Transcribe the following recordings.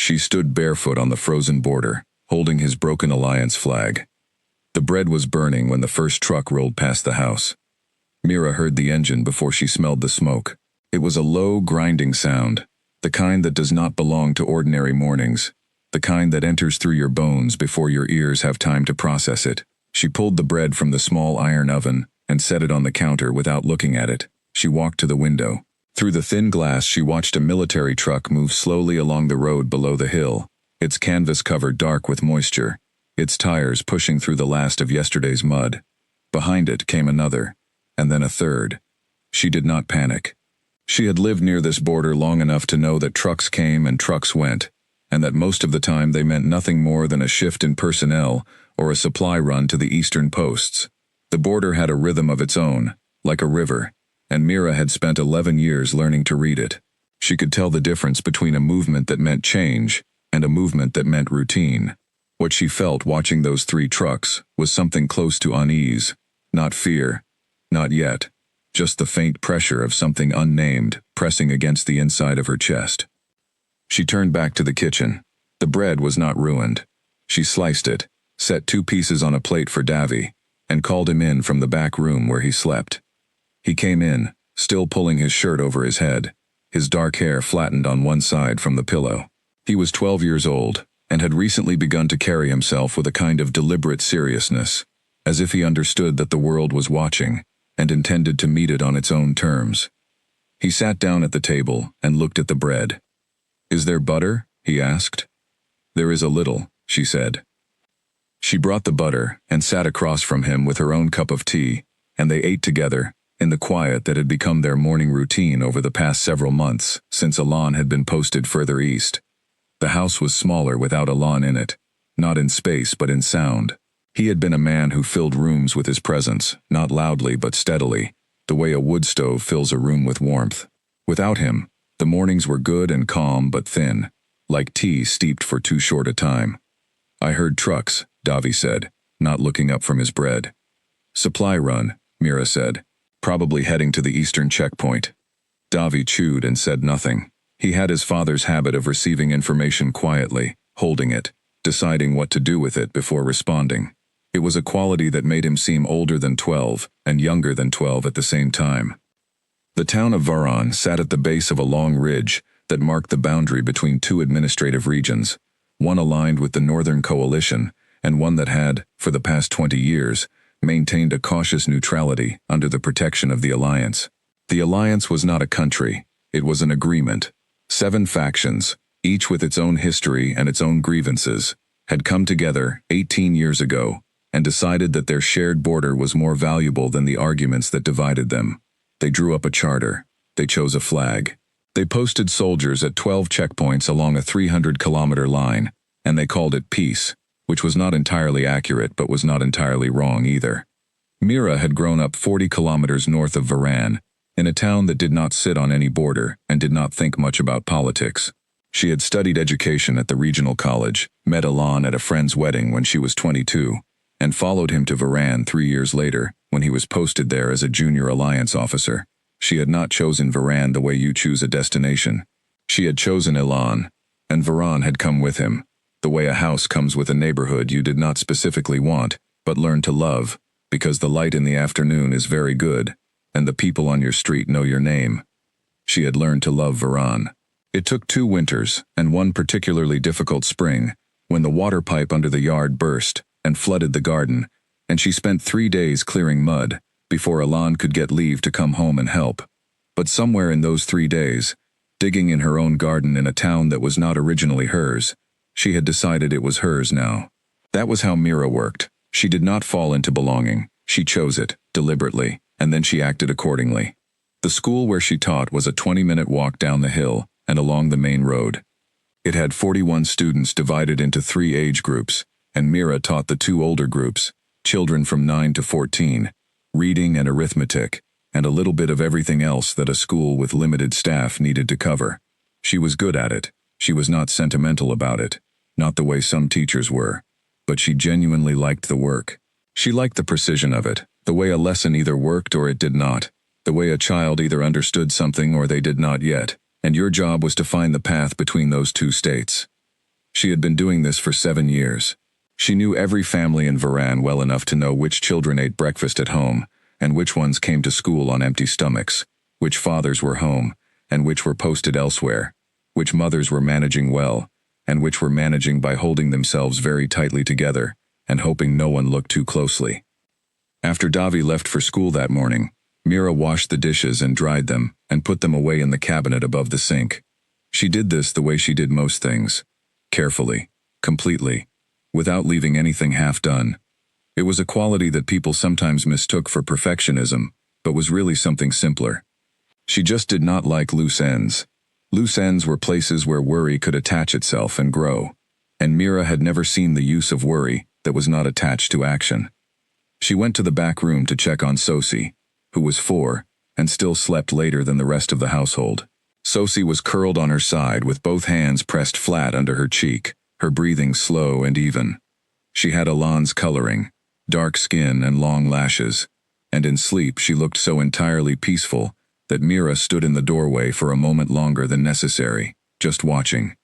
She stood barefoot on the frozen border, holding his broken alliance flag. The bread was burning when the first truck rolled past the house. Mira heard the engine before she smelled the smoke. It was a low, grinding sound, the kind that does not belong to ordinary mornings, the kind that enters through your bones before your ears have time to process it. She pulled the bread from the small iron oven and set it on the counter without looking at it. She walked to the window. Through the thin glass, she watched a military truck move slowly along the road below the hill, its canvas covered dark with moisture, its tires pushing through the last of yesterday's mud. Behind it came another, and then a third. She did not panic. She had lived near this border long enough to know that trucks came and trucks went, and that most of the time they meant nothing more than a shift in personnel or a supply run to the eastern posts. The border had a rhythm of its own, like a river, and Mira had spent 11 years learning to read it. She could tell the difference between a movement that meant change and a movement that meant routine. What she felt watching those 3 trucks was something close to unease, not fear, not yet, just the faint pressure of something unnamed pressing against the inside of her chest. She turned back to the kitchen. The bread was not ruined. She sliced it, set 2 pieces on a plate for Davy, and called him in from the back room where he slept. He came in, still pulling his shirt over his head, his dark hair flattened on one side from the pillow. He was 12 years old, and had recently begun to carry himself with a kind of deliberate seriousness, as if he understood that the world was watching, and intended to meet it on its own terms. He sat down at the table and looked at the bread. "Is there butter?" he asked. "There is a little," she said. She brought the butter and sat across from him with her own cup of tea, and they ate together, in the quiet that had become their morning routine over the past several months, since Alon had been posted further east. The house was smaller without Alon in it, not in space but in sound. He had been a man who filled rooms with his presence, not loudly but steadily, the way a wood stove fills a room with warmth. Without him, the mornings were good and calm but thin, like tea steeped for too short a time. "I heard trucks," Davy said, not looking up from his bread. "Supply run," Mira said, "probably heading to the eastern checkpoint." Davy chewed and said nothing. He had his father's habit of receiving information quietly, holding it, deciding what to do with it before responding. It was a quality that made him seem older than 12 and younger than 12 at the same time. The town of Varan sat at the base of a long ridge that marked the boundary between 2 administrative regions, one aligned with the Northern Coalition and one that had, for the past 20 years, maintained a cautious neutrality under the protection of the Alliance. The Alliance was not a country, it was an agreement. 7 factions, each with its own history and its own grievances, had come together 18 years ago and decided that their shared border was more valuable than the arguments that divided them. They drew up a charter. They chose a flag. They posted soldiers at 12 checkpoints along a 300-kilometer line, and they called it peace, which was not entirely accurate but was not entirely wrong either. Mira had grown up 40 kilometers north of Varan, in a town that did not sit on any border and did not think much about politics. She had studied education at the regional college, met Alon at a friend's wedding when she was 22, and followed him to Varan 3 years later when he was posted there as a junior alliance officer. She had not chosen Varan the way you choose a destination. She had chosen Alon, and Varan had come with him, the way a house comes with a neighborhood you did not specifically want, but learn to love, because the light in the afternoon is very good, and the people on your street know your name. She had learned to love Varan. It took 2 winters and one particularly difficult spring, when the water pipe under the yard burst and flooded the garden, and she spent 3 days clearing mud before Alon could get leave to come home and help. But somewhere in those 3 days, digging in her own garden in a town that was not originally hers, she had decided it was hers now. That was how Mira worked. She did not fall into belonging. She chose it, deliberately, and then she acted accordingly. The school where she taught was a 20-minute walk down the hill and along the main road. It had 41 students divided into 3 age groups, and Mira taught the 2 older groups, children from 9 to 14, reading and arithmetic, and a little bit of everything else that a school with limited staff needed to cover. She was good at it. She was not sentimental about it, not the way some teachers were, but she genuinely liked the work. She liked the precision of it, the way a lesson either worked or it did not, the way a child either understood something or they did not yet, and your job was to find the path between those 2 states. She had been doing this for 7 years. She knew every family in Varan well enough to know which children ate breakfast at home, and which ones came to school on empty stomachs, which fathers were home, and which were posted elsewhere, which mothers were managing well, and which were managing by holding themselves very tightly together, and hoping no one looked too closely. After Davi left for school that morning, Mira washed the dishes and dried them, and put them away in the cabinet above the sink. She did this the way she did most things, carefully, completely, without leaving anything half done. It was a quality that people sometimes mistook for perfectionism, but was really something simpler. She just did not like loose ends. Loose ends were places where worry could attach itself and grow, and Mira had never seen the use of worry that was not attached to action. She went to the back room to check on Sosi, who was 4, and still slept later than the rest of the household. Sosi was curled on her side with both hands pressed flat under her cheek, her breathing slow and even. She had Alain's coloring, dark skin and long lashes, and in sleep she looked so entirely peaceful that Mira stood in the doorway for a moment longer than necessary, just watching.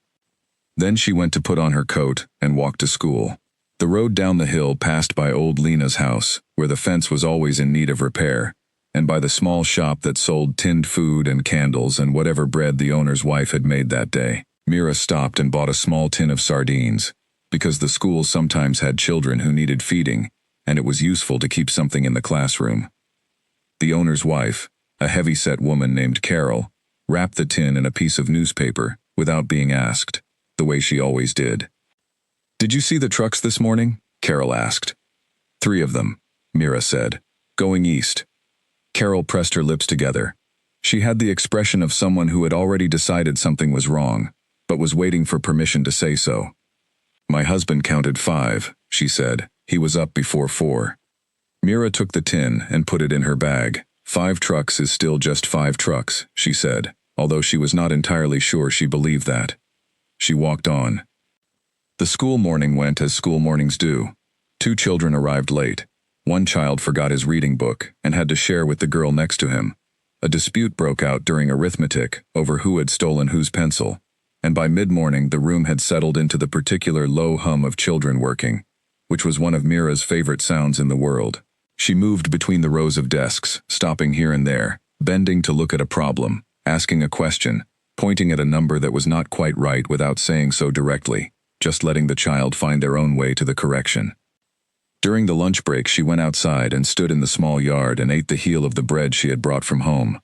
Then she went to put on her coat and walked to school. The road down the hill passed by old Lena's house, where the fence was always in need of repair, and by the small shop that sold tinned food and candles and whatever bread the owner's wife had made that day. Mira stopped and bought a small tin of sardines, because the school sometimes had children who needed feeding, and it was useful to keep something in the classroom. The owner's wife, a heavy-set woman named Carol, wrapped the tin in a piece of newspaper without being asked, the way she always did. "Did you see the trucks this morning?" Carol asked. "3 of them," Mira said, "going east." Carol pressed her lips together. She had the expression of someone who had already decided something was wrong, but was waiting for permission to say so. "My husband counted 5, she said. "He was up before 4. Mira took the tin and put it in her bag. 5 trucks is still just 5 trucks, she said, although she was not entirely sure she believed that. She walked on. The school morning went as school mornings do. 2 children arrived late. One child forgot his reading book and had to share with the girl next to him. A dispute broke out during arithmetic over who had stolen whose pencil, and by mid-morning the room had settled into the particular low hum of children working, which was one of Mira's favorite sounds in the world. She moved between the rows of desks, stopping here and there, bending to look at a problem, asking a question, pointing at a number that was not quite right without saying so directly, just letting the child find their own way to the correction. During the lunch break she went outside and stood in the small yard and ate the heel of the bread she had brought from home.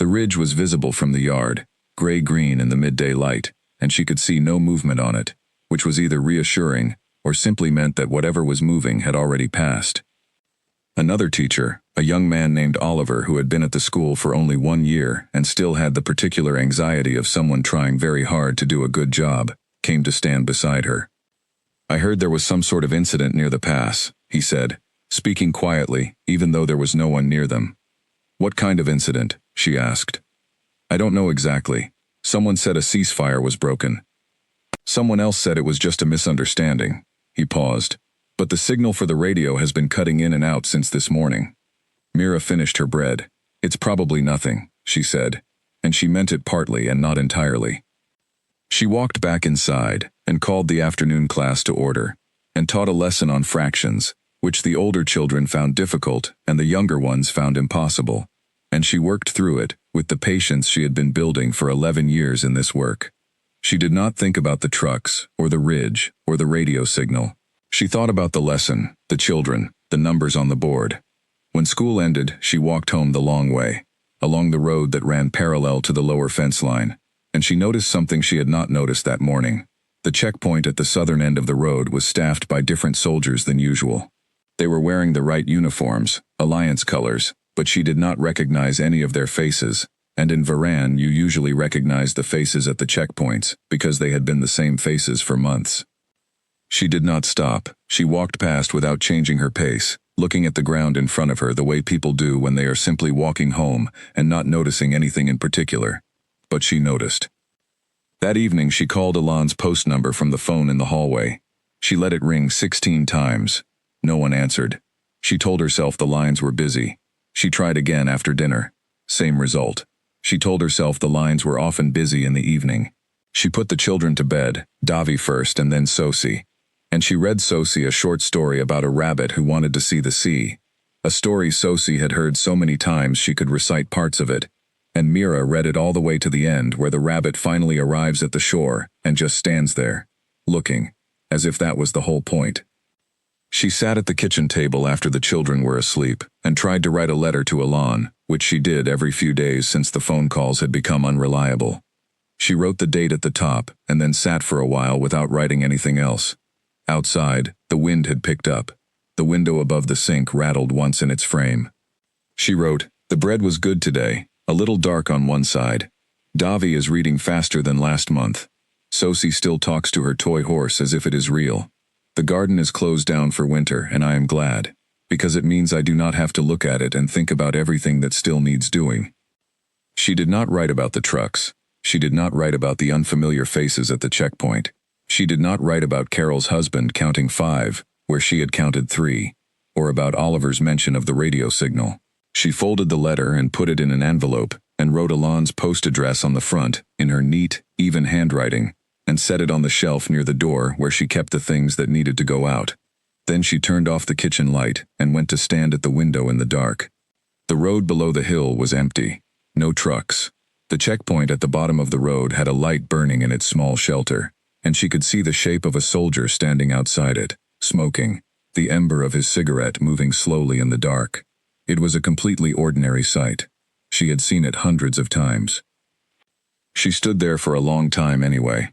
The ridge was visible from the yard, gray-green in the midday light, and she could see no movement on it, which was either reassuring or simply meant that whatever was moving had already passed. Another teacher, a young man named Oliver who had been at the school for only 1 year and still had the particular anxiety of someone trying very hard to do a good job, came to stand beside her. "I heard there was some sort of incident near the pass," he said, speaking quietly, even though there was no one near them. "What kind of incident?" she asked. "I don't know exactly. Someone said a ceasefire was broken. Someone else said it was just a misunderstanding." He paused. "But the signal for the radio has been cutting in and out since this morning." Mira finished her bread. "It's probably nothing," she said, and she meant it partly and not entirely. She walked back inside and called the afternoon class to order, and taught a lesson on fractions, which the older children found difficult and the younger ones found impossible, and she worked through it with the patience she had been building for 11 years in this work. She did not think about the trucks, or the ridge, or the radio signal. She thought about the lesson, the children, the numbers on the board. When school ended, she walked home the long way, along the road that ran parallel to the lower fence line, and she noticed something she had not noticed that morning. The checkpoint at the southern end of the road was staffed by different soldiers than usual. They were wearing the right uniforms, Alliance colors, but she did not recognize any of their faces, and in Varan you usually recognize the faces at the checkpoints because they had been the same faces for months. She did not stop. She walked past without changing her pace, looking at the ground in front of her the way people do when they are simply walking home and not noticing anything in particular. But she noticed. That evening she called Alain's post number from the phone in the hallway. She let it ring 16 times. No one answered. She told herself the lines were busy. She tried again after dinner. Same result. She told herself the lines were often busy in the evening. She put the children to bed, Davi first and then Sosi. And she read Sosi a short story about a rabbit who wanted to see the sea. A story Sosi had heard so many times she could recite parts of it. And Mira read it all the way to the end, where the rabbit finally arrives at the shore and just stands there, looking, as if that was the whole point. She sat at the kitchen table after the children were asleep and tried to write a letter to Alon, which she did every few days since the phone calls had become unreliable. She wrote the date at the top and then sat for a while without writing anything else. Outside, the wind had picked up. The window above the sink rattled once in its frame. She wrote, "The bread was good today, a little dark on one side. Davi is reading faster than last month. Sosi still talks to her toy horse as if it is real. The garden is closed down for winter, and I am glad, because it means I do not have to look at it and think about everything that still needs doing." She did not write about the trucks. She did not write about the unfamiliar faces at the checkpoint. She did not write about Carol's husband counting 5, where she had counted 3, or about Oliver's mention of the radio signal. She folded the letter and put it in an envelope and wrote Alon's post address on the front in her neat, even handwriting, and set it on the shelf near the door where she kept the things that needed to go out. Then she turned off the kitchen light and went to stand at the window in the dark. The road below the hill was empty. No trucks. The checkpoint at the bottom of the road had a light burning in its small shelter, and she could see the shape of a soldier standing outside it, smoking, the ember of his cigarette moving slowly in the dark. It was a completely ordinary sight. She had seen it hundreds of times. She stood there for a long time anyway.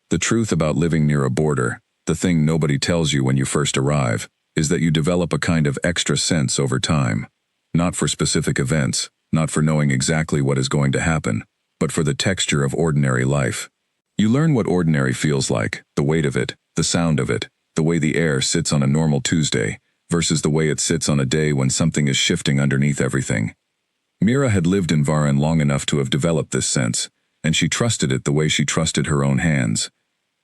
The truth about living near a border, the thing nobody tells you when you first arrive, is that you develop a kind of extra sense over time. Not for specific events, not for knowing exactly what is going to happen, but for the texture of ordinary life. You learn what ordinary feels like, the weight of it, the sound of it, the way the air sits on a normal Tuesday, versus the way it sits on a day when something is shifting underneath everything. Mira had lived in Varan long enough to have developed this sense, and she trusted it the way she trusted her own hands.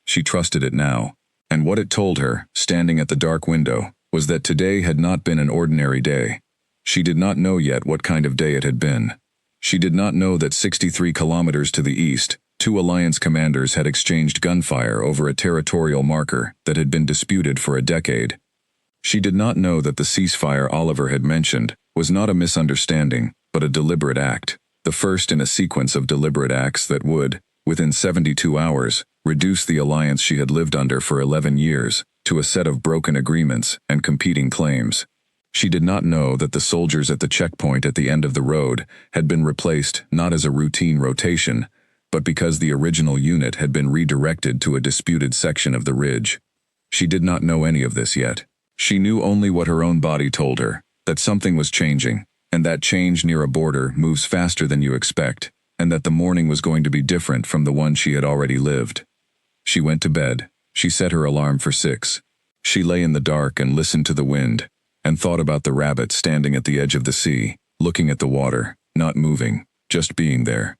She trusted it now, and what it told her, standing at the dark window, was that today had not been an ordinary day. She did not know yet what kind of day it had been. She did not know that 63 kilometers to the east, 2 Alliance commanders had exchanged gunfire over a territorial marker that had been disputed for a decade. She did not know that the ceasefire Oliver had mentioned was not a misunderstanding, but a deliberate act, the first in a sequence of deliberate acts that would, within 72 hours, reduce the alliance she had lived under for 11 years to a set of broken agreements and competing claims. She did not know that the soldiers at the checkpoint at the end of the road had been replaced not as a routine rotation, but because the original unit had been redirected to a disputed section of the ridge. She did not know any of this yet. She knew only what her own body told her, that something was changing, and that change near a border moves faster than you expect, and that the morning was going to be different from the one she had already lived. She went to bed. She set her alarm for 6. She lay in the dark and listened to the wind, and thought about the rabbit standing at the edge of the sea, looking at the water, not moving, just being there.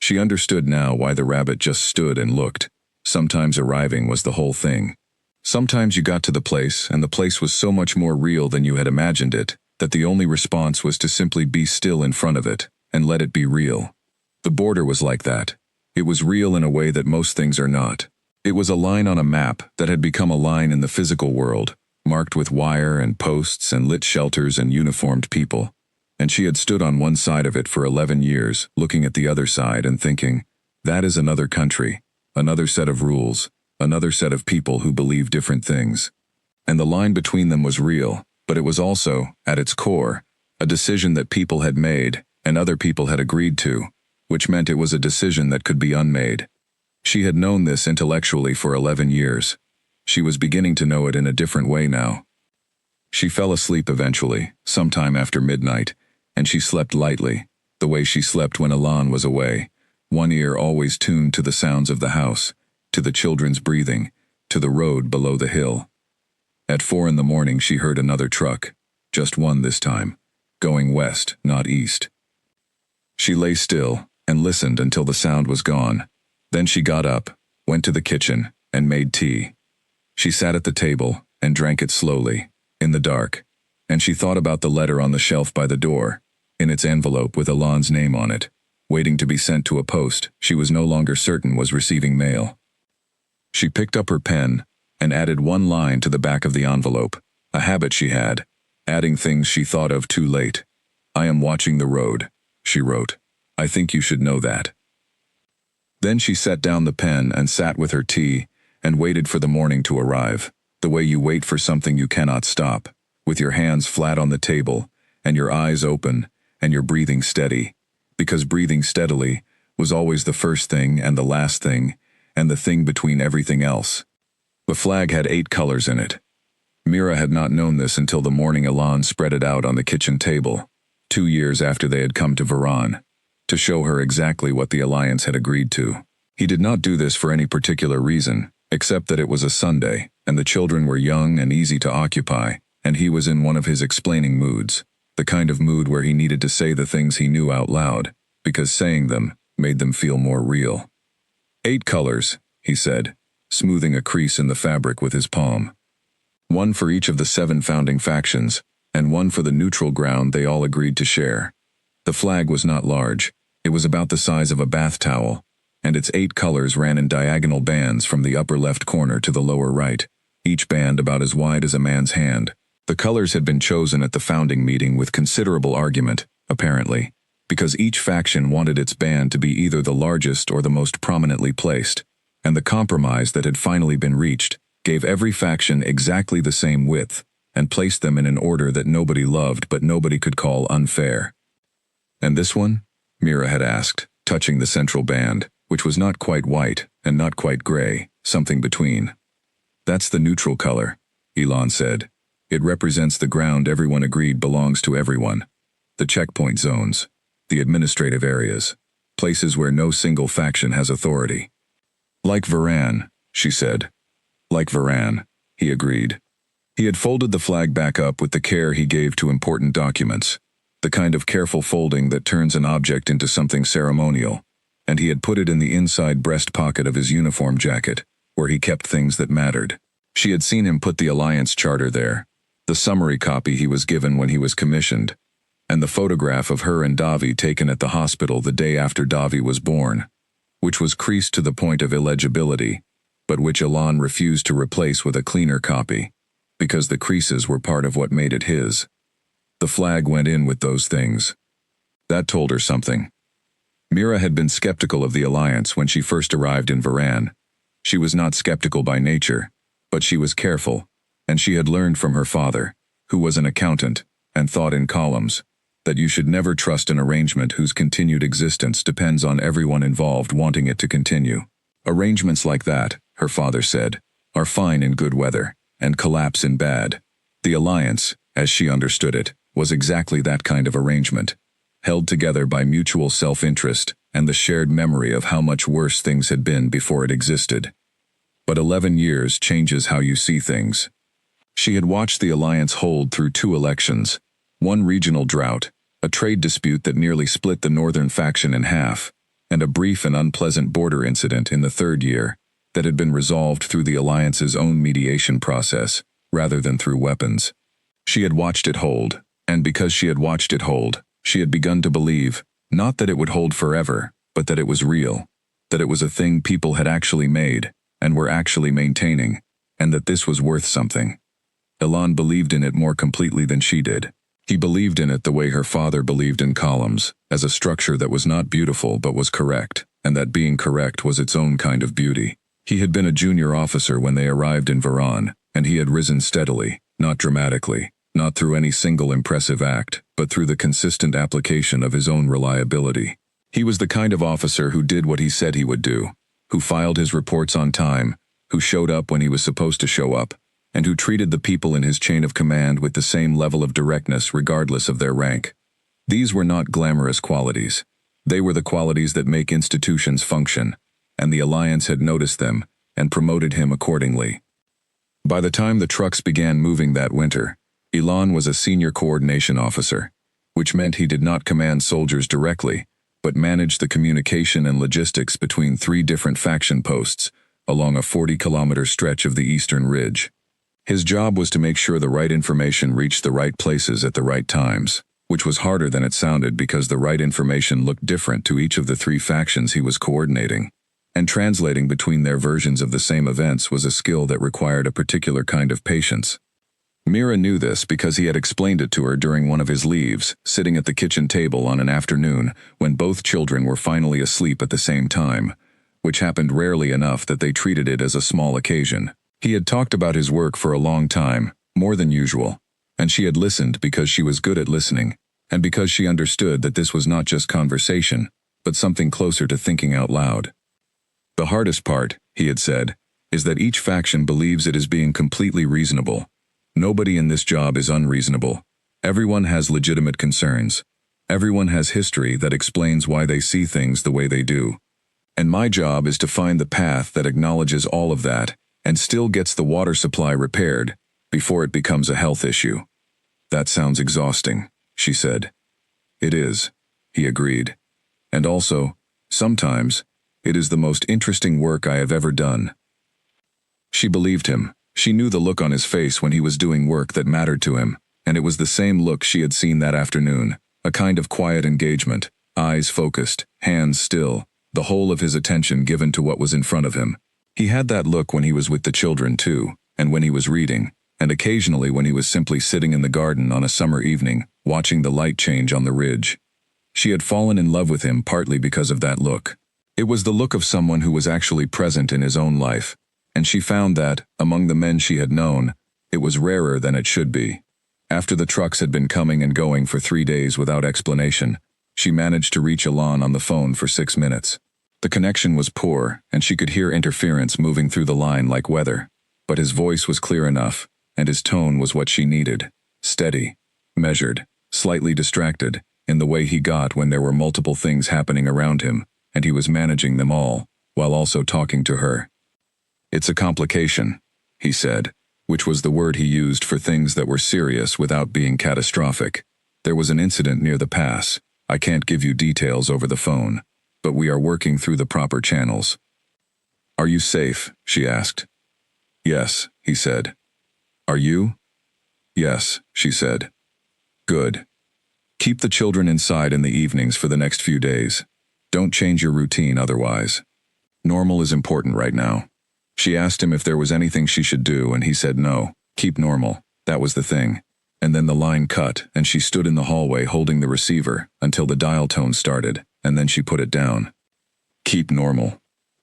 She understood now why the rabbit just stood and looked. Sometimes arriving was the whole thing. Sometimes you got to the place, and the place was so much more real than you had imagined it, that the only response was to simply be still in front of it, and let it be real. The border was like that. It was real in a way that most things are not. It was a line on a map that had become a line in the physical world, marked with wire and posts and lit shelters and uniformed people. And she had stood on one side of it for 11 years, looking at the other side and thinking, that is another country, another set of rules, another set of people who believe different things. And the line between them was real, but it was also, at its core, a decision that people had made and other people had agreed to, which meant it was a decision that could be unmade. She had known this intellectually for 11 years. She was beginning to know it in a different way now. She fell asleep eventually, sometime after midnight, and she slept lightly, the way she slept when Alon was away, one ear always tuned to the sounds of the house, to the children's breathing, to the road below the hill. At 4 in the morning she heard another truck, just one this time, going west, not east. She lay still and listened until the sound was gone. Then she got up, went to the kitchen, and made tea. She sat at the table and drank it slowly, in the dark, and she thought about the letter on the shelf by the door, in its envelope with Alon's name on it, waiting to be sent to a post she was no longer certain was receiving mail. She picked up her pen and added one line to the back of the envelope, a habit she had, adding things she thought of too late. "I am watching the road," she wrote. "I think you should know that." Then she set down the pen and sat with her tea and waited for the morning to arrive, the way you wait for something you cannot stop, with your hands flat on the table and your eyes open and your breathing steady, because breathing steadily was always the first thing and the last thing and the thing between everything else. The flag had 8 colors in it. Mira had not known this until the morning Elan spread it out on the kitchen table, 2 years after they had come to Varan, to show her exactly what the Alliance had agreed to. He did not do this for any particular reason, except that it was a Sunday, and the children were young and easy to occupy, and he was in one of his explaining moods, the kind of mood where he needed to say the things he knew out loud, because saying them made them feel more real. 8 colors, he said, smoothing a crease in the fabric with his palm. 1 for each of the 7 founding factions, and 1 for the neutral ground they all agreed to share. The flag was not large. It was about the size of a bath towel, and its 8 colors ran in diagonal bands from the upper left corner to the lower right, each band about as wide as a man's hand. The colors had been chosen at the founding meeting with considerable argument, apparently, because each faction wanted its band to be either the largest or the most prominently placed, and the compromise that had finally been reached gave every faction exactly the same width and placed them in an order that nobody loved but nobody could call unfair. "And this one?" Mira had asked, touching the central band, which was not quite white and not quite gray, something between. "That's the neutral color," Elan said. "It represents the ground everyone agreed belongs to everyone. The checkpoint zones, the administrative areas, places where no single faction has authority." "Like Varan," she said. "Like Varan," he agreed. He had folded the flag back up with the care he gave to important documents, the kind of careful folding that turns an object into something ceremonial, and he had put it in the inside breast pocket of his uniform jacket, where he kept things that mattered. She had seen him put the Alliance Charter there, the summary copy he was given when he was commissioned, and the photograph of her and Davi taken at the hospital the day after Davi was born, which was creased to the point of illegibility, but which Elan refused to replace with a cleaner copy, because the creases were part of what made it his. The flag went in with those things. That told her something. Mira had been skeptical of the Alliance when she first arrived in Varan. She was not skeptical by nature, but she was careful, and she had learned from her father, who was an accountant and thought in columns, that you should never trust an arrangement whose continued existence depends on everyone involved wanting it to continue. Arrangements like that, her father said, are fine in good weather, and collapse in bad. The Alliance, as she understood it, was exactly that kind of arrangement, held together by mutual self-interest and the shared memory of how much worse things had been before it existed. But 11 years changes how you see things. She had watched the Alliance hold through 2 elections, one regional drought, a trade dispute that nearly split the northern faction in half, and a brief and unpleasant border incident in the 3rd year that had been resolved through the Alliance's own mediation process, rather than through weapons. She had watched it hold, and because she had watched it hold, she had begun to believe, not that it would hold forever, but that it was real, that it was a thing people had actually made, and were actually maintaining, and that this was worth something. Elan believed in it more completely than she did. He believed in it the way her father believed in columns, as a structure that was not beautiful but was correct, and that being correct was its own kind of beauty. He had been a junior officer when they arrived in Varan, and he had risen steadily, not dramatically, not through any single impressive act, but through the consistent application of his own reliability. He was the kind of officer who did what he said he would do, who filed his reports on time, who showed up when he was supposed to show up, and who treated the people in his chain of command with the same level of directness regardless of their rank. These were not glamorous qualities. They were the qualities that make institutions function, and the Alliance had noticed them and promoted him accordingly. By the time the trucks began moving that winter, Elan was a senior coordination officer, which meant he did not command soldiers directly, but managed the communication and logistics between 3 different faction posts along a 40-kilometer stretch of the eastern ridge. His job was to make sure the right information reached the right places at the right times. which was harder than it sounded because the right information looked different to each of the three factions he was coordinating. And translating between their versions of the same events was a skill that required a particular kind of patience. Mira knew this because he had explained it to her during one of his leaves, sitting at the kitchen table on an afternoon when both children were finally asleep at the same time, which happened rarely enough that they treated it as a small occasion. He had talked about his work for a long time, more than usual, and she had listened because she was good at listening, and because she understood that this was not just conversation, but something closer to thinking out loud. The hardest part, he had said, is that each faction believes it is being completely reasonable. Nobody in this job is unreasonable. Everyone has legitimate concerns. Everyone has history that explains why they see things the way they do. And my job is to find the path that acknowledges all of that and still gets the water supply repaired before it becomes a health issue. That sounds exhausting, she said. It is, he agreed. And also, sometimes, it is the most interesting work I have ever done. She believed him. She knew the look on his face when he was doing work that mattered to him, and it was the same look she had seen that afternoon, a kind of quiet engagement, eyes focused, hands still, the whole of his attention given to what was in front of him. He had that look when he was with the children too, and when he was reading, and occasionally when he was simply sitting in the garden on a summer evening, watching the light change on the ridge. She had fallen in love with him partly because of that look. It was the look of someone who was actually present in his own life, and she found that, among the men she had known, it was rarer than it should be. After the trucks had been coming and going for 3 days without explanation, she managed to reach Alon on the phone for 6 minutes. The connection was poor, and she could hear interference moving through the line like weather, but his voice was clear enough, and his tone was what she needed, steady, measured, slightly distracted, in the way he got when there were multiple things happening around him, and he was managing them all, while also talking to her. It's a complication, he said, which was the word he used for things that were serious without being catastrophic. There was an incident near the pass. I can't give you details over the phone, but we are working through the proper channels. Are you safe? She asked. Yes, he said. Are you? Yes, she said. Good. Keep the children inside in the evenings for the next few days. Don't change your routine otherwise. Normal is important right now. She asked him if there was anything she should do, and he said no, keep normal, that was the thing. And then the line cut, and she stood in the hallway holding the receiver until the dial tone started, and then she put it down. Keep normal.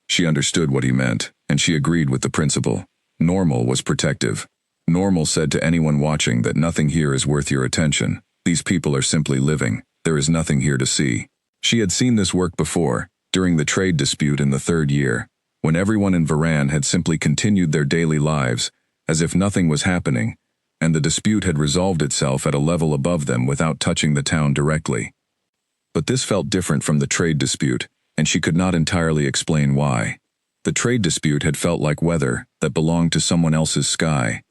She understood what he meant, and she agreed with the principle. Normal was protective. Normal said to anyone watching that nothing here is worth your attention. These people are simply living. There is nothing here to see. She had seen this work before, during the trade dispute in the 3rd year, when everyone in Varan had simply continued their daily lives, as if nothing was happening, and the dispute had resolved itself at a level above them without touching the town directly. But this felt different from the trade dispute, and she could not entirely explain why. The trade dispute had felt like weather that belonged to someone else's sky.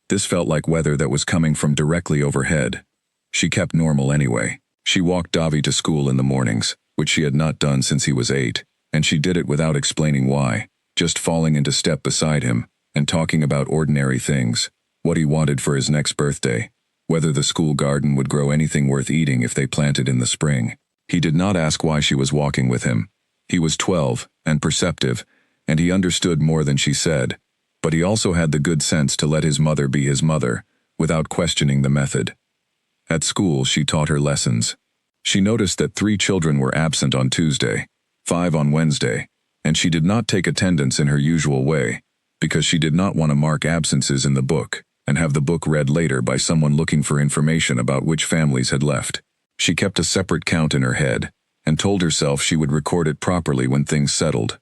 This felt like weather that was coming from directly overhead. She kept normal anyway. She walked Davi to school in the mornings, which she had not done since he was 8, and she did it without explaining why, just falling into step beside him, and talking about ordinary things, what he wanted for his next birthday, whether the school garden would grow anything worth eating if they planted in the spring. He did not ask why she was walking with him. He was 12, and perceptive, and he understood more than she said, but he also had the good sense to let his mother be his mother, without questioning the method. At school, she taught her lessons. She noticed that 3 children were absent on Tuesday, 5 on Wednesday, and she did not take attendance in her usual way, because she did not want to mark absences in the book and have the book read later by someone looking for information about which families had left. She kept a separate count in her head, and told herself she would record it properly when things settled.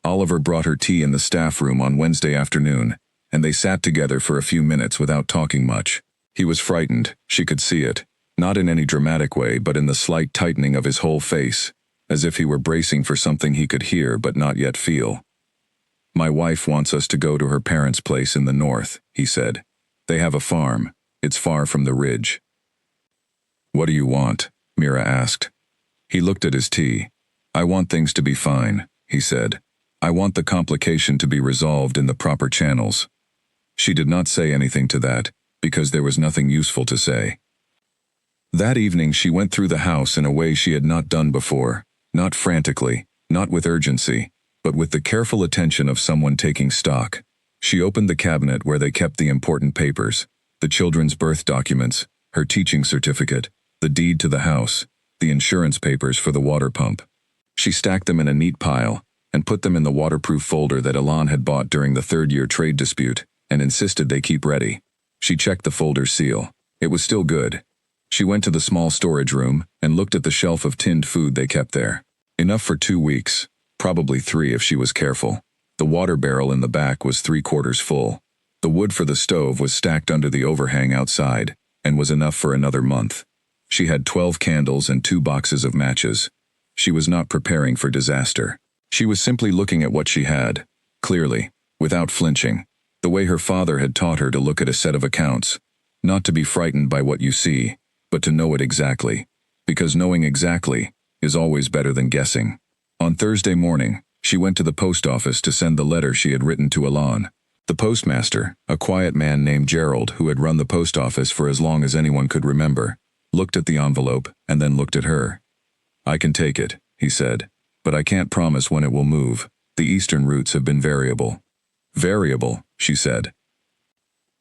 Oliver brought her tea in the staff room on Wednesday afternoon, and they sat together for a few minutes without talking much. He was frightened, she could see it, not in any dramatic way but in the slight tightening of his whole face, as if he were bracing for something he could hear but not yet feel. My wife wants us to go to her parents' place in the north, he said. They have a farm. It's far from the ridge. What do you want? Mira asked. He looked at his tea. I want things to be fine, he said. I want the complication to be resolved in the proper channels. She did not say anything to that, because there was nothing useful to say. That evening she went through the house in a way she had not done before, not frantically, not with urgency, but with the careful attention of someone taking stock. She opened the cabinet where they kept the important papers, the children's birth documents, her teaching certificate, the deed to the house, the insurance papers for the water pump. She stacked them in a neat pile and put them in the waterproof folder that Elan had bought during the third-year trade dispute and insisted they keep ready. She checked the folder's seal. It was still good. She went to the small storage room and looked at the shelf of tinned food they kept there. Enough for 2 weeks, probably 3 if she was careful. The water barrel in the back was 3/4 full. The wood for the stove was stacked under the overhang outside and was enough for another month. She had 12 candles and 2 boxes of matches. She was not preparing for disaster. She was simply looking at what she had, clearly, without flinching, the way her father had taught her to look at a set of accounts, not to be frightened by what you see, but to know it exactly, because knowing exactly is always better than guessing. On Thursday morning, she went to the post office to send the letter she had written to Elan. The postmaster, a quiet man named Gerald who had run the post office for as long as anyone could remember, looked at the envelope and then looked at her. "I can take it," he said, "but I can't promise when it will move. The eastern routes have been variable." "Variable," she said.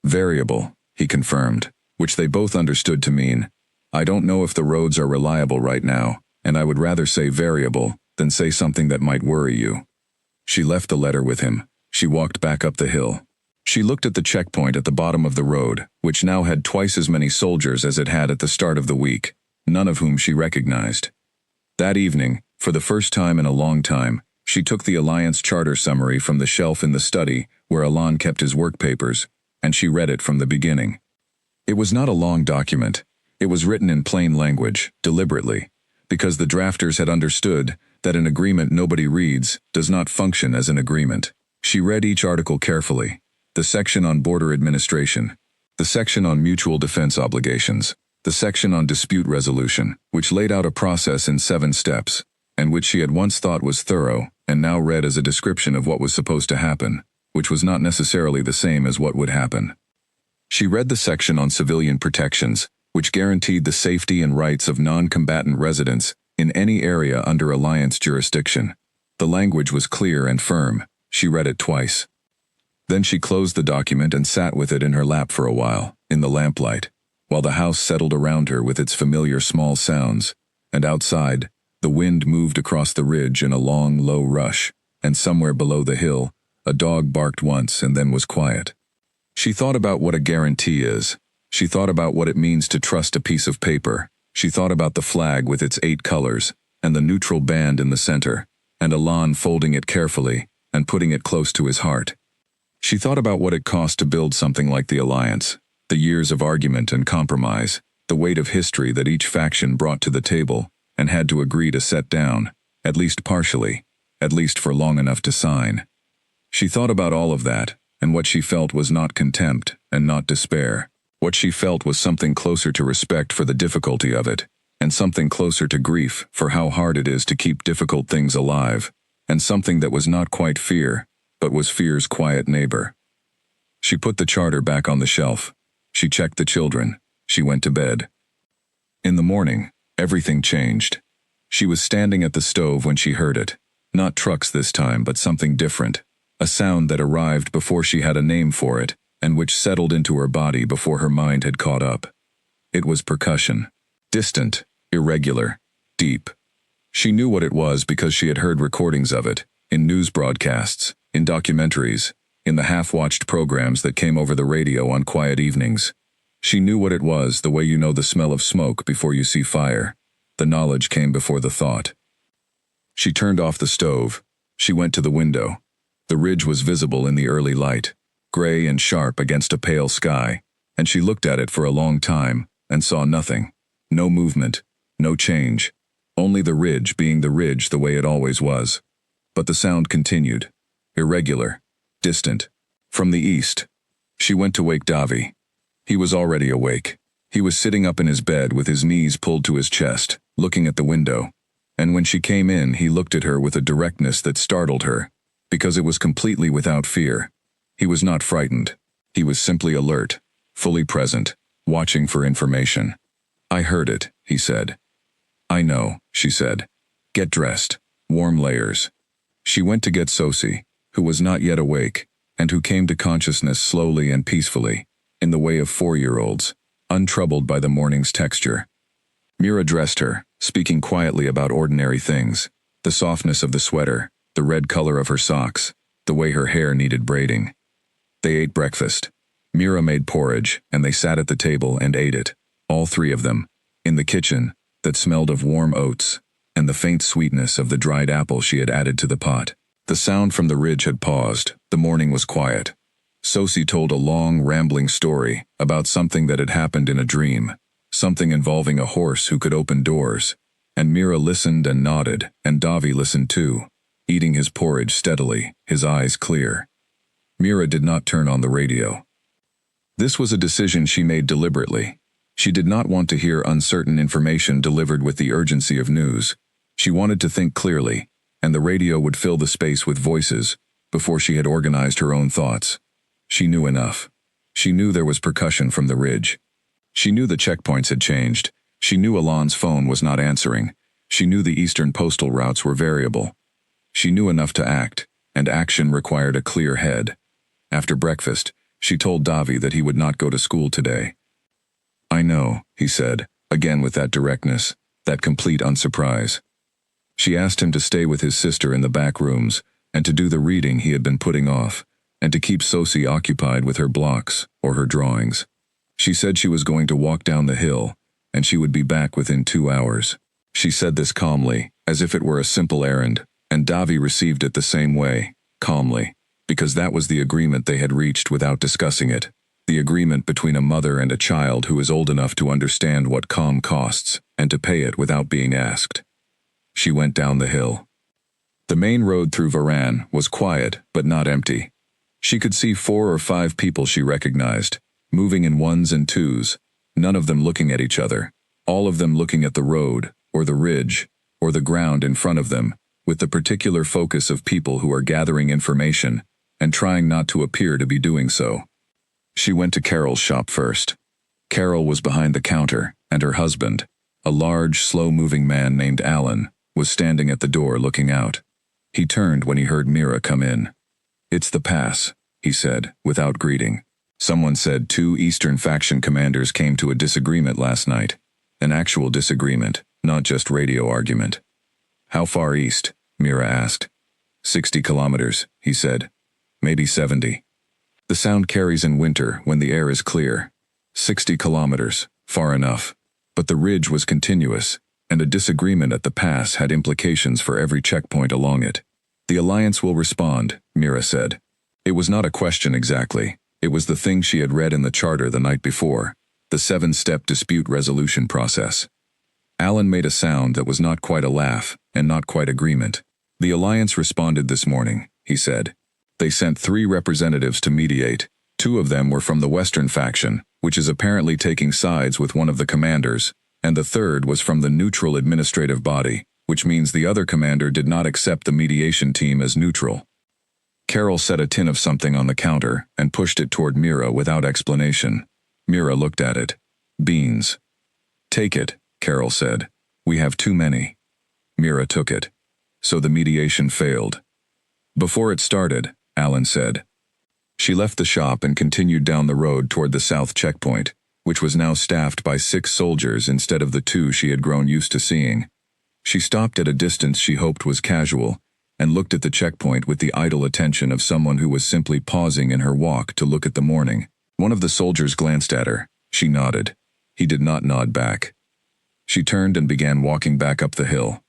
"Variable," he confirmed, which they both understood to mean, "I don't know if the roads are reliable right now, and I would rather say variable than say something that might worry you." She left the letter with him. She walked back up the hill. She looked at the checkpoint at the bottom of the road, which now had twice as many soldiers as it had at the start of the week, none of whom she recognized. That evening, for the first time in a long time, she took the Alliance Charter summary from the shelf in the study where Elan kept his work papers, and she read it from the beginning. It was not a long document. It was written in plain language, deliberately, because the drafters had understood that an agreement nobody reads does not function as an agreement. She read each article carefully, the section on border administration, the section on mutual defense obligations, the section on dispute resolution, which laid out a process in 7 steps, and which she had once thought was thorough, and now read as a description of what was supposed to happen, which was not necessarily the same as what would happen. She read the section on civilian protections, which guaranteed the safety and rights of non-combatant residents in any area under Alliance jurisdiction. The language was clear and firm. She read it twice. Then she closed the document and sat with it in her lap for a while, in the lamplight, while the house settled around her with its familiar small sounds, and outside, the wind moved across the ridge in a long, low rush, and somewhere below the hill, a dog barked once and then was quiet. She thought about what a guarantee is. She thought about what it means to trust a piece of paper. She thought about the flag with its 8 colors, and the neutral band in the center, and Elan folding it carefully and putting it close to his heart. She thought about what it cost to build something like the Alliance, the years of argument and compromise, the weight of history that each faction brought to the table and had to agree to set down, at least partially, at least for long enough to sign. She thought about all of that, and what she felt was not contempt and not despair. What she felt was something closer to respect for the difficulty of it, and something closer to grief for how hard it is to keep difficult things alive, and something that was not quite fear, but was fear's quiet neighbor. She put the charter back on the shelf. She checked the children. She went to bed. In the morning, everything changed. She was standing at the stove when she heard it. Not trucks this time, but something different. A sound that arrived before she had a name for it, and which settled into her body before her mind had caught up. It was percussion. Distant, irregular, deep. She knew what it was because she had heard recordings of it, in news broadcasts, in documentaries, in the half-watched programs that came over the radio on quiet evenings. She knew what it was the way you know the smell of smoke before you see fire. The knowledge came before the thought. She turned off the stove. She went to the window. The ridge was visible in the early light, gray and sharp against a pale sky, and she looked at it for a long time and saw nothing. No movement, no change, only the ridge being the ridge the way it always was. But the sound continued, irregular, distant, from the east. She went to wake Davi. He was already awake. He was sitting up in his bed with his knees pulled to his chest, looking at the window. And when she came in, he looked at her with a directness that startled her, because it was completely without fear. He was not frightened. He was simply alert, fully present, watching for information. I heard it, he said. I know, she said. Get dressed. Warm layers. She went to get Sosie, who was not yet awake, and who came to consciousness slowly and peacefully, in the way of 4-year-olds, untroubled by the morning's texture. Mira dressed her, speaking quietly about ordinary things, the softness of the sweater, the red color of her socks, the way her hair needed braiding. They ate breakfast. Mira made porridge, and they sat at the table and ate it, all three of them, in the kitchen, that smelled of warm oats, and the faint sweetness of the dried apple she had added to the pot. The sound from the ridge had paused. The morning was quiet. Sosie told a long, rambling story about something that had happened in a dream, something involving a horse who could open doors, and Mira listened and nodded, and Davi listened too, eating his porridge steadily, his eyes clear. Mira did not turn on the radio. This was a decision she made deliberately. She did not want to hear uncertain information delivered with the urgency of news. She wanted to think clearly, and the radio would fill the space with voices, before she had organized her own thoughts. She knew enough. She knew there was percussion from the ridge. She knew the checkpoints had changed. She knew Alon's phone was not answering. She knew the eastern postal routes were variable. She knew enough to act, and action required a clear head. After breakfast, she told Davi that he would not go to school today. I know, he said, again with that directness, that complete unsurprise. She asked him to stay with his sister in the back rooms, and to do the reading he had been putting off, and to keep Sosie occupied with her blocks or her drawings. She said she was going to walk down the hill, and she would be back within 2 hours. She said this calmly, as if it were a simple errand, and Davi received it the same way, calmly, because that was the agreement they had reached without discussing it, the agreement between a mother and a child who is old enough to understand what calm costs, and to pay it without being asked. She went down the hill. The main road through Varan was quiet, but not empty. She could see 4 or 5 people she recognized, moving in ones and twos, none of them looking at each other, all of them looking at the road, or the ridge, or the ground in front of them, with the particular focus of people who are gathering information, and trying not to appear to be doing so. She went to Carol's shop first. Carol was behind the counter, and her husband, a large, slow-moving man named Alan, was standing at the door looking out. He turned when he heard Mira come in. It's the pass, he said, without greeting. Someone said 2 Eastern faction commanders came to a disagreement last night. An actual disagreement, not just radio argument. How far east? Mira asked. 60 kilometers, he said. Maybe 70. The sound carries in winter when the air is clear. 60 kilometers, far enough. But the ridge was continuous, and a disagreement at the pass had implications for every checkpoint along it. The Alliance will respond, Mira said. It was not a question exactly. It was the thing she had read in the charter the night before, the 7-step dispute resolution process. Alan made a sound that was not quite a laugh, and not quite agreement. The Alliance responded this morning, he said. They sent 3 representatives to mediate. 2 of them were from the Western faction, which is apparently taking sides with one of the commanders, and the third was from the neutral administrative body, which means the other commander did not accept the mediation team as neutral. Carol set a tin of something on the counter and pushed it toward Mira without explanation. Mira looked at it. Beans. Take it, Carol said. We have too many. Mira took it. So the mediation failed. Before it started, Alan said. She left the shop and continued down the road toward the south checkpoint, which was now staffed by 6 soldiers instead of the 2 she had grown used to seeing. She stopped at a distance she hoped was casual, and looked at the checkpoint with the idle attention of someone who was simply pausing in her walk to look at the morning. One of the soldiers glanced at her. She nodded. He did not nod back. She turned and began walking back up the hill.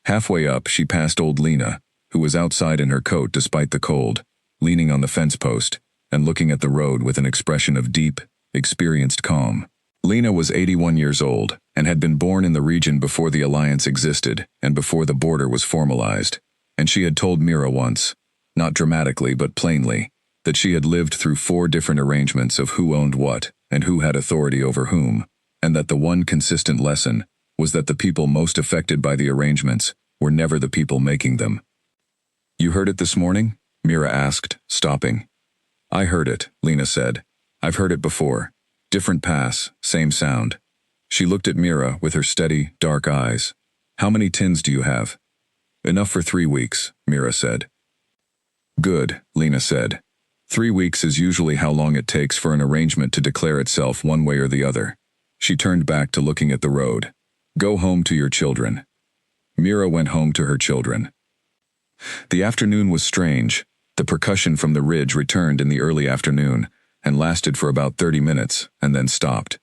Halfway up, she passed old Lena, who was outside in her coat despite the cold, leaning on the fence post, and looking at the road with an expression of deep, experienced calm. Lena was 81 years old, and had been born in the region before the Alliance existed, and before the border was formalized. And she had told Mira once, not dramatically but plainly, that she had lived through 4 different arrangements of who owned what, and who had authority over whom, and that the one consistent lesson was that the people most affected by the arrangements were never the people making them. You heard it this morning? Mira asked, stopping. I heard it, Lena said. I've heard it before. Different pass, same sound. She looked at Mira with her steady, dark eyes. "How many tins do you have?" "Enough for 3 weeks," Mira said. "Good," Lena said. 3 weeks is usually how long it takes for an arrangement to declare itself one way or the other. She turned back to looking at the road. "Go home to your children." Mira went home to her children. The afternoon was strange. The percussion from the ridge returned in the early afternoon, and lasted for about 30 minutes, and then stopped.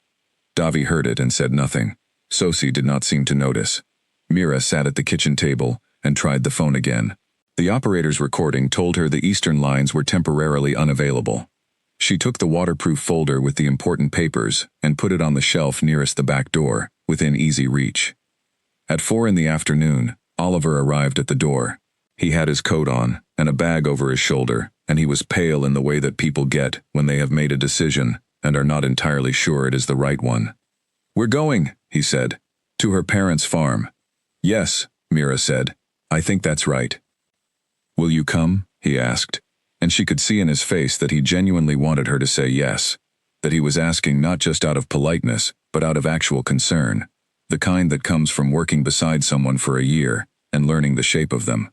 Davi heard it and said nothing. Sosi did not seem to notice. Mira sat at the kitchen table and tried the phone again. The operator's recording told her the eastern lines were temporarily unavailable. She took the waterproof folder with the important papers and put it on the shelf nearest the back door, within easy reach. At 4 in the afternoon, Oliver arrived at the door. He had his coat on and a bag over his shoulder, and he was pale in the way that people get when they have made a decision and are not entirely sure it is the right one. "We're going," he said, "to her parents' farm." "Yes," Mira said. "I think that's right." "Will you come?" he asked, and she could see in his face that he genuinely wanted her to say yes, that he was asking not just out of politeness, but out of actual concern, the kind that comes from working beside someone for a year and learning the shape of them.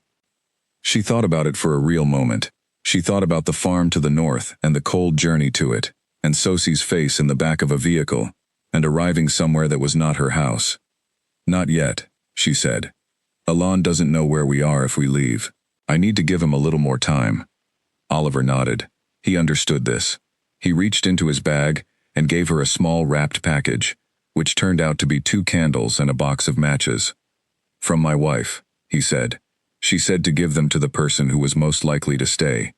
She thought about it for a real moment. She thought about the farm to the north and the cold journey to it, and Sosi's face in the back of a vehicle, and arriving somewhere that was not her house. "Not yet," she said. "Alon doesn't know where we are if we leave. I need to give him a little more time." Oliver nodded. He understood this. He reached into his bag and gave her a small wrapped package, which turned out to be 2 candles and a box of matches. "From my wife," he said. "She said to give them to the person who was most likely to stay."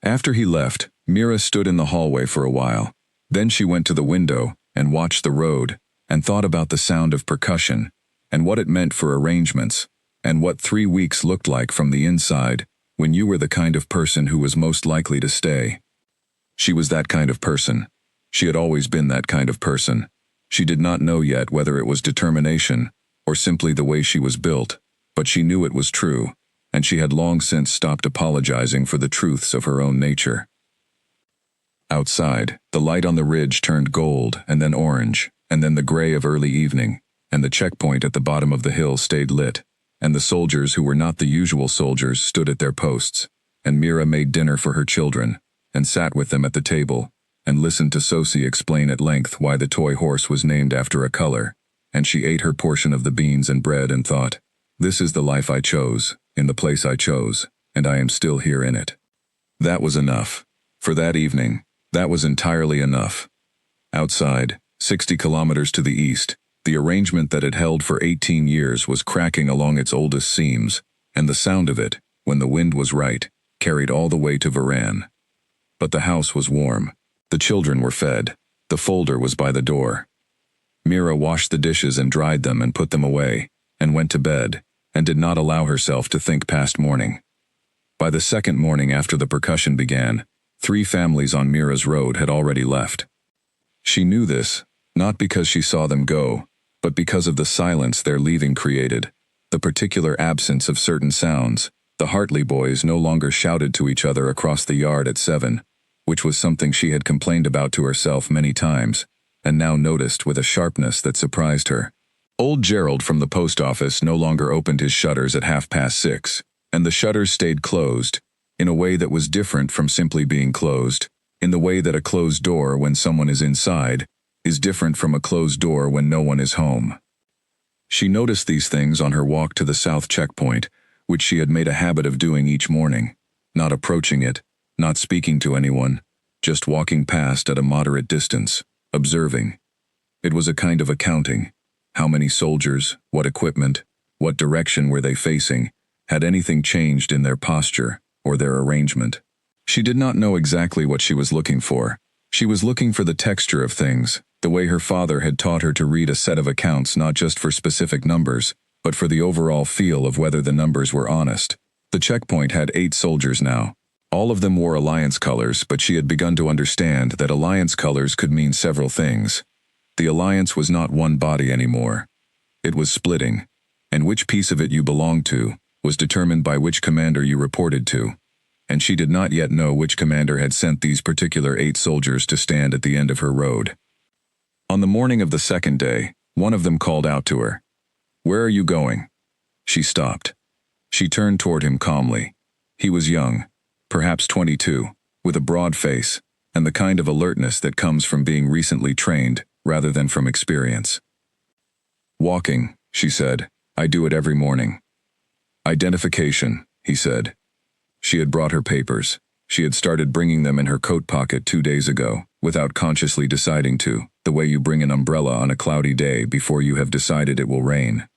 After he left, Mira stood in the hallway for a while. Then she went to the window and watched the road and thought about the sound of percussion and what it meant for arrangements and what 3 weeks looked like from the inside when you were the kind of person who was most likely to stay. She was that kind of person. She had always been that kind of person. She did not know yet whether it was determination or simply the way she was built, but she knew it was true, and she had long since stopped apologizing for the truths of her own nature. Outside, the light on the ridge turned gold and then orange, and then the gray of early evening, and the checkpoint at the bottom of the hill stayed lit, and the soldiers who were not the usual soldiers stood at their posts, and Mira made dinner for her children, and sat with them at the table, and listened to Sosi explain at length why the toy horse was named after a color, and she ate her portion of the beans and bread and thought, "This is the life I chose, in the place I chose, and I am still here in it." That was enough. For that evening, that was entirely enough. Outside, 60 kilometers to the east, the arrangement that had held for 18 years was cracking along its oldest seams, and the sound of it, when the wind was right, carried all the way to Varan. But the house was warm. The children were fed. The folder was by the door. Mira washed the dishes and dried them and put them away, and went to bed, and did not allow herself to think past morning. By the second morning after the percussion began, 3 families on Mira's road had already left. She knew this, not because she saw them go, but because of the silence their leaving created, the particular absence of certain sounds. The Hartley boys no longer shouted to each other across the yard at 7, which was something she had complained about to herself many times, and now noticed with a sharpness that surprised her. Old Gerald from the post office no longer opened his shutters at 6:30, and the shutters stayed closed, in a way that was different from simply being closed, in the way that a closed door when someone is inside is different from a closed door when no one is home. She noticed these things on her walk to the south checkpoint, which she had made a habit of doing each morning, not approaching it, not speaking to anyone, just walking past at a moderate distance, observing. It was a kind of accounting. How many soldiers, what equipment, what direction were they facing, had anything changed in their posture or their arrangement? She did not know exactly what she was looking for. She was looking for the texture of things, the way her father had taught her to read a set of accounts not just for specific numbers, but for the overall feel of whether the numbers were honest. The checkpoint had 8 soldiers now. All of them wore Alliance colors, but she had begun to understand that Alliance colors could mean several things. The Alliance was not one body anymore. It was splitting, and which piece of it you belonged to was determined by which commander you reported to, and she did not yet know which commander had sent these particular 8 soldiers to stand at the end of her road. On the morning of the second day, one of them called out to her. "Where are you going?" She stopped. She turned toward him calmly. He was young, perhaps 22, with a broad face, and the kind of alertness that comes from being recently trained rather than from experience. "Walking," she said. "I do it every morning." "Identification," he said. She had brought her papers. She had started bringing them in her coat pocket 2 days ago, without consciously deciding to, the way you bring an umbrella on a cloudy day before you have decided it will rain.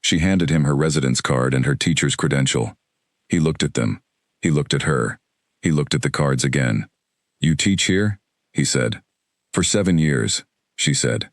She handed him her residence card and her teacher's credential. He looked at them. He looked at her. He looked at the cards again. "You teach here?" he said. "For 7 years," she said.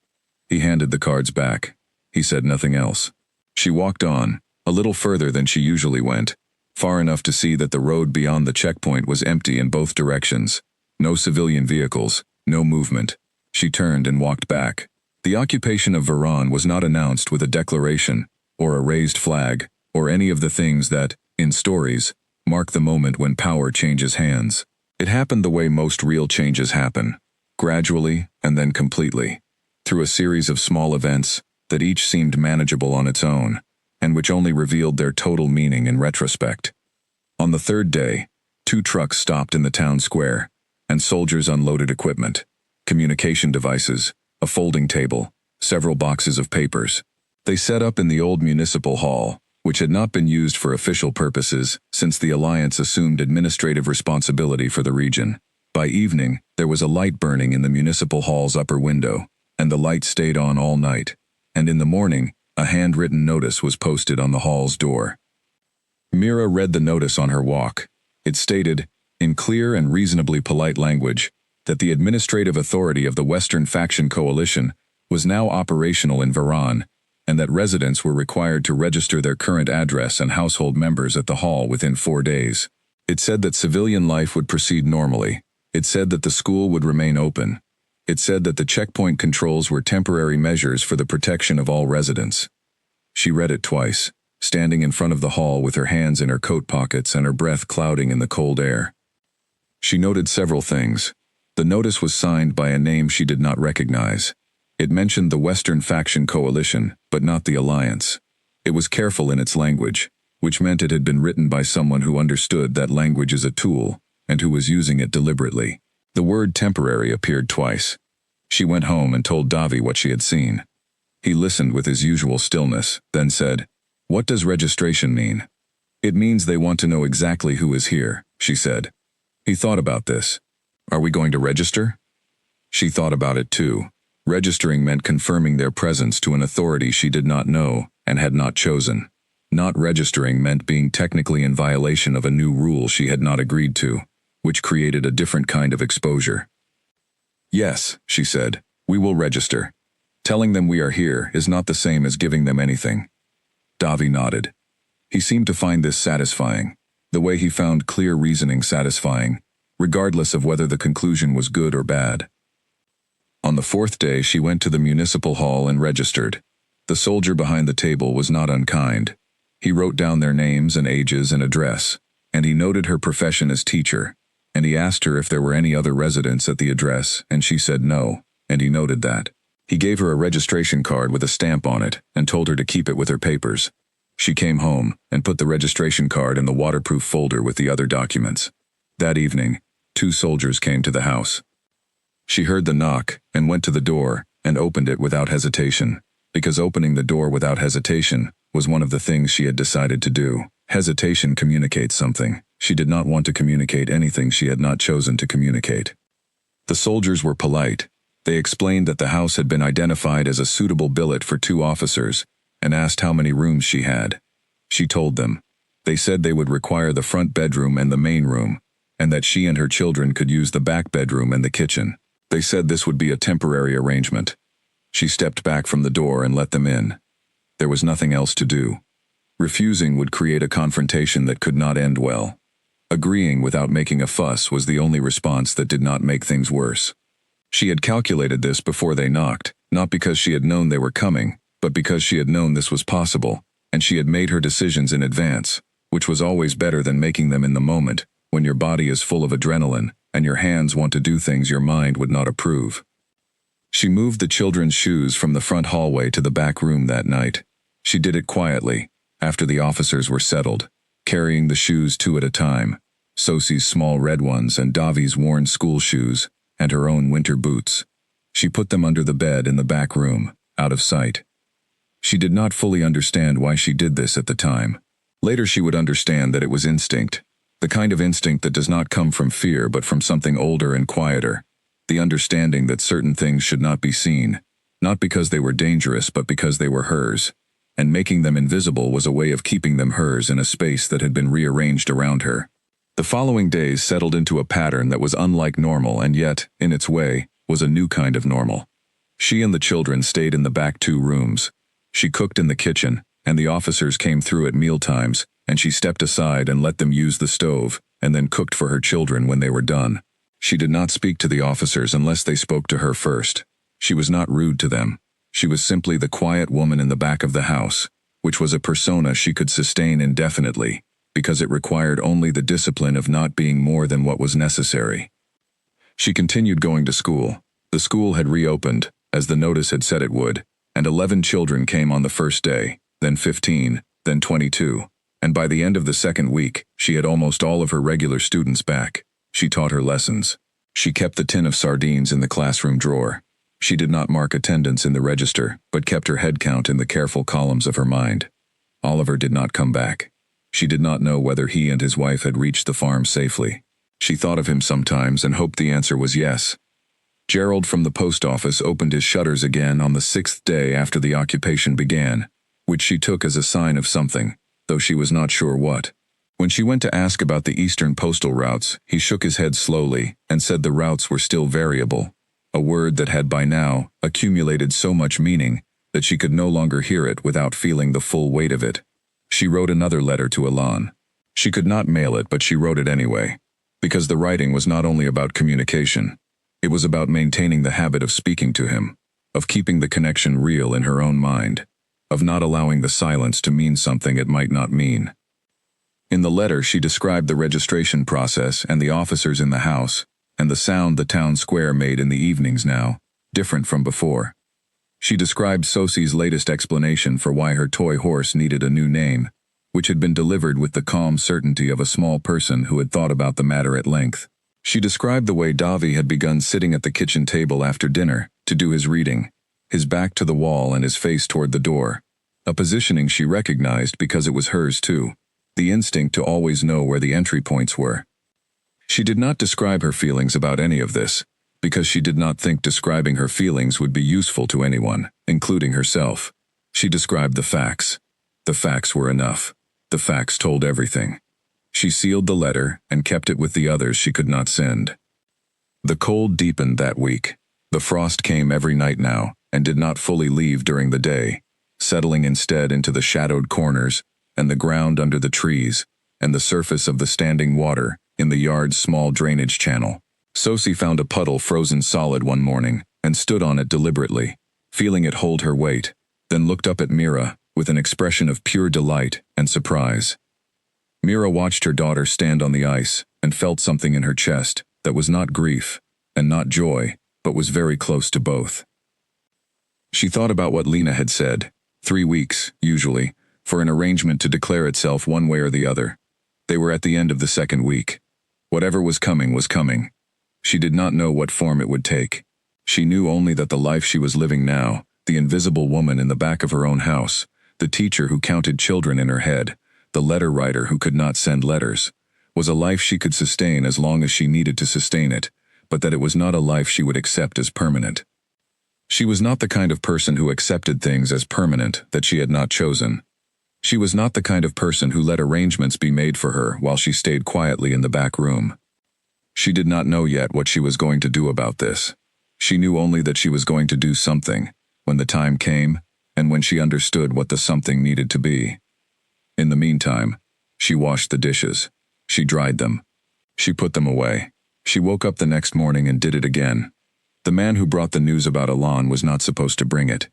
He handed the cards back. He said nothing else. She walked on, a little further than she usually went, far enough to see that the road beyond the checkpoint was empty in both directions. No civilian vehicles, no movement. She turned and walked back. The occupation of Varan was not announced with a declaration, or a raised flag, or any of the things that, in stories, mark the moment when power changes hands. It happened the way most real changes happen, gradually and then completely, through a series of small events that each seemed manageable on its own, and which only revealed their total meaning in retrospect. On the third day, 2 trucks stopped in the town square, and soldiers unloaded equipment, communication devices, a folding table, several boxes of papers. They set up in the old municipal hall, which had not been used for official purposes since the Alliance assumed administrative responsibility for the region. By evening, there was a light burning in the municipal hall's upper window, and the light stayed on all night. And in the morning, a handwritten notice was posted on the hall's door. Mira read the notice on her walk. It stated, in clear and reasonably polite language, that the administrative authority of the Western Faction Coalition was now operational in Varan, and that residents were required to register their current address and household members at the hall within 4 days. It said that civilian life would proceed normally. It said that the school would remain open. It said that the checkpoint controls were temporary measures for the protection of all residents. She read it twice, standing in front of the hall with her hands in her coat pockets and her breath clouding in the cold air. She noted several things. The notice was signed by a name she did not recognize. It mentioned the Western Faction Coalition, but not the Alliance. It was careful in its language, which meant it had been written by someone who understood that language is a tool, and who was using it deliberately. The word temporary appeared twice. She went home and told Davi what she had seen. He listened with his usual stillness, then said, "What does registration mean?" "It means they want to know exactly who is here," she said. He thought about this. "Are we going to register?" She thought about it too. Registering meant confirming their presence to an authority she did not know and had not chosen. Not registering meant being technically in violation of a new rule she had not agreed to, which created a different kind of exposure. "Yes," she said, "we will register. Telling them we are here is not the same as giving them anything." Davi nodded. He seemed to find this satisfying, the way he found clear reasoning satisfying, regardless of whether the conclusion was good or bad. On the 4th day, she went to the municipal hall and registered. The soldier behind the table was not unkind. He wrote down their names and ages and address, and he noted her profession as teacher, and he asked her if there were any other residents at the address, and she said no, and he noted that. He gave her a registration card with a stamp on it and told her to keep it with her papers. She came home and put the registration card in the waterproof folder with the other documents. That evening, 2 soldiers came to the house. She heard the knock and went to the door and opened it without hesitation, because opening the door without hesitation was one of the things she had decided to do. Hesitation communicates something. She did not want to communicate anything she had not chosen to communicate. The soldiers were polite. They explained that the house had been identified as a suitable billet for 2 officers and asked how many rooms she had. She told them. They said they would require the front bedroom and the main room, and that she and her children could use the back bedroom and the kitchen. They said this would be a temporary arrangement. She stepped back from the door and let them in. There was nothing else to do. Refusing would create a confrontation that could not end well. Agreeing without making a fuss was the only response that did not make things worse. She had calculated this before they knocked, not because she had known they were coming, but because she had known this was possible, and she had made her decisions in advance, which was always better than making them in the moment, when your body is full of adrenaline, and your hands want to do things your mind would not approve. She moved the children's shoes from the front hallway to the back room that night. She did it quietly, after the officers were settled, carrying the shoes two at a time, Sosie's small red ones and Davi's worn school shoes, and her own winter boots. She put them under the bed in the back room, out of sight. She did not fully understand why she did this at the time. Later she would understand that it was instinct, the kind of instinct that does not come from fear but from something older and quieter, the understanding that certain things should not be seen, not because they were dangerous but because they were hers, and making them invisible was a way of keeping them hers in a space that had been rearranged around her. The following days settled into a pattern that was unlike normal and yet, in its way, was a new kind of normal. She and the children stayed in the back two rooms. She cooked in the kitchen, and the officers came through at mealtimes, and she stepped aside and let them use the stove, and then cooked for her children when they were done. She did not speak to the officers unless they spoke to her first. She was not rude to them. She was simply the quiet woman in the back of the house, which was a persona she could sustain indefinitely, because it required only the discipline of not being more than what was necessary. She continued going to school. The school had reopened, as the notice had said it would, and 11 children came on the first day, then 15, then 22, and by the end of the second week, she had almost all of her regular students back. She taught her lessons. She kept the tin of sardines in the classroom drawer. She did not mark attendance in the register, but kept her head count in the careful columns of her mind. Oliver did not come back. She did not know whether he and his wife had reached the farm safely. She thought of him sometimes and hoped the answer was yes. Gerald from the post office opened his shutters again on the 6th day after the occupation began, which she took as a sign of something, though she was not sure what. When she went to ask about the eastern postal routes, he shook his head slowly and said the routes were still variable, a word that had by now accumulated so much meaning that she could no longer hear it without feeling the full weight of it. She wrote another letter to Elan. She could not mail it, but she wrote it anyway, because the writing was not only about communication. It was about maintaining the habit of speaking to him, of keeping the connection real in her own mind, of not allowing the silence to mean something it might not mean. In the letter she described the registration process and the officers in the house, and the sound the town square made in the evenings now, different from before. She described Sosie's latest explanation for why her toy horse needed a new name, which had been delivered with the calm certainty of a small person who had thought about the matter at length. She described the way Davi had begun sitting at the kitchen table after dinner to do his reading, his back to the wall and his face toward the door, a positioning she recognized because it was hers too, the instinct to always know where the entry points were. She did not describe her feelings about any of this, because she did not think describing her feelings would be useful to anyone, including herself. She described the facts. The facts were enough. The facts told everything. She sealed the letter and kept it with the others she could not send. The cold deepened that week. The frost came every night now and did not fully leave during the day, settling instead into the shadowed corners and the ground under the trees and the surface of the standing water in the yard's small drainage channel. Sosie found a puddle frozen solid one morning and stood on it deliberately, feeling it hold her weight, then looked up at Mira with an expression of pure delight and surprise. Mira watched her daughter stand on the ice and felt something in her chest that was not grief and not joy, but was very close to both. She thought about what Lena had said, 3 weeks, usually, for an arrangement to declare itself one way or the other. They were at the end of the second week. Whatever was coming was coming. She did not know what form it would take. She knew only that the life she was living now, the invisible woman in the back of her own house, the teacher who counted children in her head, the letter writer who could not send letters, was a life she could sustain as long as she needed to sustain it, but that it was not a life she would accept as permanent. She was not the kind of person who accepted things as permanent that she had not chosen. She was not the kind of person who let arrangements be made for her while she stayed quietly in the back room. She did not know yet what she was going to do about this. She knew only that she was going to do something, when the time came, and when she understood what the something needed to be. In the meantime, she washed the dishes. She dried them. She put them away. She woke up the next morning and did it again. The man who brought the news about Elan was not supposed to bring it.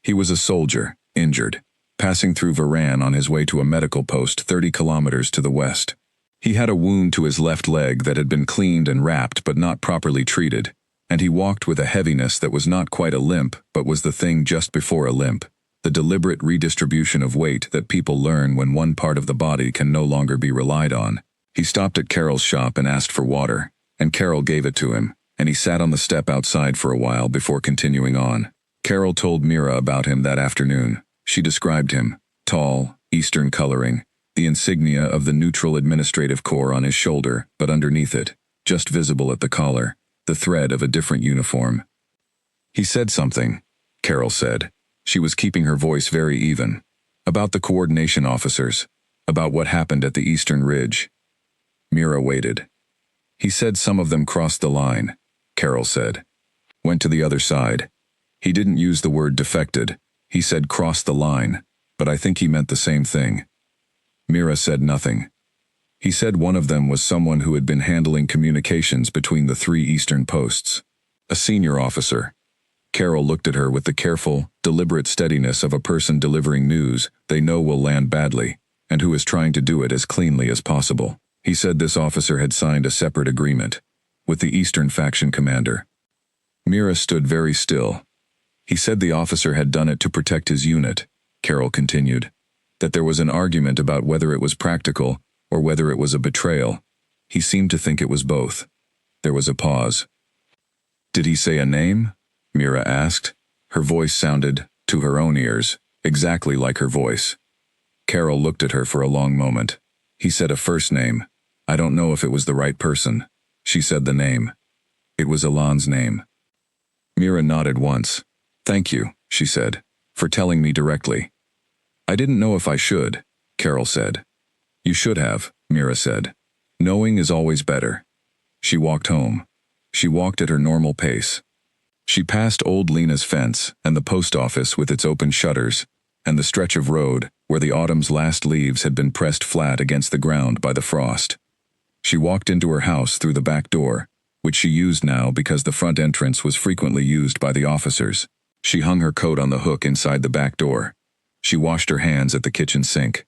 He was a soldier, injured, passing through Varan on his way to a medical post 30 kilometers to the west. He had a wound to his left leg that had been cleaned and wrapped but not properly treated, And he walked with a heaviness that was not quite a limp, but was the thing just before a limp. The deliberate redistribution of weight that people learn when one part of the body can no longer be relied on. He stopped at Carol's shop and asked for water, and Carol gave it to him, and he sat on the step outside for a while before continuing on. Carol told Mira about him that afternoon. She described him: tall, Eastern coloring, the insignia of the neutral administrative corps on his shoulder, but underneath it, just visible at the collar, the thread of a different uniform. He said something, Carol said. She was keeping her voice very even. About the coordination officers, about what happened at the Eastern Ridge. Mira waited. He said some of them crossed the line, Carol said. Went to the other side. He didn't use the word defected. He said crossed the line, but I think he meant the same thing. Mira said nothing. He said one of them was someone who had been handling communications between the 3 Eastern posts. A senior officer. Carol looked at her with the careful, deliberate steadiness of a person delivering news they know will land badly, and who is trying to do it as cleanly as possible. He said this officer had signed a separate agreement with the Eastern faction commander. Mira stood very still. He said the officer had done it to protect his unit, Carol continued. That there was an argument about whether it was practical or whether it was a betrayal. He seemed to think it was both. There was a pause. Did he say a name? Mira asked. Her voice sounded, to her own ears, exactly like her voice. Carol looked at her for a long moment. He said a first name. I don't know if it was the right person. She said the name. It was Alon's name. Mira nodded once. Thank you, she said, for telling me directly. I didn't know if I should, Carol said. You should have, Mira said. Knowing is always better. She walked home. She walked at her normal pace. She passed old Lena's fence and the post office with its open shutters, and the stretch of road where the autumn's last leaves had been pressed flat against the ground by the frost. She walked into her house through the back door, which she used now because the front entrance was frequently used by the officers. She hung her coat on the hook inside the back door. She washed her hands at the kitchen sink.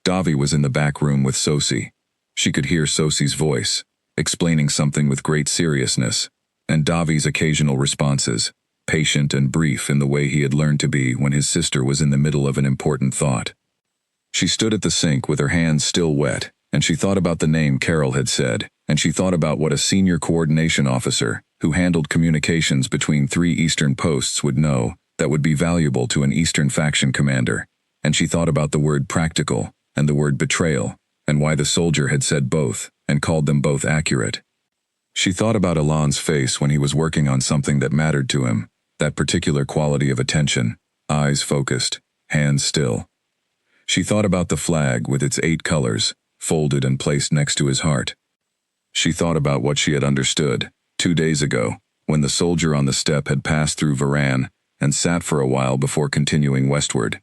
Davi was in the back room with Sosie. She could hear Sosie's voice, explaining something with great seriousness, and Davi's occasional responses, patient and brief in the way he had learned to be when his sister was in the middle of an important thought. She stood at the sink with her hands still wet, and she thought about the name Carol had said, and she thought about what a senior coordination officer, who handled communications between 3 Eastern posts, would know that would be valuable to an Eastern faction commander, and she thought about the word practical and the word betrayal, and why the soldier had said both, and called them both accurate. She thought about Alon's face when he was working on something that mattered to him, that particular quality of attention, eyes focused, hands still. She thought about the flag with its 8 colors, folded and placed next to his heart. She thought about what she had understood 2 days ago, when the soldier on the step had passed through Varan and sat for a while before continuing westward.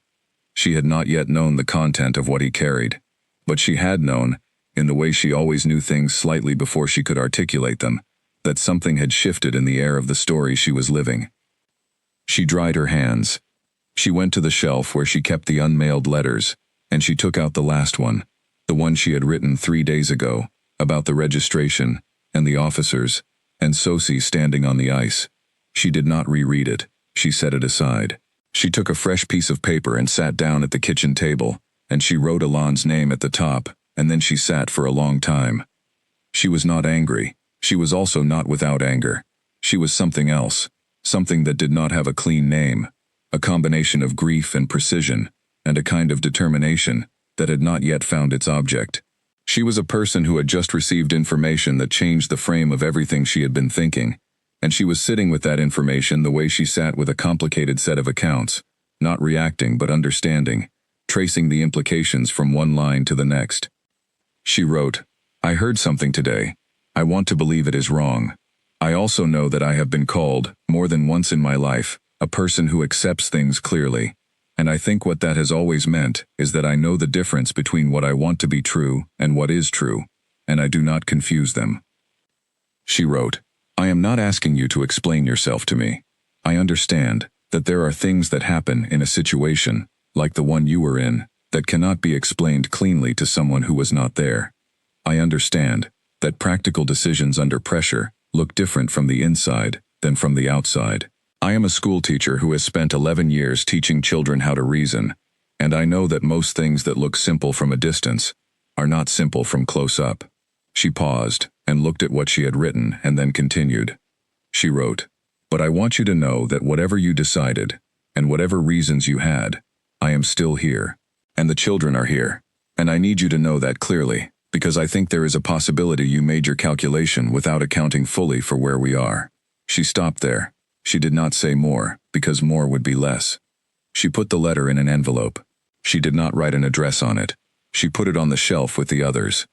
She had not yet known the content of what he carried, but she had known, in the way she always knew things slightly before she could articulate them, that something had shifted in the air of the story she was living. She dried her hands. She went to the shelf where she kept the unmailed letters, and she took out the last one, the one she had written 3 days ago, about the registration, and the officers, and Sosie standing on the ice. She did not reread it. She set it aside. She took a fresh piece of paper and sat down at the kitchen table, and she wrote Alon's name at the top, and then she sat for a long time. She was not angry. She was also not without anger. She was something else, something that did not have a clean name, a combination of grief and precision, and a kind of determination that had not yet found its object. She was a person who had just received information that changed the frame of everything she had been thinking, and she was sitting with that information the way she sat with a complicated set of accounts, not reacting but understanding, tracing the implications from one line to the next. She wrote, I heard something today. I want to believe it is wrong. I also know that I have been called, more than once in my life, a person who accepts things clearly, and I think what that has always meant is that I know the difference between what I want to be true and what is true, and I do not confuse them. She wrote, I am not asking you to explain yourself to me. I understand that there are things that happen in a situation, like the one you were in, that cannot be explained cleanly to someone who was not there. I understand that practical decisions under pressure look different from the inside, then from the outside. I am a school teacher who has spent 11 years teaching children how to reason, and I know that most things that look simple from a distance are not simple from close up. She paused and looked at what she had written and then continued. She wrote, "But I want you to know that whatever you decided, and whatever reasons you had, I am still here, and the children are here, and I need you to know that clearly, because I think there is a possibility you made your calculation without accounting fully for where we are." She stopped there. She did not say more, because more would be less. She put the letter in an envelope. She did not write an address on it. She put it on the shelf with the others.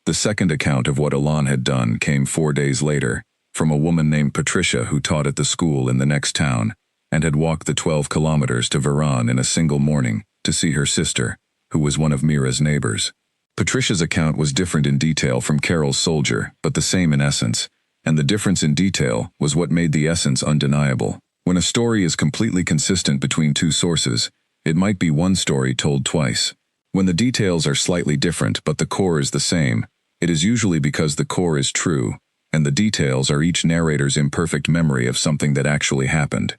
The second account of what Alon had done came 4 days later, from a woman named Patricia who taught at the school in the next town, and had walked the 12 kilometers to Varan in a single morning to see her sister, who was one of Mira's neighbors. Patricia's account was different in detail from Carol's soldier, but the same in essence, and the difference in detail was what made the essence undeniable. When a story is completely consistent between two sources, it might be one story told twice. When the details are slightly different but the core is the same, it is usually because the core is true, and the details are each narrator's imperfect memory of something that actually happened.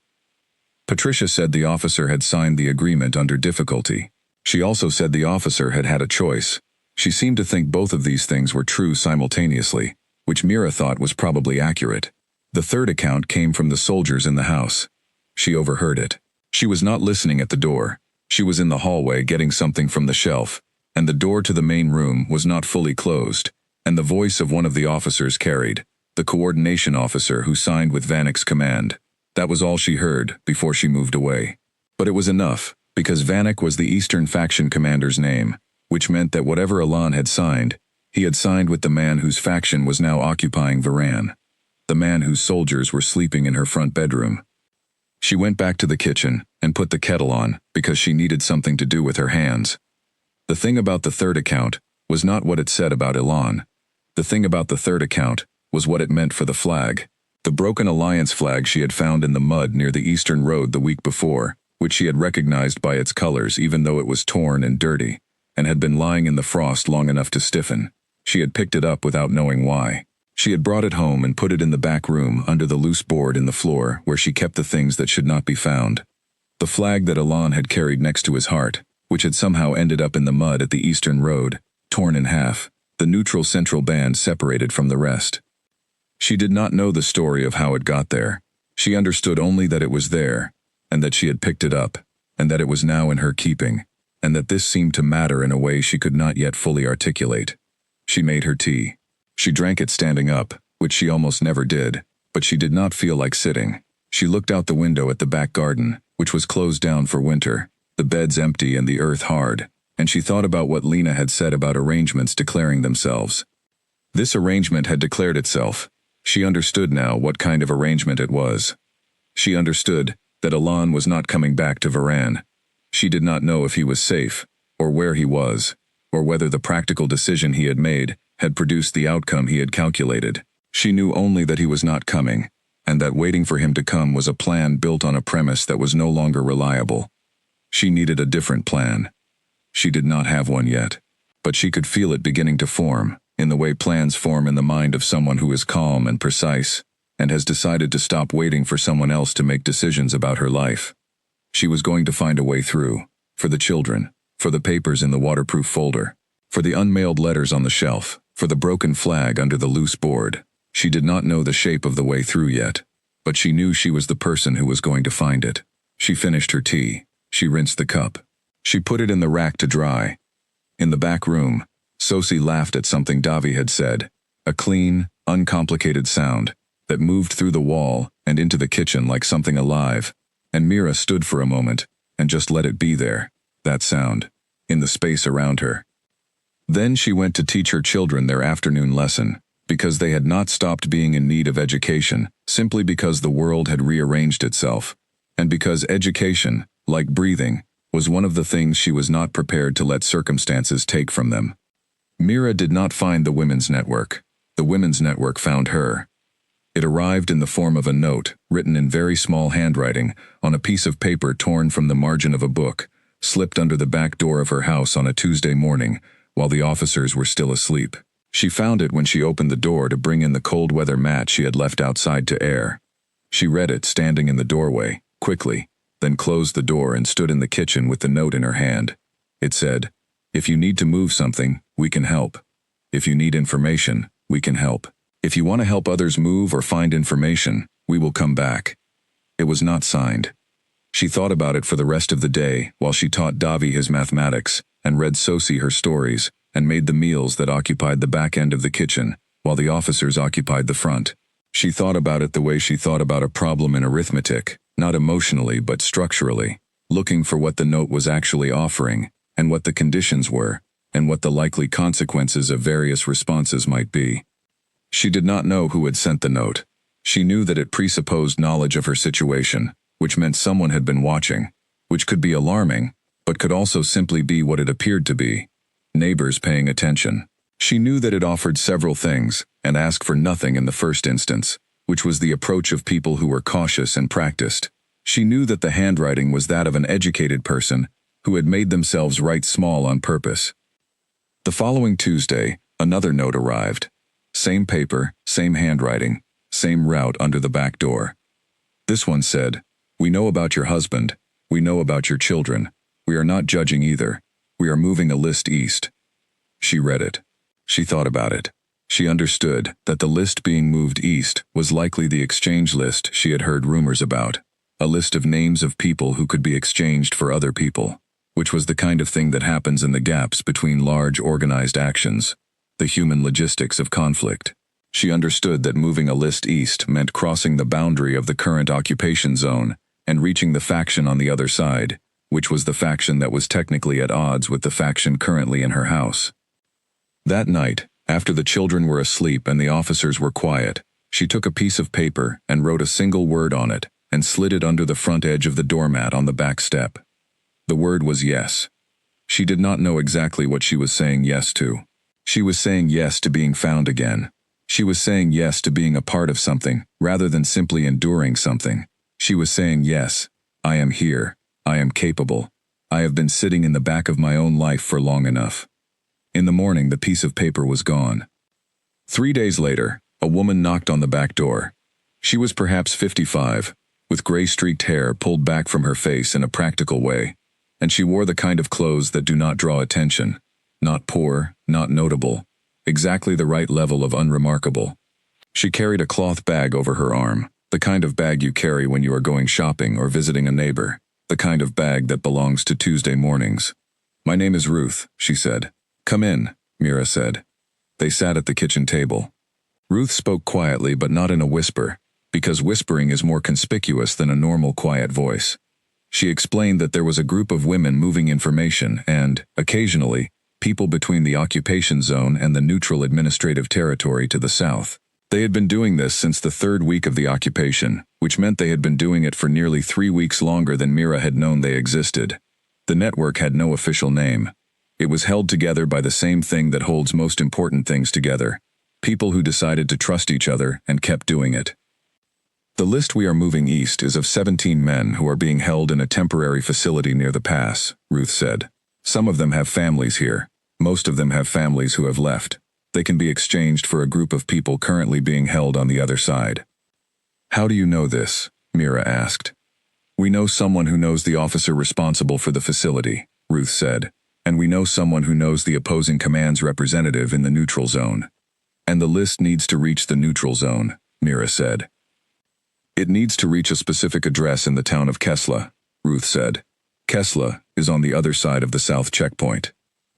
Patricia said the officer had signed the agreement under difficulty. She also said the officer had had a choice. She seemed to think both of these things were true simultaneously, which Mira thought was probably accurate. The third account came from the soldiers in the house. She overheard it. She was not listening at the door. She was in the hallway getting something from the shelf, and the door to the main room was not fully closed, and the voice of one of the officers carried, the coordination officer who signed with Vanek's command. That was all she heard before she moved away. But it was enough, because Vanek was the Eastern faction commander's name, which meant that whatever Alon had signed, he had signed with the man whose faction was now occupying Varan, the man whose soldiers were sleeping in her front bedroom. She went back to the kitchen and put the kettle on because she needed something to do with her hands. The thing about the third account was not what it said about Alon. The thing about the third account was what it meant for the flag. The broken alliance flag she had found in the mud near the eastern road the week before, which she had recognized by its colors even though it was torn and dirty, and had been lying in the frost long enough to stiffen. She had picked it up without knowing why. She had brought it home and put it in the back room under the loose board in the floor where she kept the things that should not be found. The flag that Alon had carried next to his heart, which had somehow ended up in the mud at the eastern road, torn in half, the neutral central band separated from the rest. She did not know the story of how it got there. She understood only that it was there, and that she had picked it up, and that it was now in her keeping, and that this seemed to matter in a way she could not yet fully articulate. She made her tea. She drank it standing up, which she almost never did, but she did not feel like sitting. She looked out the window at the back garden, which was closed down for winter, the beds empty and the earth hard, and she thought about what Lena had said about arrangements declaring themselves. This arrangement had declared itself. She understood now what kind of arrangement it was. She understood that Alon was not coming back to Varan. She did not know if he was safe, or where he was, or whether the practical decision he had made had produced the outcome he had calculated. She knew only that he was not coming, and that waiting for him to come was a plan built on a premise that was no longer reliable. She needed a different plan. She did not have one yet, but she could feel it beginning to form, in the way plans form in the mind of someone who is calm and precise, and has decided to stop waiting for someone else to make decisions about her life. She was going to find a way through, for the children, for the papers in the waterproof folder, for the unmailed letters on the shelf, for the broken flag under the loose board. She did not know the shape of the way through yet, but she knew she was the person who was going to find it. She finished her tea. She rinsed the cup. She put it in the rack to dry. In the back room, Sosie laughed at something Davi had said, a clean, uncomplicated sound that moved through the wall and into the kitchen like something alive, and Mira stood for a moment and just let it be there, that sound, in the space around her. Then she went to teach her children their afternoon lesson, because they had not stopped being in need of education, simply because the world had rearranged itself, and because education, like breathing, was one of the things she was not prepared to let circumstances take from them. Mira did not find the Women's Network. The Women's Network found her. It arrived in the form of a note, written in very small handwriting, on a piece of paper torn from the margin of a book, slipped under the back door of her house on a Tuesday morning, while the officers were still asleep. She found it when she opened the door to bring in the cold weather mat she had left outside to air. She read it standing in the doorway, quickly, then closed the door and stood in the kitchen with the note in her hand. It said, "If you need to move something, we can help. If you need information, we can help. If you want to help others move or find information, we will come back." It was not signed. She thought about it for the rest of the day while she taught Davi his mathematics and read Sosie her stories and made the meals that occupied the back end of the kitchen while the officers occupied the front. She thought about it the way she thought about a problem in arithmetic, not emotionally but structurally, looking for what the note was actually offering and what the conditions were and what the likely consequences of various responses might be. She did not know who had sent the note. She knew that it presupposed knowledge of her situation, which meant someone had been watching, which could be alarming, but could also simply be what it appeared to be: neighbors paying attention. She knew that it offered several things, and asked for nothing in the first instance, which was the approach of people who were cautious and practiced. She knew that the handwriting was that of an educated person who had made themselves write small on purpose. The following Tuesday, another note arrived. Same paper, same handwriting, same route under the back door. This one said, "We know about your husband. We know about your children. We are not judging either. We are moving a list east." She read it. She thought about it. She understood that the list being moved east was likely the exchange list she had heard rumors about, a list of names of people who could be exchanged for other people, which was the kind of thing that happens in the gaps between large organized actions, the human logistics of conflict. She understood that moving a list east meant crossing the boundary of the current occupation zone and reaching the faction on the other side, which was the faction that was technically at odds with the faction currently in her house. That night, after the children were asleep and the officers were quiet, she took a piece of paper and wrote a single word on it and slid it under the front edge of the doormat on the back step. The word was yes. She did not know exactly what she was saying yes to. She was saying yes to being found again. She was saying yes to being a part of something, rather than simply enduring something. She was saying yes, I am here. I am capable. I have been sitting in the back of my own life for long enough. In the morning, the piece of paper was gone. 3 days later, a woman knocked on the back door. She was perhaps 55, with gray-streaked hair pulled back from her face in a practical way, and she wore the kind of clothes that do not draw attention. Not poor, not notable, exactly the right level of unremarkable. She carried a cloth bag over her arm, the kind of bag you carry when you are going shopping or visiting a neighbor, the kind of bag that belongs to Tuesday mornings. "My name is Ruth," she said. "Come in," Mira said. They sat at the kitchen table. Ruth spoke quietly but not in a whisper, because whispering is more conspicuous than a normal quiet voice. She explained that there was a group of women moving information and, occasionally, people between the occupation zone and the neutral administrative territory to the south. They had been doing this since the 3rd week of the occupation, which meant they had been doing it for nearly 3 weeks longer than Mira had known they existed. The network had no official name. It was held together by the same thing that holds most important things together: people who decided to trust each other and kept doing it. "The list we are moving east is of 17 men who are being held in a temporary facility near the pass," Ruth said. "Some of them have families here. Most of them have families who have left. They can be exchanged for a group of people currently being held on the other side." "How do you know this?" Mira asked. "We know someone who knows the officer responsible for the facility," Ruth said, "and we know someone who knows the opposing command's representative in the neutral zone." "And the list needs to reach the neutral zone," Mira said. "It needs to reach a specific address in the town of Kesla," Ruth said. "Kesla is on the other side of the south checkpoint."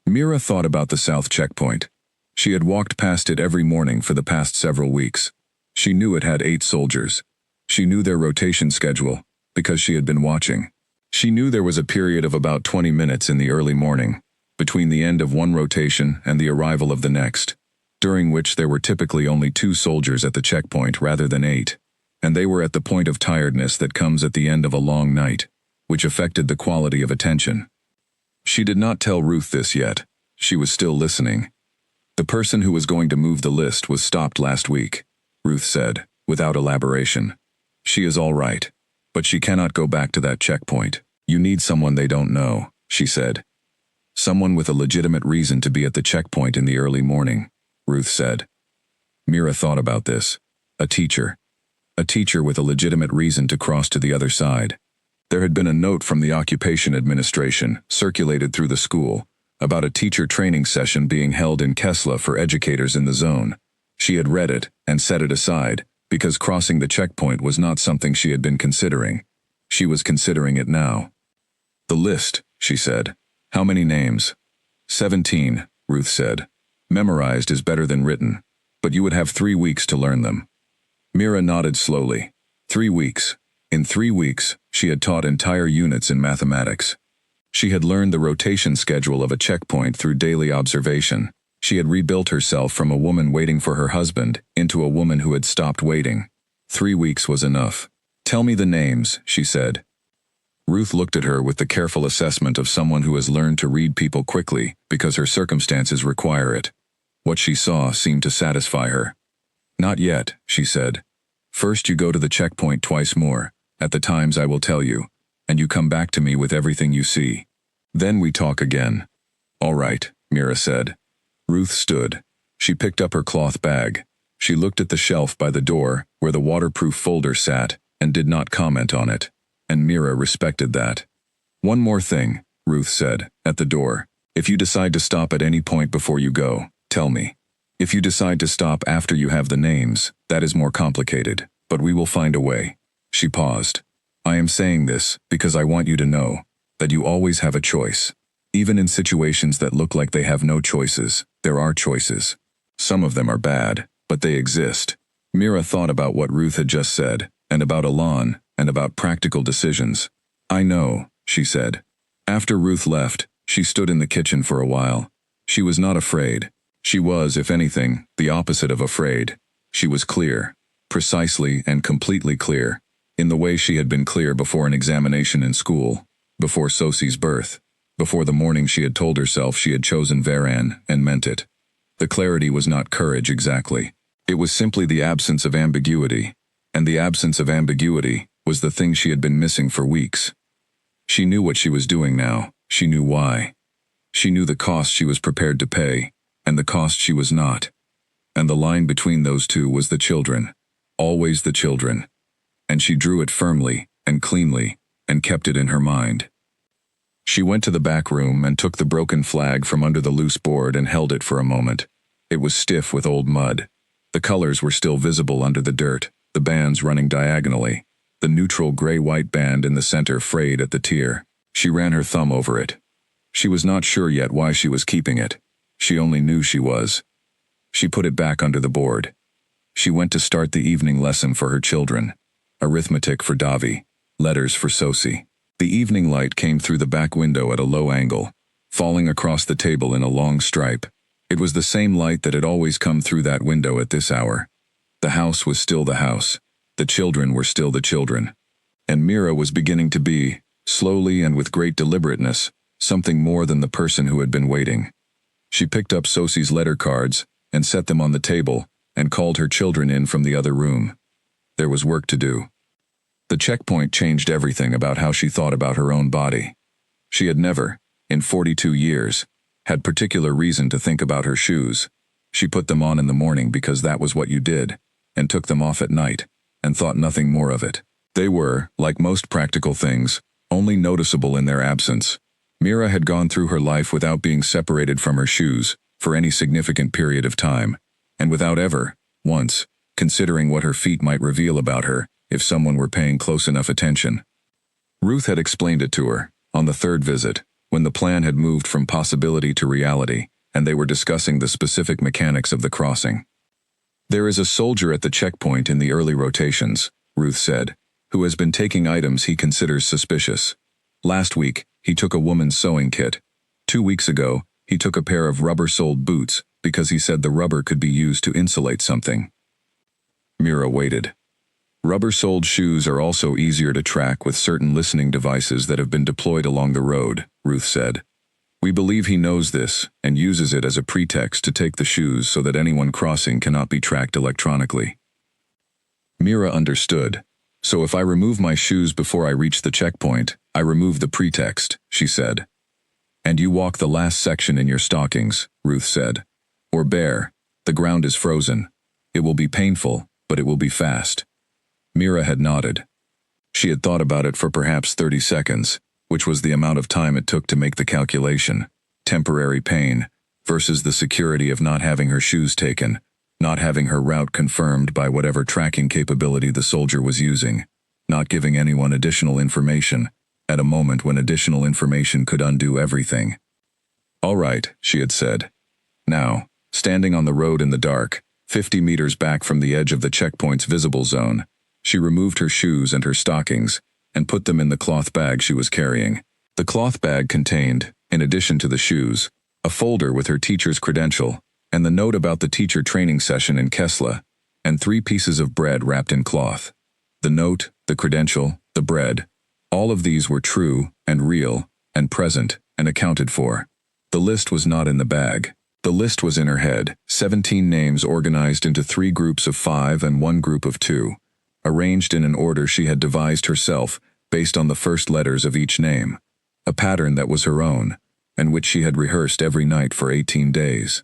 Mira thought about the south checkpoint. She had walked past it every morning for the past several weeks. She knew it had 8 soldiers. She knew their rotation schedule, because she had been watching. She knew there was a period of about 20 minutes in the early morning, between the end of one rotation and the arrival of the next, during which there were typically only 2 soldiers at the checkpoint rather than 8, and they were at the point of tiredness that comes at the end of a long night, which affected the quality of attention. She did not tell Ruth this yet. She was still listening. "The person who was going to move the list was stopped last week," Ruth said, without elaboration. "She is all right, but she cannot go back to that checkpoint. You need someone they don't know," she said. "Someone with a legitimate reason to be at the checkpoint in the early morning," Ruth said. Mira thought about this. A teacher. a teacher with a legitimate reason to cross to the other side. There had been a note from the Occupation Administration, circulated through the school, about a teacher training session being held in Kesla for educators in the zone. She had read it and set it aside, because crossing the checkpoint was not something she had been considering. She was considering it now. "The list," she said. "How many names?" 17, Ruth said. "Memorized is better than written, but you would have 3 weeks to learn them." Mira nodded slowly. 3 weeks. In 3 weeks, she had taught entire units in mathematics. She had learned the rotation schedule of a checkpoint through daily observation. She had rebuilt herself from a woman waiting for her husband into a woman who had stopped waiting. 3 weeks was enough. "Tell me the names," she said. Ruth looked at her with the careful assessment of someone who has learned to read people quickly because her circumstances require it. What she saw seemed to satisfy her. "Not yet," she said. "First you go to the checkpoint twice more, at the times I will tell you, and you come back to me with everything you see. Then we talk again." "All right," Mira said. Ruth stood. She picked up her cloth bag. She looked at the shelf by the door, where the waterproof folder sat, and did not comment on it. And Mira respected that. "One more thing," Ruth said, at the door. "If you decide to stop at any point before you go, tell me. If you decide to stop after you have the names, that is more complicated, but we will find a way." She paused. "I am saying this because I want you to know that you always have a choice. Even in situations that look like they have no choices, there are choices. Some of them are bad, but they exist." Mira thought about what Ruth had just said, and about Alon, and about practical decisions. "I know," she said. After Ruth left, she stood in the kitchen for a while. She was not afraid. She was, if anything, the opposite of afraid. She was clear, precisely and completely clear, in the way she had been clear before an examination in school, before Sosie's birth, before the morning she had told herself she had chosen Varan and meant it. The clarity was not courage exactly. It was simply the absence of ambiguity, and the absence of ambiguity was the thing she had been missing for weeks. She knew what she was doing now. She knew why. She knew the cost she was prepared to pay, and the cost she was not. And the line between those two was the children. Always the children. And she drew it firmly and cleanly, and kept it in her mind. She went to the back room and took the broken flag from under the loose board and held it for a moment. It was stiff with old mud. The colors were still visible under the dirt, the bands running diagonally. The neutral gray-white band in the center frayed at the tier. She ran her thumb over it. She was not sure yet why she was keeping it. She only knew she was. She put it back under the board. She went to start the evening lesson for her children. Arithmetic for Davi. Letters for Sosie. The evening light came through the back window at a low angle, falling across the table in a long stripe. It was the same light that had always come through that window at this hour. The house was still the house. The children were still the children. And Mira was beginning to be, slowly and with great deliberateness, something more than the person who had been waiting. She picked up Sosie's letter cards and set them on the table and called her children in from the other room. There was work to do. The checkpoint changed everything about how she thought about her own body. She had never, in 42 years, had particular reason to think about her shoes. She put them on in the morning because that was what you did, and took them off at night, and thought nothing more of it. They were, like most practical things, only noticeable in their absence. Mira had gone through her life without being separated from her shoes for any significant period of time, and without ever, once, considering what her feet might reveal about her if someone were paying close enough attention. Ruth had explained it to her, on the third visit, when the plan had moved from possibility to reality, and they were discussing the specific mechanics of the crossing. "There is a soldier at the checkpoint in the early rotations," Ruth said, "who has been taking items he considers suspicious. Last week, he took a woman's sewing kit. 2 weeks ago, he took a pair of rubber-soled boots because he said the rubber could be used to insulate something." Mira waited. "Rubber-soled shoes are also easier to track with certain listening devices that have been deployed along the road," Ruth said. "We believe he knows this and uses it as a pretext to take the shoes so that anyone crossing cannot be tracked electronically." Mira understood. "So if I remove my shoes before I reach the checkpoint, I remove the pretext," she said. "And you walk the last section in your stockings," Ruth said. "Or bare. The ground is frozen. It will be painful, but it will be fast." Mira had nodded. She had thought about it for perhaps 30 seconds, which was the amount of time it took to make the calculation. Temporary pain versus the security of not having her shoes taken, not having her route confirmed by whatever tracking capability the soldier was using, not giving anyone additional information, at a moment when additional information could undo everything. "All right," she had said. Now, standing on the road in the dark, 50 meters back from the edge of the checkpoint's visible zone, she removed her shoes and her stockings and put them in the cloth bag she was carrying. The cloth bag contained, in addition to the shoes, a folder with her teacher's credential and the note about the teacher training session in Kesla, and 3 pieces of bread wrapped in cloth. The note, the credential, the bread, all of these were true and real and present and accounted for. The list was not in the bag. The list was in her head, 17 names organized into 3 groups of 5 and 1 group of 2, arranged in an order she had devised herself based on the first letters of each name, a pattern that was her own, and which she had rehearsed every night for 18 days.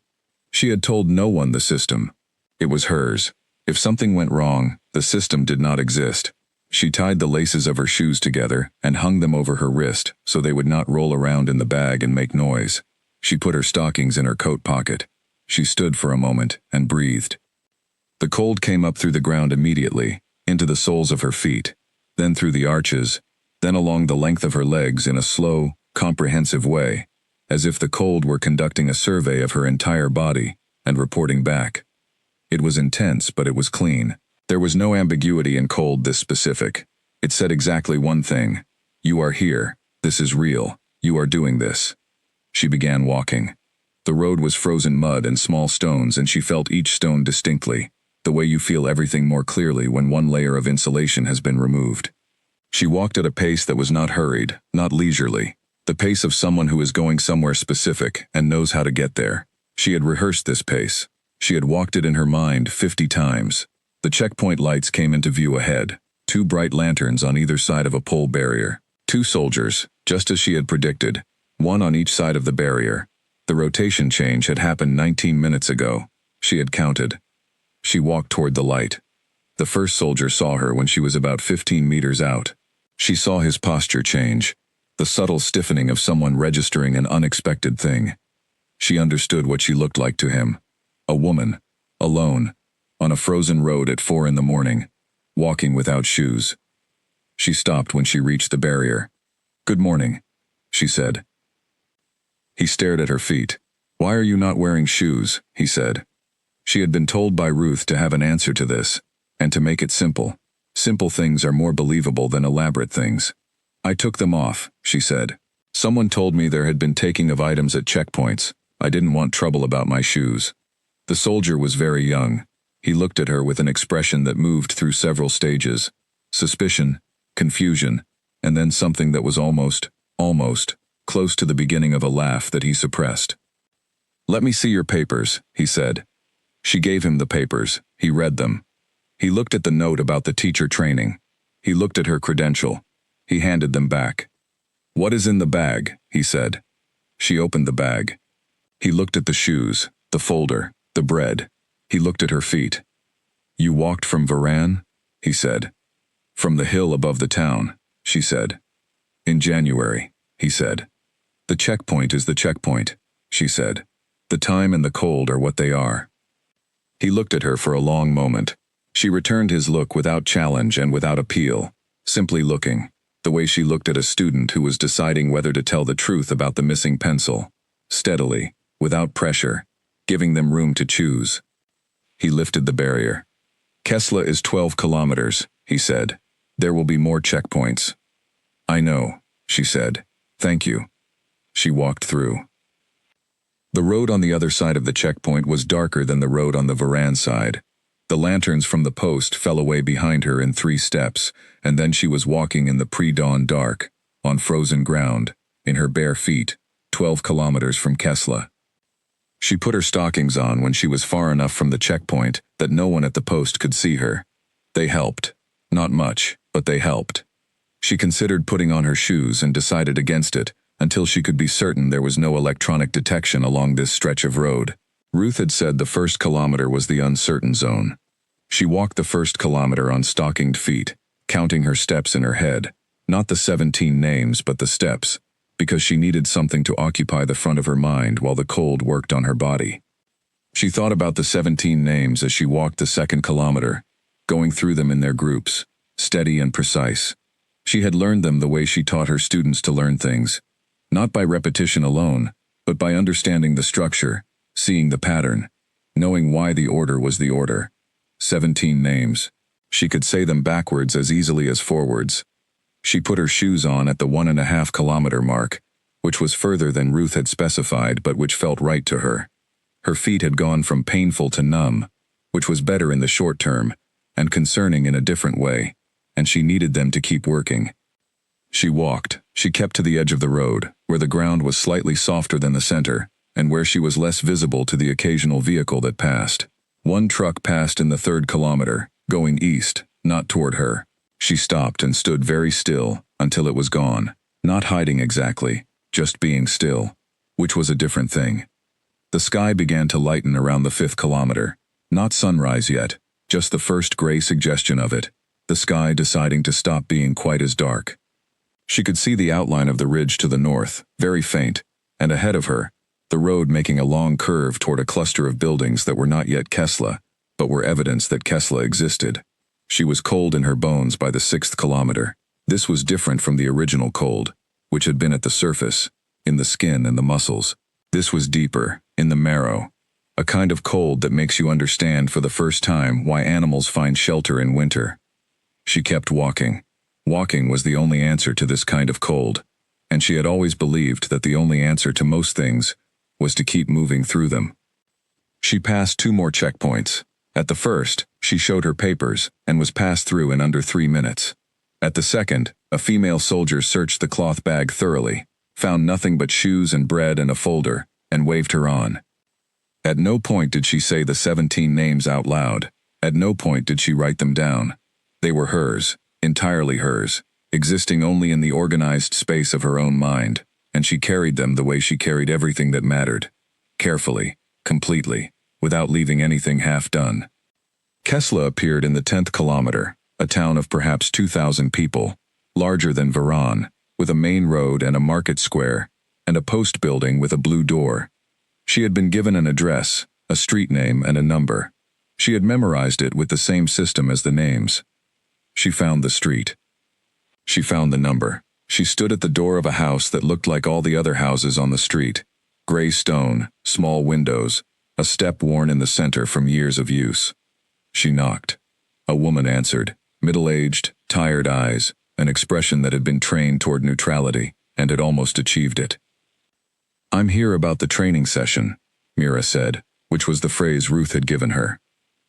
She had told no one the system. It was hers. If something went wrong, the system did not exist. She tied the laces of her shoes together and hung them over her wrist so they would not roll around in the bag and make noise. She put her stockings in her coat pocket. She stood for a moment and breathed. The cold came up through the ground immediately, into the soles of her feet, then through the arches, then along the length of her legs in a slow, comprehensive way, as if the cold were conducting a survey of her entire body and reporting back. It was intense, but it was clean. There was no ambiguity in cold this specific. It said exactly one thing. You are here. This is real. You are doing this. She began walking. The road was frozen mud and small stones, and she felt each stone distinctly, the way you feel everything more clearly when one layer of insulation has been removed. She walked at a pace that was not hurried, not leisurely, the pace of someone who is going somewhere specific and knows how to get there. She had rehearsed this pace. She had walked it in her mind 50 times. The checkpoint lights came into view ahead, 2 bright lanterns on either side of a pole barrier. 2 soldiers, just as she had predicted, 1 on each side of the barrier. The rotation change had happened 19 minutes ago. She had counted. She walked toward the light. The first soldier saw her when she was about 15 meters out. She saw his posture change, the subtle stiffening of someone registering an unexpected thing. She understood what she looked like to him. A woman, alone, on a frozen road at 4 in the morning, walking without shoes. She stopped when she reached the barrier. "Good morning," she said. He stared at her feet. "Why are you not wearing shoes?" he said. She had been told by Ruth to have an answer to this, and to make it simple. Simple things are more believable than elaborate things. "I took them off," she said. "Someone told me there had been taking of items at checkpoints. I didn't want trouble about my shoes." The soldier was very young. He looked at her with an expression that moved through several stages: suspicion, confusion, and then something that was almost, close to the beginning of a laugh that he suppressed. "Let me see your papers," he said. She gave him the papers. He read them. He looked at the note about the teacher training. He looked at her credential. He handed them back. "What is in the bag?" he said. She opened the bag. He looked at the shoes, the folder, the bread. He looked at her feet. "You walked from Varan?" he said. "From the hill above the town," she said. "In January," he said. "The checkpoint is the checkpoint," she said. "The time and the cold are what they are." He looked at her for a long moment. She returned his look without challenge and without appeal, simply looking, the way she looked at a student who was deciding whether to tell the truth about the missing pencil, steadily, without pressure, giving them room to choose. He lifted the barrier. "Kesla is 12 kilometers, he said. "There will be more checkpoints." "I know," she said. "Thank you." She walked through. The road on the other side of the checkpoint was darker than the road on the Varan side. The lanterns from the post fell away behind her in 3 steps, and then she was walking in the pre-dawn dark, on frozen ground, in her bare feet, 12 kilometers from Kesla. She put her stockings on when she was far enough from the checkpoint that no one at the post could see her. They helped. Not much, but they helped. She considered putting on her shoes and decided against it, until she could be certain there was no electronic detection along this stretch of road. Ruth had said the first kilometer was the uncertain zone. She walked the first kilometer on stockinged feet, counting her steps in her head, not the 17 names but the steps, because she needed something to occupy the front of her mind while the cold worked on her body. She thought about the 17 names as she walked the second kilometer, going through them in their groups, steady and precise. She had learned them the way she taught her students to learn things, not by repetition alone, but by understanding the structure, seeing the pattern, knowing why the order was the order. 17 names. She could say them backwards as easily as forwards. She put her shoes on at the 1.5 kilometer mark, which was further than Ruth had specified but which felt right to her. Her feet had gone from painful to numb, which was better in the short term, and concerning in a different way, and she needed them to keep working. She walked. She kept to the edge of the road, where the ground was slightly softer than the center, and where she was less visible to the occasional vehicle that passed. One truck passed in the 3rd kilometer, going east, not toward her. She stopped and stood very still until it was gone, not hiding exactly, just being still, which was a different thing. The sky began to lighten around the 5th kilometer, not sunrise yet, just the first gray suggestion of it, the sky deciding to stop being quite as dark. She could see the outline of the ridge to the north, very faint, and ahead of her, the road making a long curve toward a cluster of buildings that were not yet Kesla, but were evidence that Kesla existed. She was cold in her bones by the 6th kilometer. This was different from the original cold, which had been at the surface, in the skin and the muscles. This was deeper, in the marrow, a kind of cold that makes you understand for the first time why animals find shelter in winter. She kept walking. Walking was the only answer to this kind of cold, and she had always believed that the only answer to most things was to keep moving through them. She passed 2 more checkpoints. At the first, she showed her papers and was passed through in under 3 minutes. At the second, a female soldier searched the cloth bag thoroughly, found nothing but shoes and bread and a folder, and waved her on. At no point did she say the 17 names out loud. At no point did she write them down. They were hers, entirely hers, existing only in the organized space of her own mind, and she carried them the way she carried everything that mattered, carefully, completely, without leaving anything half done. Kesla appeared in the 10th kilometer, a town of perhaps 2,000 people, larger than Varan, with a main road and a market square, and a post building with a blue door. She had been given an address, a street name and a number. She had memorized it with the same system as the names. She found the street. She found the number. She stood at the door of a house that looked like all the other houses on the street. Gray stone, small windows, a step worn in the center from years of use. She knocked. A woman answered, middle-aged, tired eyes, an expression that had been trained toward neutrality, and had almost achieved it. "I'm here about the training session," Mira said, which was the phrase Ruth had given her.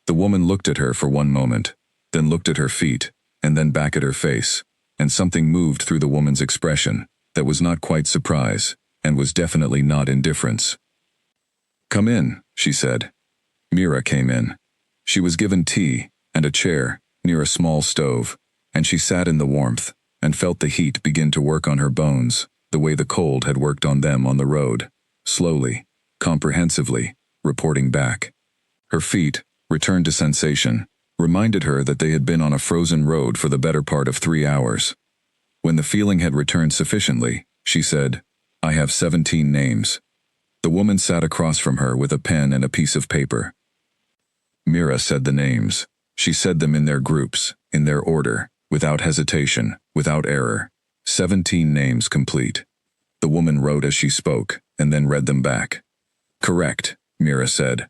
The woman looked at her for one moment, then looked at her feet, and then back at her face, and something moved through the woman's expression that was not quite surprise, and was definitely not indifference. "Come in," she said. Mira came in. She was given tea and a chair near a small stove, and she sat in the warmth and felt the heat begin to work on her bones, the way the cold had worked on them on the road, slowly, comprehensively, reporting back. Her feet, returned to sensation, reminded her that they had been on a frozen road for the better part of 3 hours. When the feeling had returned sufficiently, she said, "I have 17 names." The woman sat across from her with a pen and a piece of paper. Mira said the names. She said them in their groups, in their order, without hesitation, without error. 17 names complete. The woman wrote as she spoke, and then read them back. "Correct," Mira said.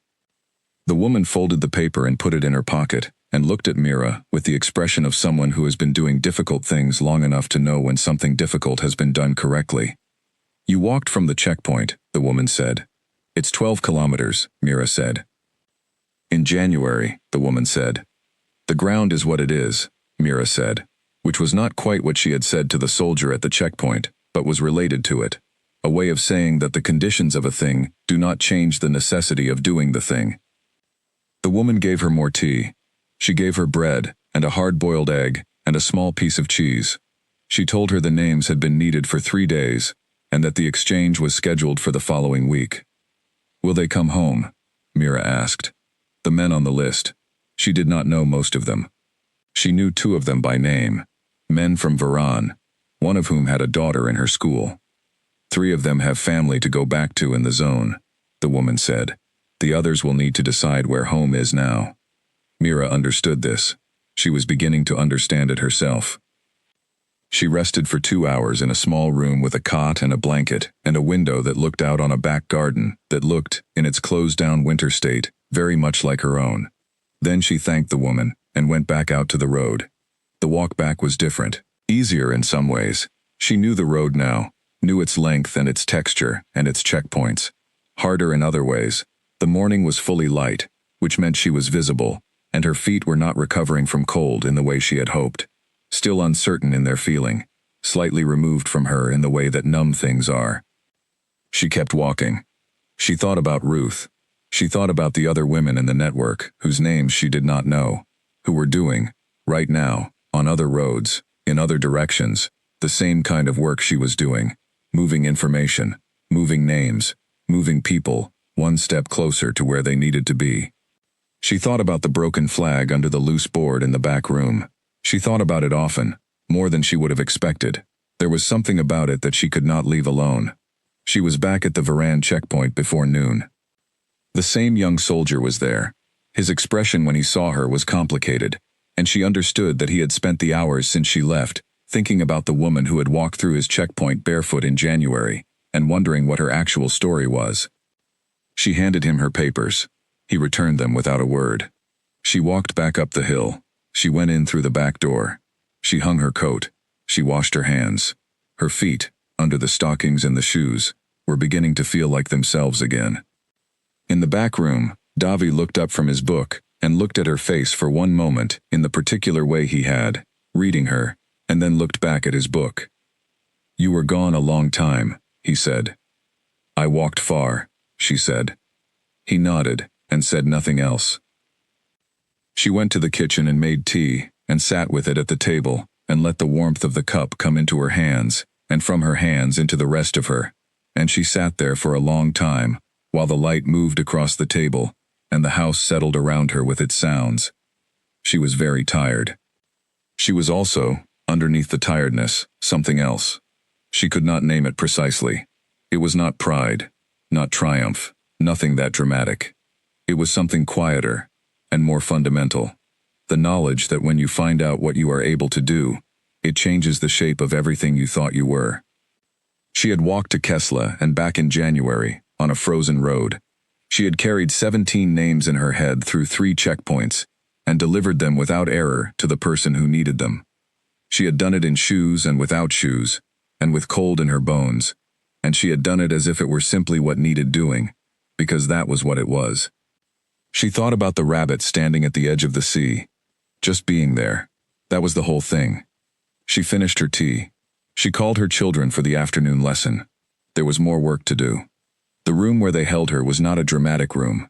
The woman folded the paper and put it in her pocket, and looked at Mira with the expression of someone who has been doing difficult things long enough to know when something difficult has been done correctly. "You walked from the checkpoint," the woman said. "It's 12 kilometers, Mira said. "In January," the woman said. "The ground is what it is," Mira said, which was not quite what she had said to the soldier at the checkpoint, but was related to it, a way of saying that the conditions of a thing do not change the necessity of doing the thing. The woman gave her more tea. She gave her bread, and a hard-boiled egg, and a small piece of cheese. She told her the names had been needed for 3 days, and that the exchange was scheduled for the following week. "Will they come home?" Mira asked. "The men on the list." She did not know most of them. She knew 2 of them by name, men from Varan, one of whom had a daughter in her school. 3 of them have family to go back to in the zone, the woman said. The others will need to decide where home is now. Mira understood this. She was beginning to understand it herself. She rested for 2 hours in a small room with a cot and a blanket and a window that looked out on a back garden that looked, in its closed-down winter state, very much like her own. Then she thanked the woman and went back out to the road. The walk back was different, easier in some ways. She knew the road now, knew its length and its texture and its checkpoints. Harder in other ways. The morning was fully light, which meant she was visible, and her feet were not recovering from cold in the way she had hoped. Still uncertain in their feeling, slightly removed from her in the way that numb things are. She kept walking. She thought about Ruth. She thought about the other women in the network, whose names she did not know, who were doing, right now, on other roads, in other directions, the same kind of work she was doing, moving information, moving names, moving people, one step closer to where they needed to be. She thought about the broken flag under the loose board in the back room. She thought about it often, more than she would have expected. There was something about it that she could not leave alone. She was back at the Varan checkpoint before noon. The same young soldier was there. His expression when he saw her was complicated, and she understood that he had spent the hours since she left, thinking about the woman who had walked through his checkpoint barefoot in January, and wondering what her actual story was. She handed him her papers. He returned them without a word. She walked back up the hill. She went in through the back door. She hung her coat. She washed her hands. Her feet, under the stockings and the shoes, were beginning to feel like themselves again. In the back room, Davi looked up from his book and looked at her face for one moment in the particular way he had, reading her, and then looked back at his book. "You were gone a long time," he said. "I walked far," she said. He nodded and said nothing else. She went to the kitchen and made tea, and sat with it at the table, and let the warmth of the cup come into her hands, and from her hands into the rest of her, and she sat there for a long time, while the light moved across the table, and the house settled around her with its sounds. She was very tired. She was also, underneath the tiredness, something else. She could not name it precisely. It was not pride, not triumph, nothing that dramatic. It was something quieter, and more fundamental. The knowledge that when you find out what you are able to do, it changes the shape of everything you thought you were. She had walked to Kesla and back in January, on a frozen road. She had carried 17 names in her head through 3 checkpoints, and delivered them without error to the person who needed them. She had done it in shoes and without shoes, and with cold in her bones, and she had done it as if it were simply what needed doing, because that was what it was. She thought about the rabbit standing at the edge of the sea. Just being there. That was the whole thing. She finished her tea. She called her children for the afternoon lesson. There was more work to do. The room where they held her was not a dramatic room.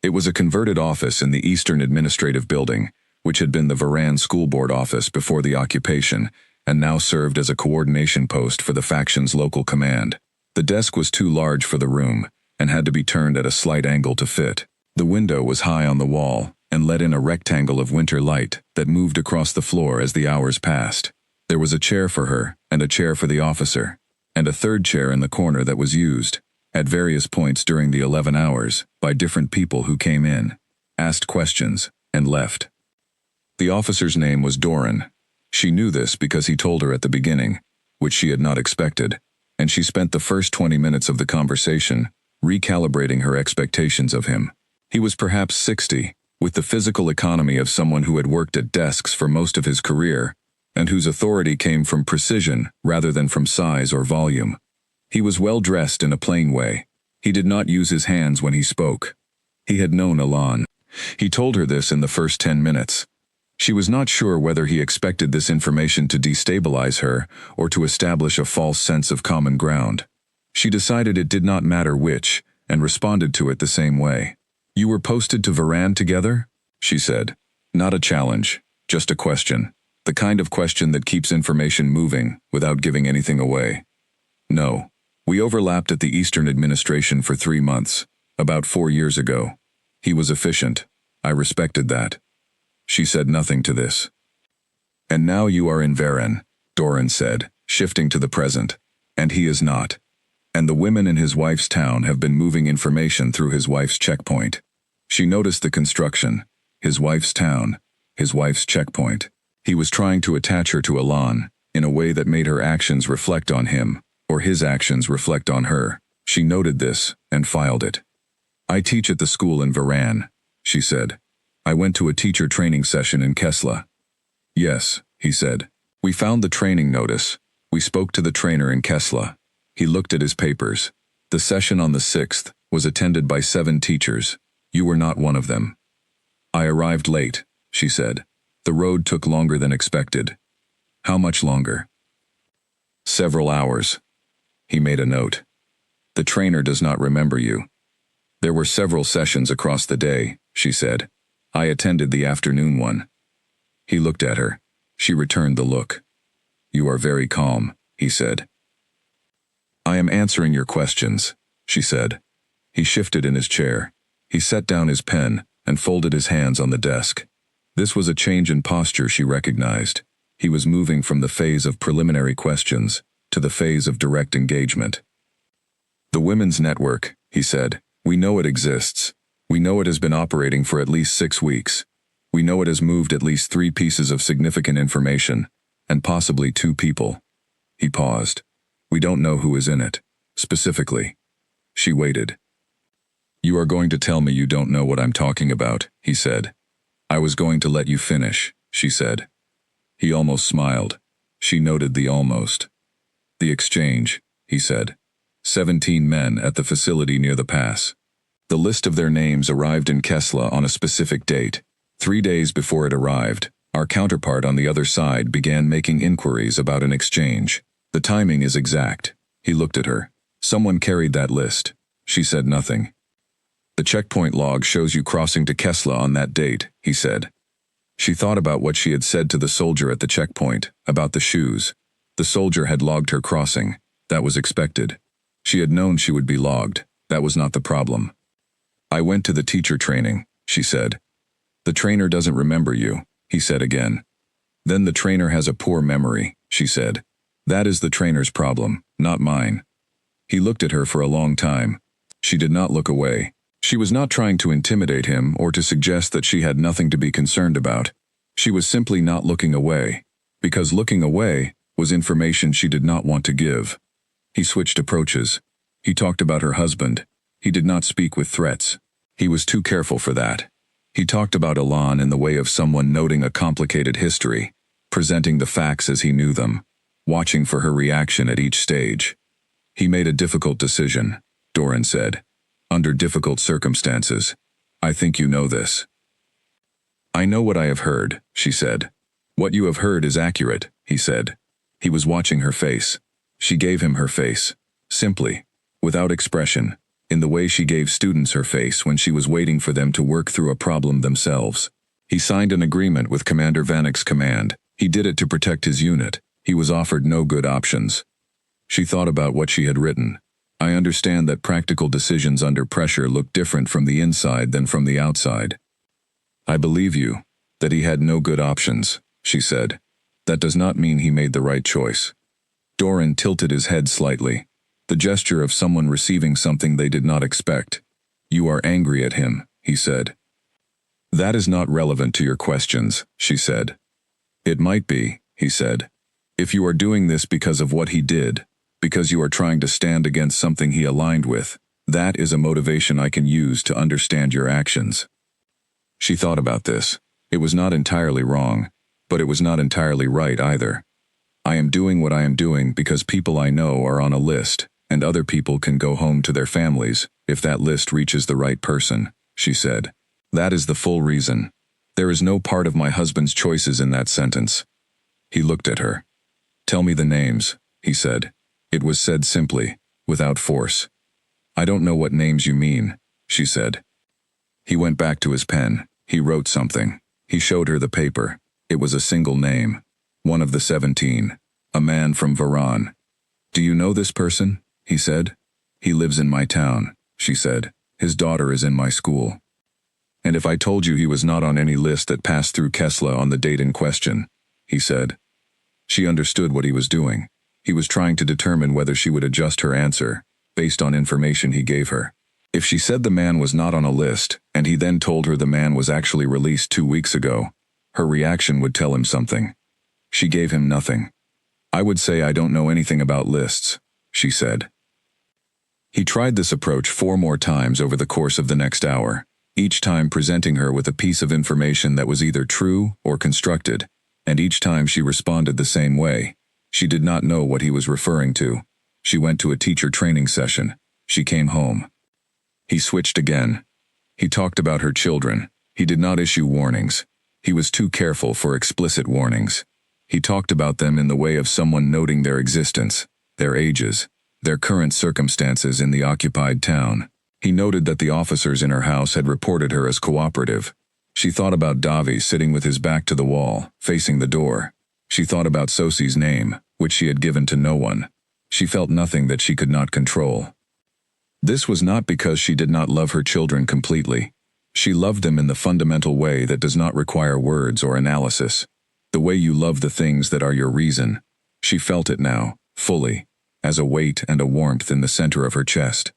It was a converted office in the Eastern Administrative Building, which had been the Varan School Board office before the occupation, and now served as a coordination post for the faction's local command. The desk was too large for the room, and had to be turned at a slight angle to fit. The window was high on the wall, and let in a rectangle of winter light that moved across the floor as the hours passed. There was a chair for her, and a chair for the officer, and a third chair in the corner that was used, at various points during the 11 hours, by different people who came in, asked questions, and left. The officer's name was Doran. She knew this because he told her at the beginning, which she had not expected, and she spent the first 20 minutes of the conversation recalibrating her expectations of him. He was perhaps 60, with the physical economy of someone who had worked at desks for most of his career, and whose authority came from precision rather than from size or volume. He was well dressed in a plain way. He did not use his hands when he spoke. He had known Elan. He told her this in the first 10 minutes. She was not sure whether he expected this information to destabilize her or to establish a false sense of common ground. She decided it did not matter which, and responded to it the same way. "You were posted to Varan together?" she said. Not a challenge, just a question. The kind of question that keeps information moving without giving anything away. "No. We overlapped at the Eastern Administration for 3 months, about 4 years ago. He was efficient. I respected that. She said nothing to this. And now you are in Varen, Doran said, shifting to the present. And he is not. And the women in his wife's town have been moving information through his wife's checkpoint. She noticed the construction. His wife's town. His wife's checkpoint. He was trying to attach her to Elan, in a way that made her actions reflect on him, or his actions reflect on her. She noted this, and filed it. I teach at the school in Varan, she said. I went to a teacher training session in Kesla. Yes, he said. We found the training notice. We spoke to the trainer in Kesla. He looked at his papers. The session on the 6th was attended by 7 teachers. You were not one of them. I arrived late, she said. The road took longer than expected. How much longer? Several hours. He made a note. The trainer does not remember you. There were several sessions across the day, she said. I attended the afternoon one. He looked at her. She returned the look. You are very calm, he said. I am answering your questions, she said. He shifted in his chair. He set down his pen and folded his hands on the desk. This was a change in posture she recognized. He was moving from the phase of preliminary questions to the phase of direct engagement. The Women's Network, he said. We know it exists. We know it has been operating for at least 6 weeks. We know it has moved at least 3 pieces of significant information, and possibly 2 people. He paused. We don't know who is in it, specifically. She waited. You are going to tell me you don't know what I'm talking about, he said. I was going to let you finish, she said. He almost smiled. She noted the almost. The exchange, he said. 17 men at the facility near the pass. The list of their names arrived in Kesla on a specific date. 3 days before it arrived, our counterpart on the other side began making inquiries about an exchange. The timing is exact. He looked at her. Someone carried that list. She said nothing. The checkpoint log shows you crossing to Kesla on that date, he said. She thought about what she had said to the soldier at the checkpoint, about the shoes. The soldier had logged her crossing. That was expected. She had known she would be logged. That was not the problem. I went to the teacher training, she said. The trainer doesn't remember you, he said again. Then the trainer has a poor memory, she said. That is the trainer's problem, not mine. He looked at her for a long time. She did not look away. She was not trying to intimidate him or to suggest that she had nothing to be concerned about. She was simply not looking away, because looking away was information she did not want to give. He switched approaches. He talked about her husband. He did not speak with threats. He was too careful for that. He talked about Elan in the way of someone noting a complicated history, presenting the facts as he knew them, watching for her reaction at each stage. He made a difficult decision, Doran said. Under difficult circumstances. I think you know this. I know what I have heard, she said. What you have heard is accurate, he said. He was watching her face. She gave him her face, simply, without expression, in the way she gave students her face when she was waiting for them to work through a problem themselves. He signed an agreement with Commander Vanek's command. He did it to protect his unit. He was offered no good options. She thought about what she had written. I understand that practical decisions under pressure look different from the inside than from the outside. I believe you, that he had no good options, she said. That does not mean he made the right choice. Doran tilted his head slightly, the gesture of someone receiving something they did not expect. You are angry at him, he said. That is not relevant to your questions, she said. It might be, he said. If you are doing this because of what he did, because you are trying to stand against something he aligned with, that is a motivation I can use to understand your actions. She thought about this. It was not entirely wrong, but it was not entirely right either. I am doing what I am doing because people I know are on a list, and other people can go home to their families if that list reaches the right person, she said. That is the full reason. There is no part of my husband's choices in that sentence. He looked at her. Tell me the names, he said. It was said simply, without force. I don't know what names you mean, she said. He went back to his pen. He wrote something. He showed her the paper. It was a single name. One of the 17. A man from Varan. Do you know this person? He said. He lives in my town, she said. His daughter is in my school. And if I told you he was not on any list that passed through Kessler on the date in question, he said. She understood what he was doing. He was trying to determine whether she would adjust her answer, based on information he gave her. If she said the man was not on a list, and he then told her the man was actually released 2 weeks ago, her reaction would tell him something. She gave him nothing. I would say I don't know anything about lists, she said. He tried this approach 4 more times over the course of the next hour, each time presenting her with a piece of information that was either true or constructed, and each time she responded the same way. She did not know what he was referring to. She went to a teacher training session. She came home. He switched again. He talked about her children. He did not issue warnings. He was too careful for explicit warnings. He talked about them in the way of someone noting their existence, their ages, their current circumstances in the occupied town. He noted that the officers in her house had reported her as cooperative. She thought about Davi sitting with his back to the wall, facing the door. She thought about Sosie's name, which she had given to no one. She felt nothing that she could not control. This was not because she did not love her children completely. She loved them in the fundamental way that does not require words or analysis. The way you love the things that are your reason. She felt it now, fully, as a weight and a warmth in the center of her chest.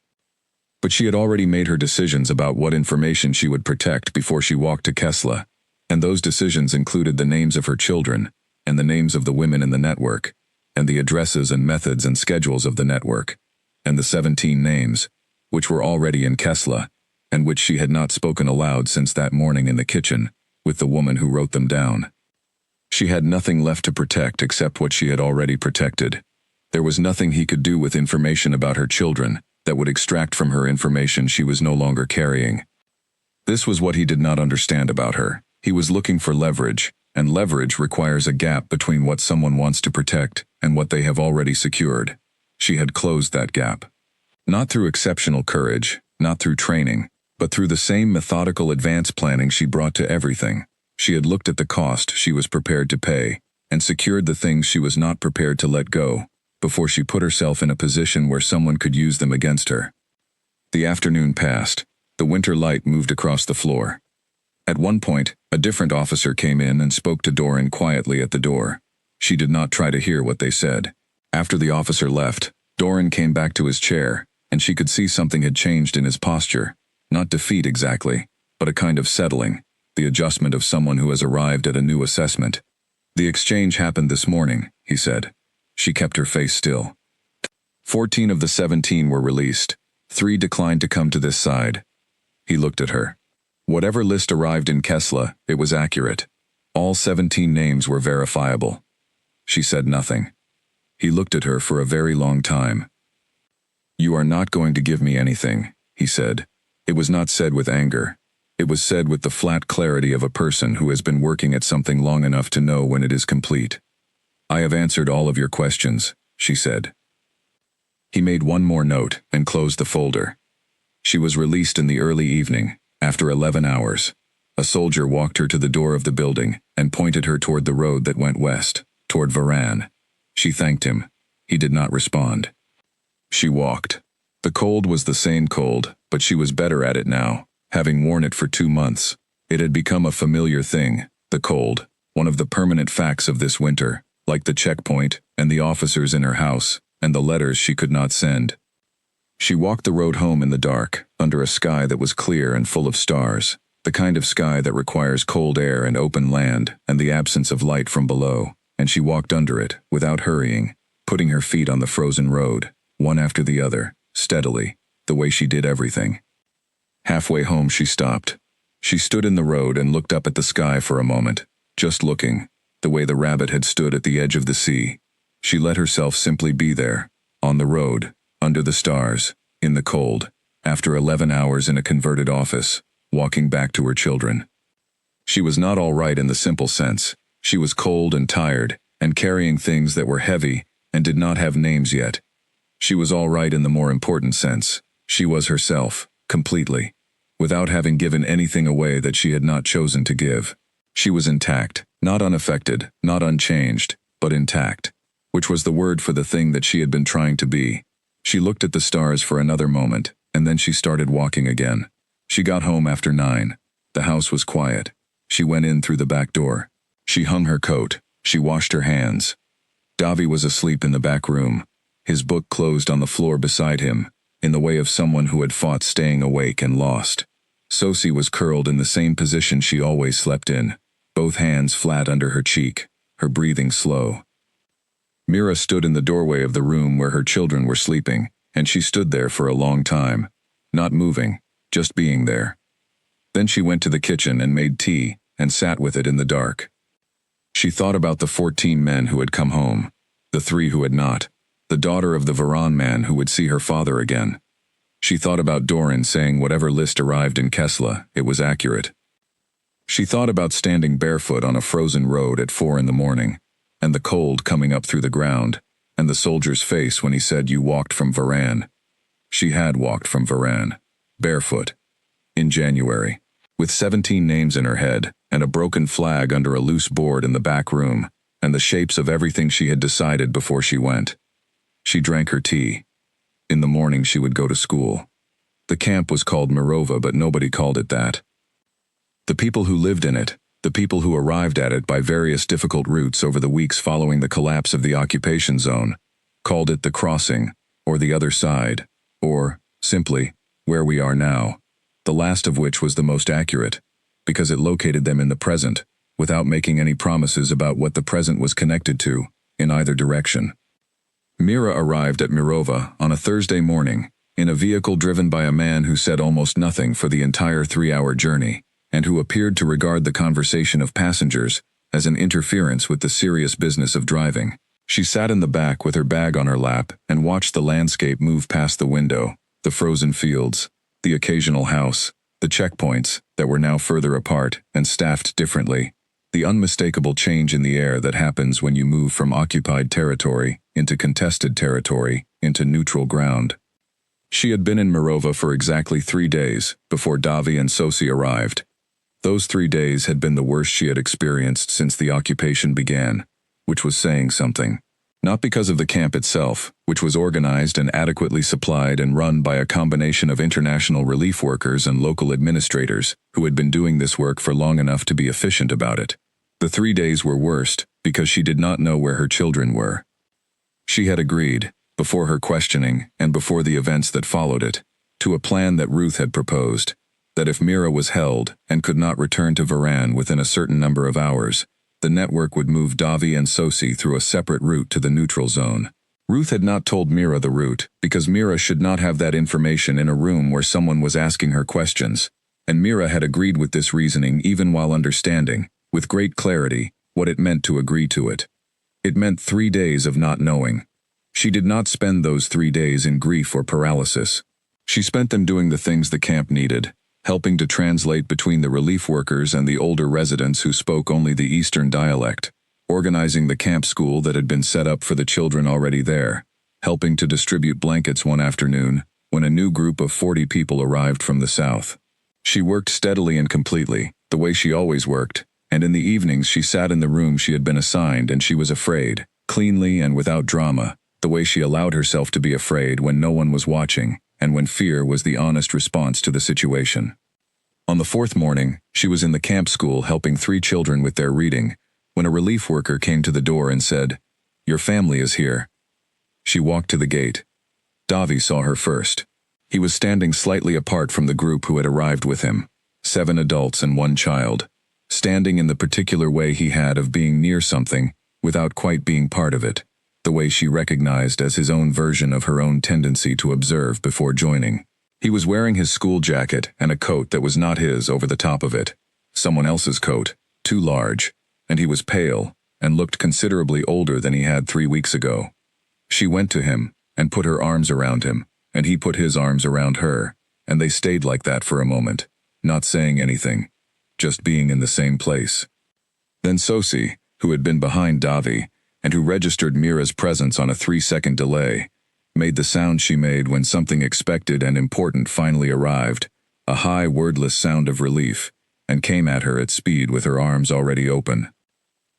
But she had already made her decisions about what information she would protect before she walked to Kessler, and those decisions included the names of her children, and the names of the women in the network, and the addresses and methods and schedules of the network, and the 17 names, which were already in Kessler, and which she had not spoken aloud since that morning in the kitchen, with the woman who wrote them down. She had nothing left to protect except what she had already protected. There was nothing he could do with information about her children that would extract from her information she was no longer carrying. This was what he did not understand about her. He was looking for leverage, and leverage requires a gap between what someone wants to protect and what they have already secured. She had closed that gap. Not through exceptional courage, not through training, but through the same methodical advanced planning she brought to everything. She had looked at the cost she was prepared to pay, and secured the things she was not prepared to let go, before she put herself in a position where someone could use them against her. The afternoon passed. The winter light moved across the floor. At one point, a different officer came in and spoke to Doran quietly at the door. She did not try to hear what they said. After the officer left, Doran came back to his chair, and she could see something had changed in his posture. Not defeat exactly, but a kind of settling, the adjustment of someone who has arrived at a new assessment. The exchange happened this morning, he said. She kept her face still. 14 of the 17 were released. 3 declined to come to this side. He looked at her. Whatever list arrived in Kessler, it was accurate. All 17 names were verifiable. She said nothing. He looked at her for a very long time. You are not going to give me anything, he said. It was not said with anger. It was said with the flat clarity of a person who has been working at something long enough to know when it is complete. I have answered all of your questions, she said. He made one more note and closed the folder. She was released in the early evening, after 11 hours. A soldier walked her to the door of the building and pointed her toward the road that went west, toward Varan. She thanked him. He did not respond. She walked. The cold was the same cold, but she was better at it now, having worn it for 2 months. It had become a familiar thing, the cold, one of the permanent facts of this winter, like the checkpoint, and the officers in her house, and the letters she could not send. She walked the road home in the dark, under a sky that was clear and full of stars, the kind of sky that requires cold air and open land and the absence of light from below, and she walked under it, without hurrying, putting her feet on the frozen road, one after the other, steadily, the way she did everything. Halfway home she stopped. She stood in the road and looked up at the sky for a moment, just looking, the way the rabbit had stood at the edge of the sea. She let herself simply be there, on the road, under the stars, in the cold, after 11 hours in a converted office, walking back to her children. She was not all right in the simple sense. She was cold and tired, and carrying things that were heavy, and did not have names yet. She was all right in the more important sense. She was herself, completely, without having given anything away that she had not chosen to give. She was intact, not unaffected, not unchanged, but intact, which was the word for the thing that she had been trying to be. She looked at the stars for another moment, and then she started walking again. She got home after 9. The house was quiet. She went in through the back door. She hung her coat. She washed her hands. Davi was asleep in the back room, his book closed on the floor beside him, in the way of someone who had fought staying awake and lost. Sosie was curled in the same position she always slept in, both hands flat under her cheek, her breathing slow. Mira stood in the doorway of the room where her children were sleeping, and she stood there for a long time, not moving, just being there. Then she went to the kitchen and made tea, and sat with it in the dark. She thought about the 14 men who had come home, the 3 who had not, the daughter of the Varan man who would see her father again. She thought about Doran saying whatever list arrived in Kesla, it was accurate. She thought about standing barefoot on a frozen road at 4 in the morning, and the cold coming up through the ground, and the soldier's face when he said you walked from Varan. She had walked from Varan, barefoot, in January, with 17 names in her head, and a broken flag under a loose board in the back room, and the shapes of everything she had decided before she went. She drank her tea. In the morning she would go to school. The camp was called Mirova, but nobody called it that. The people who lived in it, the people who arrived at it by various difficult routes over the weeks following the collapse of the occupation zone, called it the crossing, or the other side, or, simply, where we are now, the last of which was the most accurate, because it located them in the present, without making any promises about what the present was connected to, in either direction. Mira arrived at Mirova on a Thursday morning, in a vehicle driven by a man who said almost nothing for the entire 3-hour journey, and who appeared to regard the conversation of passengers as an interference with the serious business of driving. She sat in the back with her bag on her lap and watched the landscape move past the window, the frozen fields, the occasional house, the checkpoints that were now further apart and staffed differently, the unmistakable change in the air that happens when you move from occupied territory into contested territory into neutral ground. She had been in Mirova for exactly 3 days before Davi and Sosie arrived. Those 3 days had been the worst she had experienced since the occupation began, which was saying something. Not because of the camp itself, which was organized and adequately supplied and run by a combination of international relief workers and local administrators who had been doing this work for long enough to be efficient about it. The 3 days were worst because she did not know where her children were. She had agreed, before her questioning and before the events that followed it, to a plan that Ruth had proposed, that if Mira was held and could not return to Varan within a certain number of hours, the network would move Davi and Sosie through a separate route to the neutral zone. Ruth had not told Mira the route because Mira should not have that information in a room where someone was asking her questions, and Mira had agreed with this reasoning even while understanding, with great clarity, what it meant to agree to it. It meant 3 days of not knowing. She did not spend those 3 days in grief or paralysis. She spent them doing the things the camp needed, helping to translate between the relief workers and the older residents who spoke only the Eastern dialect, organizing the camp school that had been set up for the children already there, helping to distribute blankets one afternoon when a new group of 40 people arrived from the south. She worked steadily and completely, the way she always worked, and in the evenings she sat in the room she had been assigned and she was afraid, cleanly and without drama, the way she allowed herself to be afraid when no one was watching, and when fear was the honest response to the situation. On the 4th morning, she was in the camp school helping 3 children with their reading, when a relief worker came to the door and said, "Your family is here." She walked to the gate. Davi saw her first. He was standing slightly apart from the group who had arrived with him, 7 adults and 1 child, standing in the particular way he had of being near something without quite being part of it, the way she recognized as his own version of her own tendency to observe before joining. He was wearing his school jacket and a coat that was not his over the top of it, someone else's coat, too large, and he was pale and looked considerably older than he had 3 weeks ago. She went to him and put her arms around him, and he put his arms around her, and they stayed like that for a moment, not saying anything, just being in the same place. Then Sosie, who had been behind Davi, and who registered Mira's presence on a 3-second delay, made the sound she made when something expected and important finally arrived, a high, wordless sound of relief, and came at her at speed with her arms already open.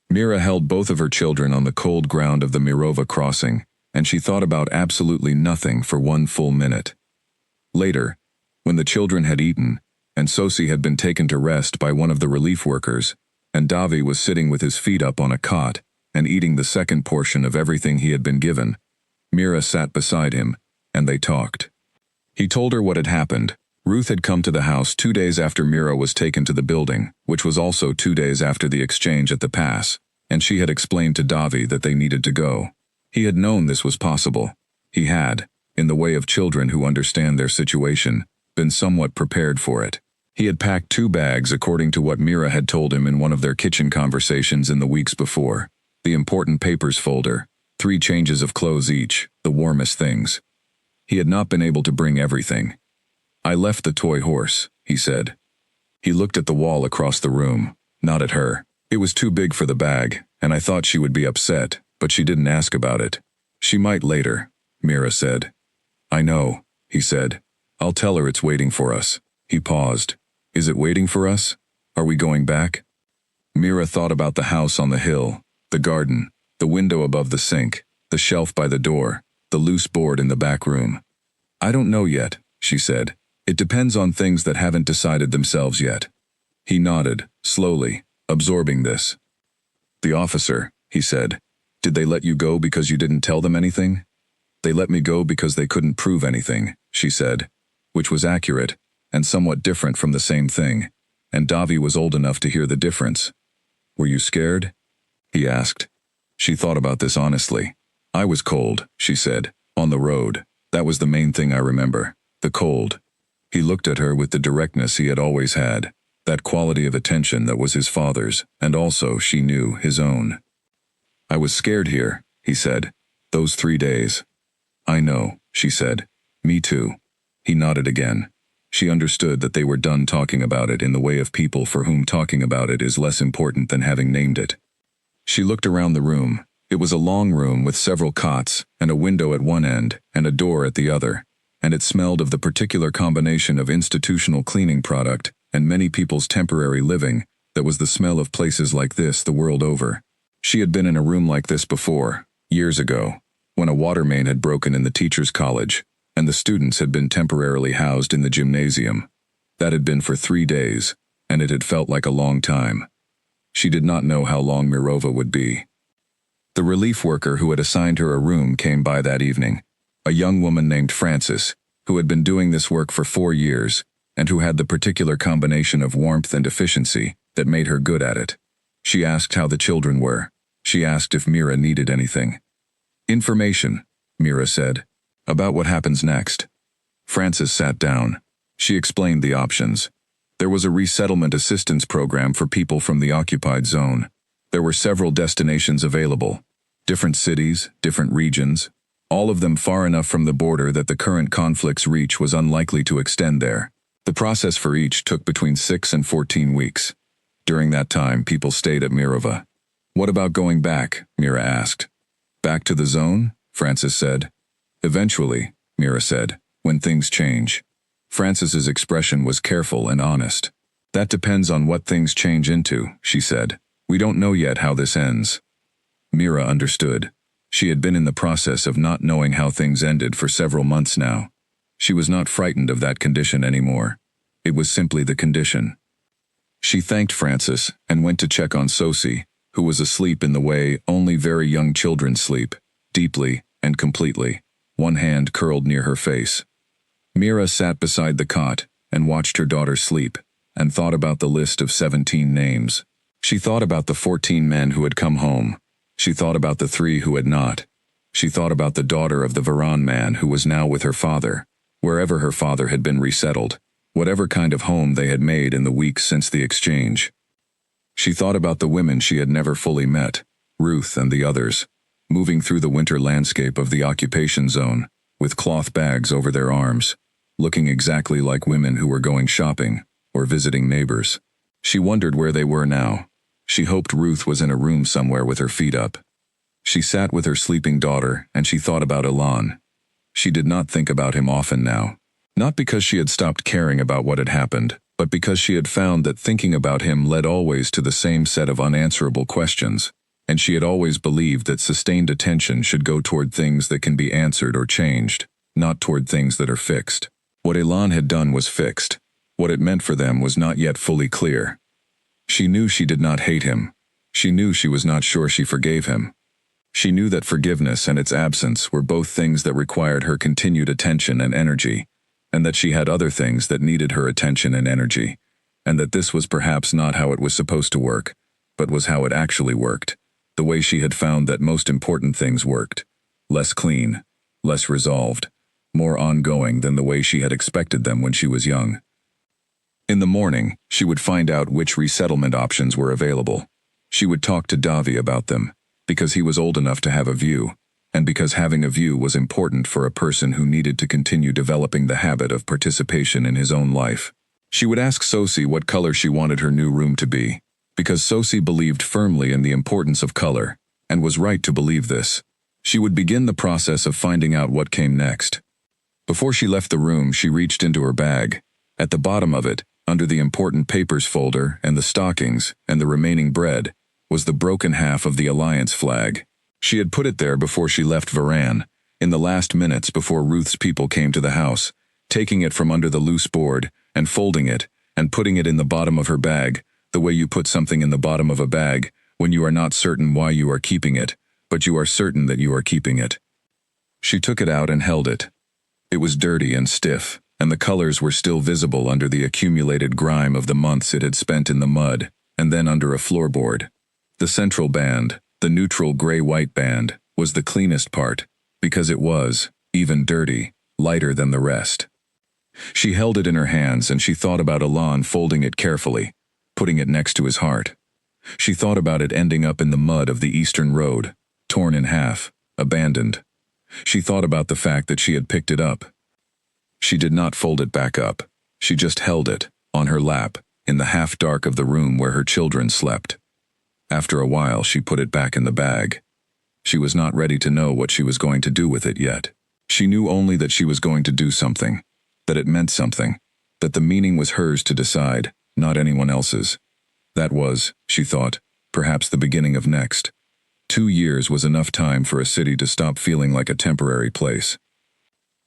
Mira held both of her children on the cold ground of the Mirova crossing, and she thought about absolutely nothing for 1 full minute. Later, when the children had eaten, and Sosi had been taken to rest by one of the relief workers, and Davi was sitting with his feet up on a cot and eating the second portion of everything he had been given. Mira sat beside him, and they talked. He told her what had happened. Ruth had come to the house 2 days after Mira was taken to the building, which was also 2 days after the exchange at the pass, and she had explained to Davi that they needed to go. He had known this was possible. He had, in the way of children who understand their situation, been somewhat prepared for it. He had packed 2 bags according to what Mira had told him in one of their kitchen conversations in the weeks before. The important papers folder, 3 changes of clothes each, the warmest things. He had not been able to bring everything. "I left the toy horse," he said. He looked at the wall across the room, not at her. "It was too big for the bag, and I thought she would be upset, but she didn't ask about it." "She might later," Mira said. "I know," he said. "I'll tell her it's waiting for us." He paused. "Is it waiting for us? Are we going back?" Mira thought about the house on the hill, the garden, the window above the sink, the shelf by the door, the loose board in the back room. "I don't know yet," she said. "It depends on things that haven't decided themselves yet." He nodded, slowly, absorbing this. "The officer," he said, "did they let you go because you didn't tell them anything?" "They let me go because they couldn't prove anything," she said, which was accurate, and somewhat different from the same thing, and Davi was old enough to hear the difference. "Were you scared?" he asked. She thought about this honestly. "I was cold," she said, "on the road. That was the main thing I remember. The cold." He looked at her with the directness he had always had, that quality of attention that was his father's, and also, she knew, his own. "I was scared here," he said. "Those 3 days." "I know," she said. "Me too." He nodded again. She understood that they were done talking about it in the way of people for whom talking about it is less important than having named it. She looked around the room. It was a long room with several cots, and a window at one end, and a door at the other, and it smelled of the particular combination of institutional cleaning product and many people's temporary living that was the smell of places like this the world over. She had been in a room like this before, years ago, when a water main had broken in the teachers' college, and the students had been temporarily housed in the gymnasium. That had been for 3 days, and it had felt like a long time. She did not know how long Mirova would be. The relief worker who had assigned her a room came by that evening, a young woman named Frances, who had been doing this work for 4 years, and who had the particular combination of warmth and efficiency that made her good at it. She asked how the children were. She asked if Mira needed anything. "Information," Mira said, "about what happens next." Frances sat down. She explained the options. There was a resettlement assistance program for people from the occupied zone. There were several destinations available. Different cities, different regions, all of them far enough from the border that the current conflict's reach was unlikely to extend there. The process for each took between 6 and 14 weeks. During that time, people stayed at Mirova. "What about going back?" Mira asked. "Back to the zone?" Frances said. "Eventually," Mira said, "when things change." Frances's expression was careful and honest. "That depends on what things change into," she said. "We don't know yet how this ends." Mira understood. She had been in the process of not knowing how things ended for several months now. She was not frightened of that condition anymore. It was simply the condition. She thanked Frances and went to check on Sosi, who was asleep in the way only very young children sleep, deeply and completely, one hand curled near her face. Mira sat beside the cot and watched her daughter sleep, and thought about the list of 17 names. She thought about the 14 men who had come home. She thought about the 3 who had not. She thought about the daughter of the Varan man who was now with her father, wherever her father had been resettled, whatever kind of home they had made in the weeks since the exchange. She thought about the women she had never fully met, Ruth and the others, moving through the winter landscape of the occupation zone, with cloth bags over their arms, looking exactly like women who were going shopping or visiting neighbors. She wondered where they were now. She hoped Ruth was in a room somewhere with her feet up. She sat with her sleeping daughter and she thought about Ilan. She did not think about him often now. Not because she had stopped caring about what had happened, but because she had found that thinking about him led always to the same set of unanswerable questions, and she had always believed that sustained attention should go toward things that can be answered or changed, not toward things that are fixed. What Ilan had done was fixed. What it meant for them was not yet fully clear. She knew she did not hate him. She knew she was not sure she forgave him. She knew that forgiveness and its absence were both things that required her continued attention and energy, and that she had other things that needed her attention and energy, and that this was perhaps not how it was supposed to work, but was how it actually worked, the way she had found that most important things worked. Less clean, less resolved, more ongoing than the way she had expected them when she was young. In the morning, she would find out which resettlement options were available. She would talk to Davi about them, because he was old enough to have a view, and because having a view was important for a person who needed to continue developing the habit of participation in his own life. She would ask Sosie what color she wanted her new room to be, because Sosie believed firmly in the importance of color, and was right to believe this. She would begin the process of finding out what came next. Before she left the room, she reached into her bag. At the bottom of it, under the important papers folder and the stockings and the remaining bread, was the broken half of the Alliance flag. She had put it there before she left Varan, in the last minutes before Ruth's people came to the house, taking it from under the loose board and folding it and putting it in the bottom of her bag, the way you put something in the bottom of a bag when you are not certain why you are keeping it, but you are certain that you are keeping it. She took it out and held it. It was dirty and stiff, and the colors were still visible under the accumulated grime of the months it had spent in the mud, and then under a floorboard. The central band, the neutral gray-white band, was the cleanest part, because it was, even dirty, lighter than the rest. She held it in her hands and she thought about Alon folding it carefully, putting it next to his heart. She thought about it ending up in the mud of the Eastern Road, torn in half, abandoned. She thought about the fact that she had picked it up. She did not fold it back up. She just held it, on her lap, in the half-dark of the room where her children slept. After a while, she put it back in the bag. She was not ready to know what she was going to do with it yet. She knew only that she was going to do something, that it meant something, that the meaning was hers to decide, not anyone else's. That was, she thought, perhaps the beginning of next. 2 years was enough time for a city to stop feeling like a temporary place.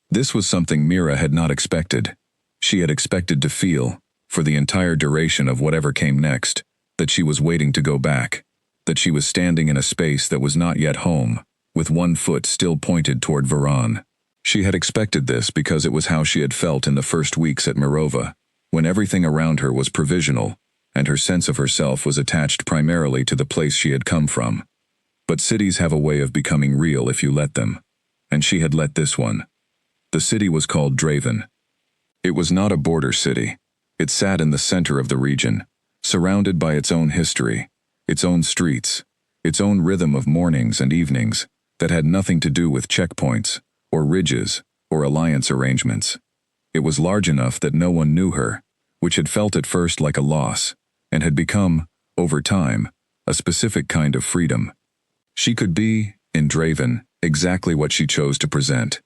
This was something Mira had not expected. She had expected to feel, for the entire duration of whatever came next, that she was waiting to go back, that she was standing in a space that was not yet home, with one foot still pointed toward Varan. She had expected this because it was how she had felt in the first weeks at Mirova, when everything around her was provisional, and her sense of herself was attached primarily to the place she had come from. But cities have a way of becoming real if you let them, and she had let this one. The city was called Draven. It was not a border city. It sat in the center of the region, surrounded by its own history, its own streets, its own rhythm of mornings and evenings that had nothing to do with checkpoints, or ridges, or alliance arrangements. It was large enough that no one knew her, which had felt at first like a loss, and had become, over time, a specific kind of freedom. She could be, in Draven, exactly what she chose to present.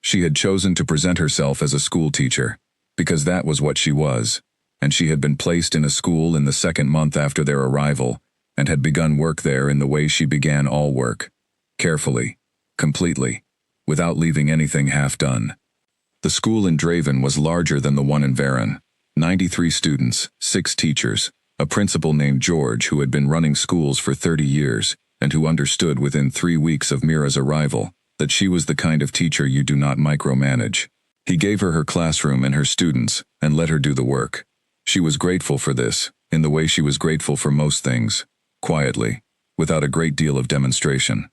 She had chosen to present herself as a school teacher, because that was what she was, and she had been placed in a school in the second month after their arrival, and had begun work there in the way she began all work, carefully, completely, without leaving anything half done. The school in Draven was larger than the one in Varan. 93 students, 6 teachers, a principal named George who had been running schools for 30 years, and who understood within 3 weeks of Mira's arrival that she was the kind of teacher you do not micromanage. He gave her her classroom and her students, and let her do the work. She was grateful for this, in the way she was grateful for most things, quietly, without a great deal of demonstration.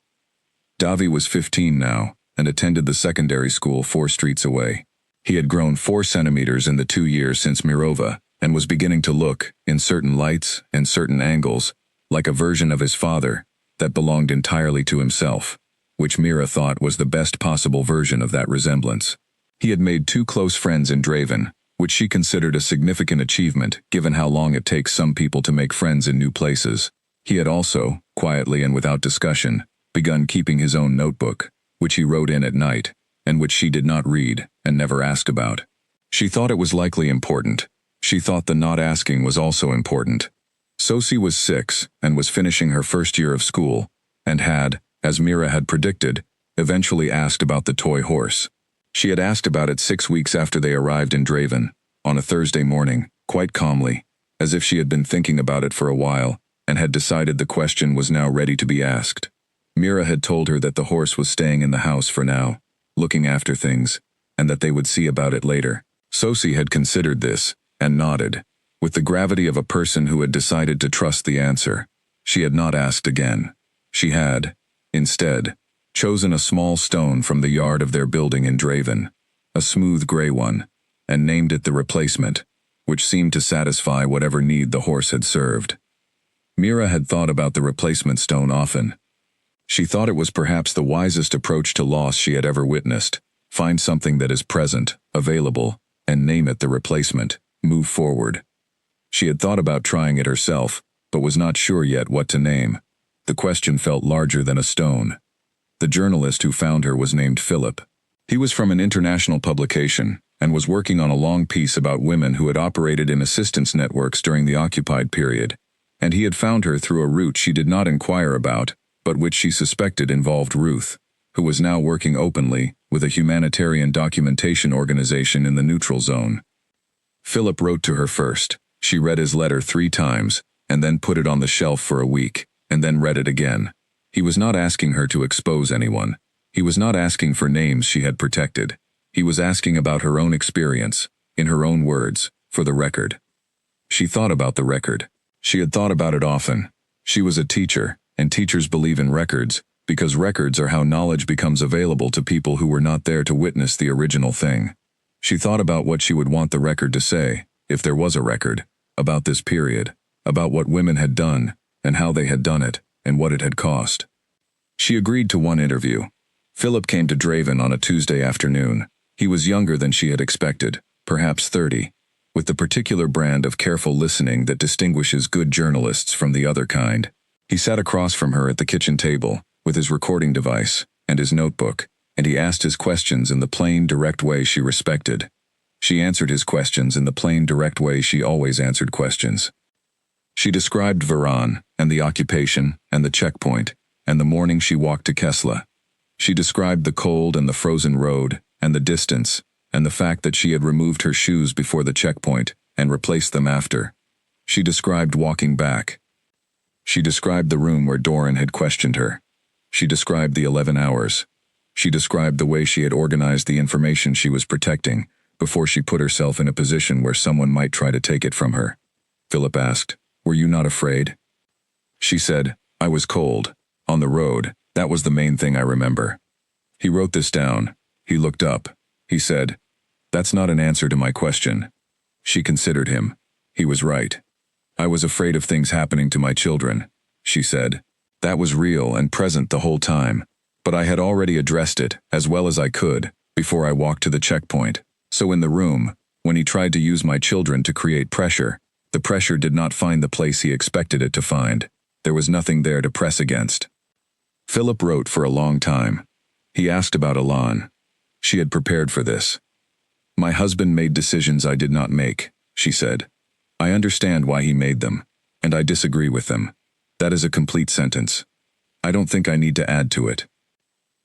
Davi was 15 now, and attended the secondary school 4 streets away. He had grown 4 centimeters in the 2 years since Mirova, and was beginning to look, in certain lights and certain angles, like a version of his father that belonged entirely to himself, which Mira thought was the best possible version of that resemblance. He had made 2 close friends in Draven, which she considered a significant achievement given how long it takes some people to make friends in new places. He had also, quietly and without discussion, begun keeping his own notebook, which he wrote in at night, and which she did not read and never asked about. She thought it was likely important. She thought the not asking was also important. Sosie was 6 and was finishing her first year of school, and had, as Mira had predicted, eventually asked about the toy horse. She had asked about it 6 weeks after they arrived in Draven, on a Thursday morning, quite calmly, as if she had been thinking about it for a while, and had decided the question was now ready to be asked. Mira had told her that the horse was staying in the house for now, looking after things, and that they would see about it later. Sosie had considered this, and nodded, with the gravity of a person who had decided to trust the answer. She had not asked again. She had, instead, chosen a small stone from the yard of their building in Draven, a smooth gray one, and named it the replacement, which seemed to satisfy whatever need the horse had served. Mira had thought about the replacement stone often. She thought it was perhaps the wisest approach to loss she had ever witnessed. Find something that is present, available, and name it the replacement. Move forward. She had thought about trying it herself, but was not sure yet what to name. The question felt larger than a stone. The journalist who found her was named Philip. He was from an international publication, and was working on a long piece about women who had operated in assistance networks during the occupied period, and he had found her through a route she did not inquire about, but which she suspected involved Ruth, who was now working openly with a humanitarian documentation organization in the neutral zone. Philip wrote to her first. She read his letter 3 times, and then put it on the shelf for a week, and then read it again. He was not asking her to expose anyone. He was not asking for names she had protected. He was asking about her own experience, in her own words, for the record. She thought about the record. She had thought about it often. She was a teacher, and teachers believe in records, because records are how knowledge becomes available to people who were not there to witness the original thing. She thought about what she would want the record to say, if there was a record, about this period, about what women had done, and how they had done it, and what it had cost. She agreed to one interview. Philip came to Draven on a Tuesday afternoon. He was younger than she had expected, perhaps 30, with the particular brand of careful listening that distinguishes good journalists from the other kind. He sat across from her at the kitchen table, with his recording device and his notebook, and he asked his questions in the plain, direct way she respected. She answered his questions in the plain, direct way she always answered questions. She described Varan, and the occupation, and the checkpoint, and the morning she walked to Kesla. She described the cold and the frozen road, and the distance, and the fact that she had removed her shoes before the checkpoint, and replaced them after. She described walking back. She described the room where Doran had questioned her. She described the 11 hours. She described the way she had organized the information she was protecting, before she put herself in a position where someone might try to take it from her. Philip asked, "Were you not afraid?" She said, "I was cold. On the road, that was the main thing I remember." He wrote this down. He looked up. He said, "That's not an answer to my question." She considered him. He was right. "I was afraid of things happening to my children," she said. "That was real and present the whole time. But I had already addressed it, as well as I could, before I walked to the checkpoint. So in the room, when he tried to use my children to create pressure, the pressure did not find the place he expected it to find. There was nothing there to press against." Philip wrote for a long time. He asked about Elan. She had prepared for this. "My husband made decisions I did not make," she said. "I understand why he made them, and I disagree with them. That is a complete sentence. I don't think I need to add to it."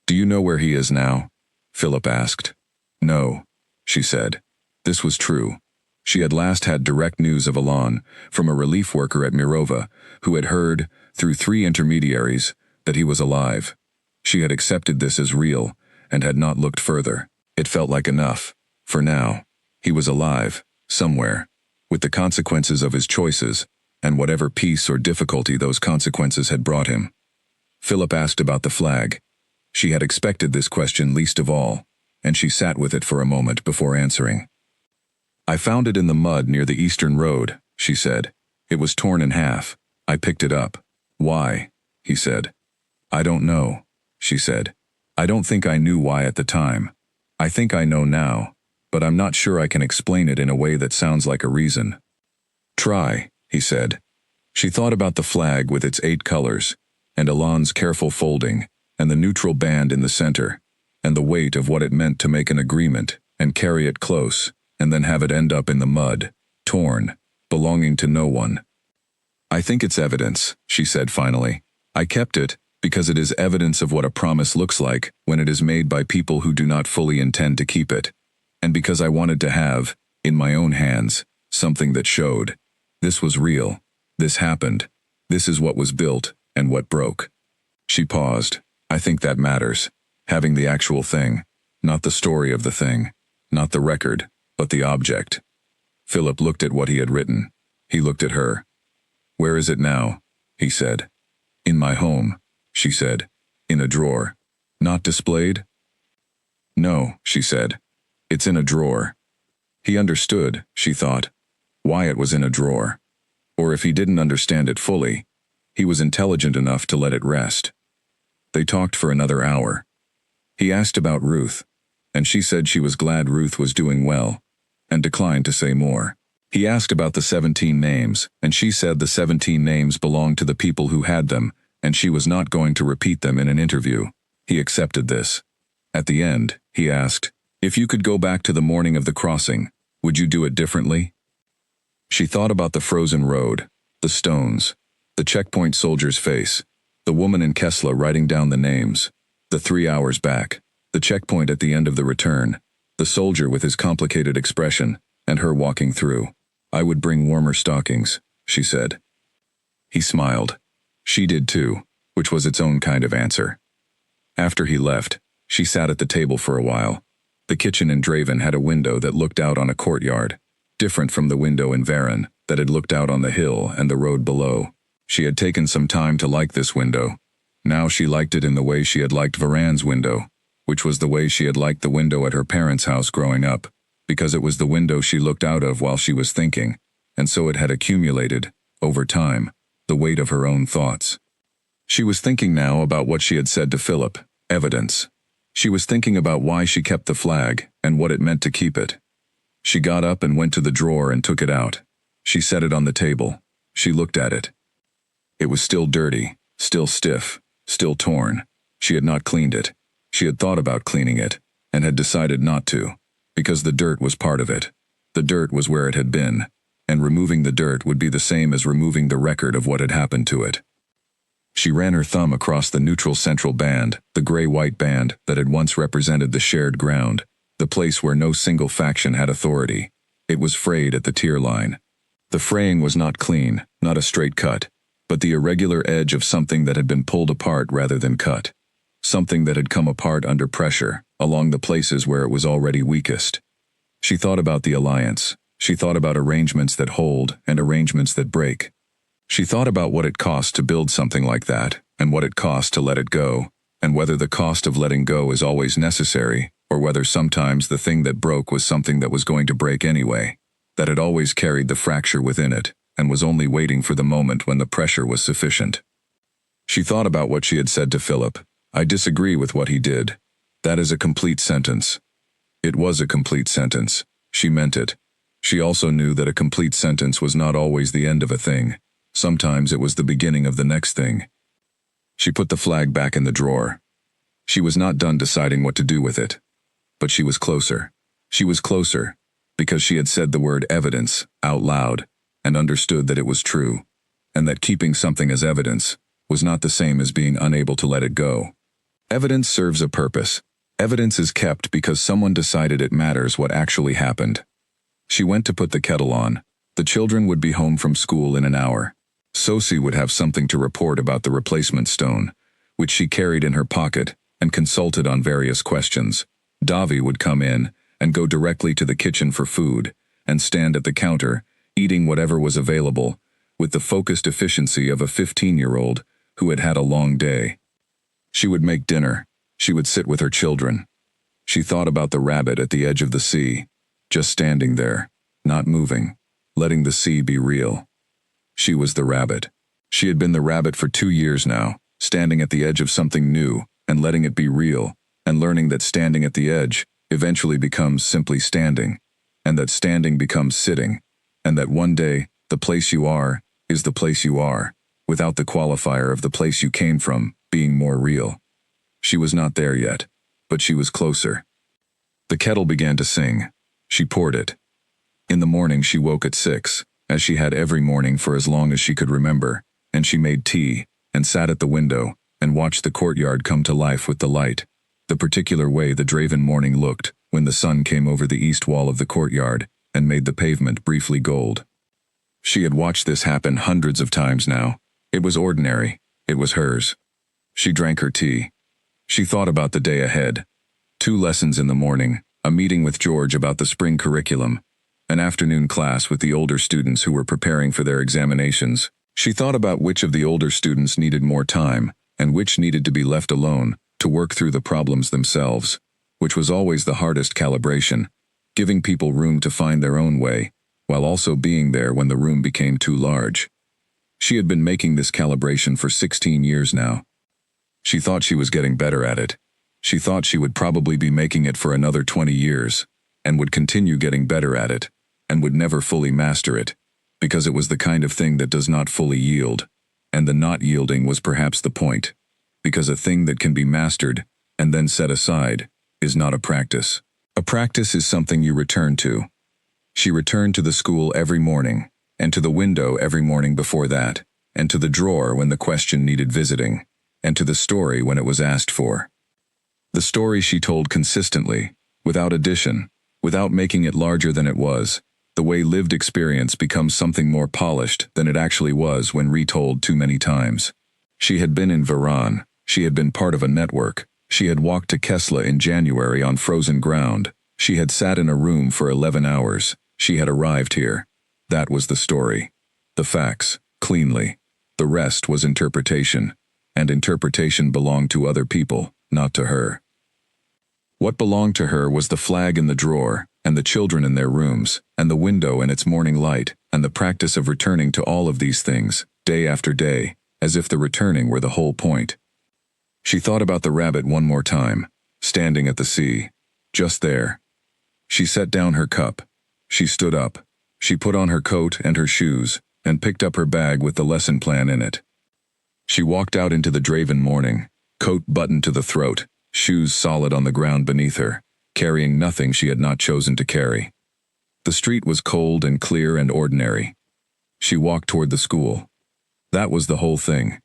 "Do you know where he is now?" Philip asked. "No," she said. This was true. She had last had direct news of Elan from a relief worker at Mirova, who had heard, through 3 intermediaries, that he was alive. She had accepted this as real, and had not looked further. It felt like enough. For now, he was alive, somewhere, with the consequences of his choices, and whatever peace or difficulty those consequences had brought him. Philip asked about the flag. She had expected this question least of all, and she sat with it for a moment before answering. "I found it in the mud near the Eastern Road," she said. "It was torn in half. I picked it up." "Why?" he said. "I don't know," she said. "I don't think I knew why at the time. I think I know now, but I'm not sure I can explain it in a way that sounds like a reason." "Try," he said. She thought about the flag with its 8 colors, and Elan's careful folding, and the neutral band in the center, and the weight of what it meant to make an agreement, and carry it close, and then have it end up in the mud, torn, belonging to no one. "I think it's evidence," she said finally. "I kept it, because it is evidence of what a promise looks like when it is made by people who do not fully intend to keep it, and because I wanted to have, In my own hands, something that showed. This was real. This happened. This is what was built, and what broke. She paused. I think that matters. Having the actual thing. Not the story of the thing. Not the record, but the object. Philip looked at what he had written. He looked at her. Where is it now? He said. In my home, she said. In a drawer. Not displayed? No, she said. It's in a drawer. He understood, she thought, why it was in a drawer. Or if he didn't understand it fully, he was intelligent enough to let it rest. They talked for another hour. He asked about Ruth, and she said she was glad Ruth was doing well, and declined to say more. He asked about the 17 names, and she said the 17 names belonged to the people who had them, and she was not going to repeat them in an interview. He accepted this. At the end, he asked, if you could go back to the morning of the crossing, would you do it differently? She thought about the frozen road, the stones, the checkpoint soldier's face, the woman in Kessler writing down the names, the 3 hours back, the checkpoint at the end of the return, the soldier with his complicated expression, and her walking through. I would bring warmer stockings, she said. He smiled. She did too, which was its own kind of answer. After he left, she sat at the table for a while. The kitchen in Draven had a window that looked out on a courtyard, different from the window in Varan that had looked out on the hill and the road below. She had taken some time to like this window. Now she liked it in the way she had liked Varan's window, which was the way she had liked the window at her parents' house growing up, because it was the window she looked out of while she was thinking, and so it had accumulated, over time, the weight of her own thoughts. She was thinking now about what she had said to Philip, evidence. She was thinking about why she kept the flag, and what it meant to keep it. She got up and went to the drawer and took it out. She set it on the table. She looked at it. It was still dirty, still stiff, still torn. She had not cleaned it. She had thought about cleaning it, and had decided not to, because the dirt was part of it. The dirt was where it had been, and removing the dirt would be the same as removing the record of what had happened to it. She ran her thumb across the neutral central band, the gray-white band that had once represented the shared ground, the place where no single faction had authority. It was frayed at the tier line. The fraying was not clean, not a straight cut, but the irregular edge of something that had been pulled apart rather than cut. Something that had come apart under pressure, along the places where it was already weakest. She thought about the alliance. She thought about arrangements that hold and arrangements that break. She thought about what it cost to build something like that, and what it cost to let it go, and whether the cost of letting go is always necessary, or whether sometimes the thing that broke was something that was going to break anyway, that had always carried the fracture within it, and was only waiting for the moment when the pressure was sufficient. She thought about what she had said to Philip. I disagree with what he did. That is a complete sentence. It was a complete sentence. She meant it. She also knew that a complete sentence was not always the end of a thing. Sometimes it was the beginning of the next thing. She put the flag back in the drawer. She was not done deciding what to do with it. But she was closer. She was closer, because she had said the word evidence out loud, and understood that it was true, and that keeping something as evidence was not the same as being unable to let it go. Evidence serves a purpose. Evidence is kept because someone decided it matters what actually happened. She went to put the kettle on. The children would be home from school in an hour. Sosie would have something to report about the replacement stone, which she carried in her pocket and consulted on various questions. Davi would come in and go directly to the kitchen for food, and stand at the counter, eating whatever was available, with the focused efficiency of a 15-year-old who had had a long day. She would make dinner. She would sit with her children. She thought about the rabbit at the edge of the sea, just standing there, not moving, letting the sea be real. She was the rabbit. She had been the rabbit for 2 years now, standing at the edge of something new and letting it be real, and learning that standing at the edge eventually becomes simply standing, and that standing becomes sitting, and that one day the place you are is the place you are, without the qualifier of the place you came from being more real. She was not there yet, but she was closer. The kettle began to sing. She poured it. In the morning she woke at 6, as she had every morning for as long as she could remember, and she made tea, and sat at the window, and watched the courtyard come to life with the light, the particular way the Draven morning looked, when the sun came over the east wall of the courtyard, and made the pavement briefly gold. She had watched this happen hundreds of times now. It was ordinary. It was hers. She drank her tea. She thought about the day ahead. 2 lessons in the morning, a meeting with George about the spring curriculum, an afternoon class with the older students who were preparing for their examinations. She thought about which of the older students needed more time and which needed to be left alone to work through the problems themselves, which was always the hardest calibration, giving people room to find their own way, while also being there when the room became too large. She had been making this calibration for 16 years now. She thought she was getting better at it. She thought she would probably be making it for another 20 years, and would continue getting better at it, and would never fully master it, because it was the kind of thing that does not fully yield, and the not yielding was perhaps the point, because a thing that can be mastered, and then set aside, is not a practice. A practice is something you return to. She returned to the school every morning, and to the window every morning before that, and to the drawer when the question needed visiting, and to the story when it was asked for. The story she told consistently, without addition, without making it larger than it was, the way lived experience becomes something more polished than it actually was when retold too many times. She had been in Varan, she had been part of a network, she had walked to Kesla in January on frozen ground, she had sat in a room for 11 hours, she had arrived here. That was the story. The facts, cleanly. The rest was interpretation, and interpretation belonged to other people, not to her. What belonged to her was the flag in the drawer, and the children in their rooms, and the window and its morning light, and the practice of returning to all of these things, day after day, as if the returning were the whole point. She thought about the rabbit one more time, standing at the sea, just there. She set down her cup. She stood up. She put on her coat and her shoes, and picked up her bag with the lesson plan in it. She walked out into the Draven morning, coat buttoned to the throat, shoes solid on the ground beneath her, carrying nothing she had not chosen to carry. The street was cold and clear and ordinary. She walked toward the school. That was the whole thing.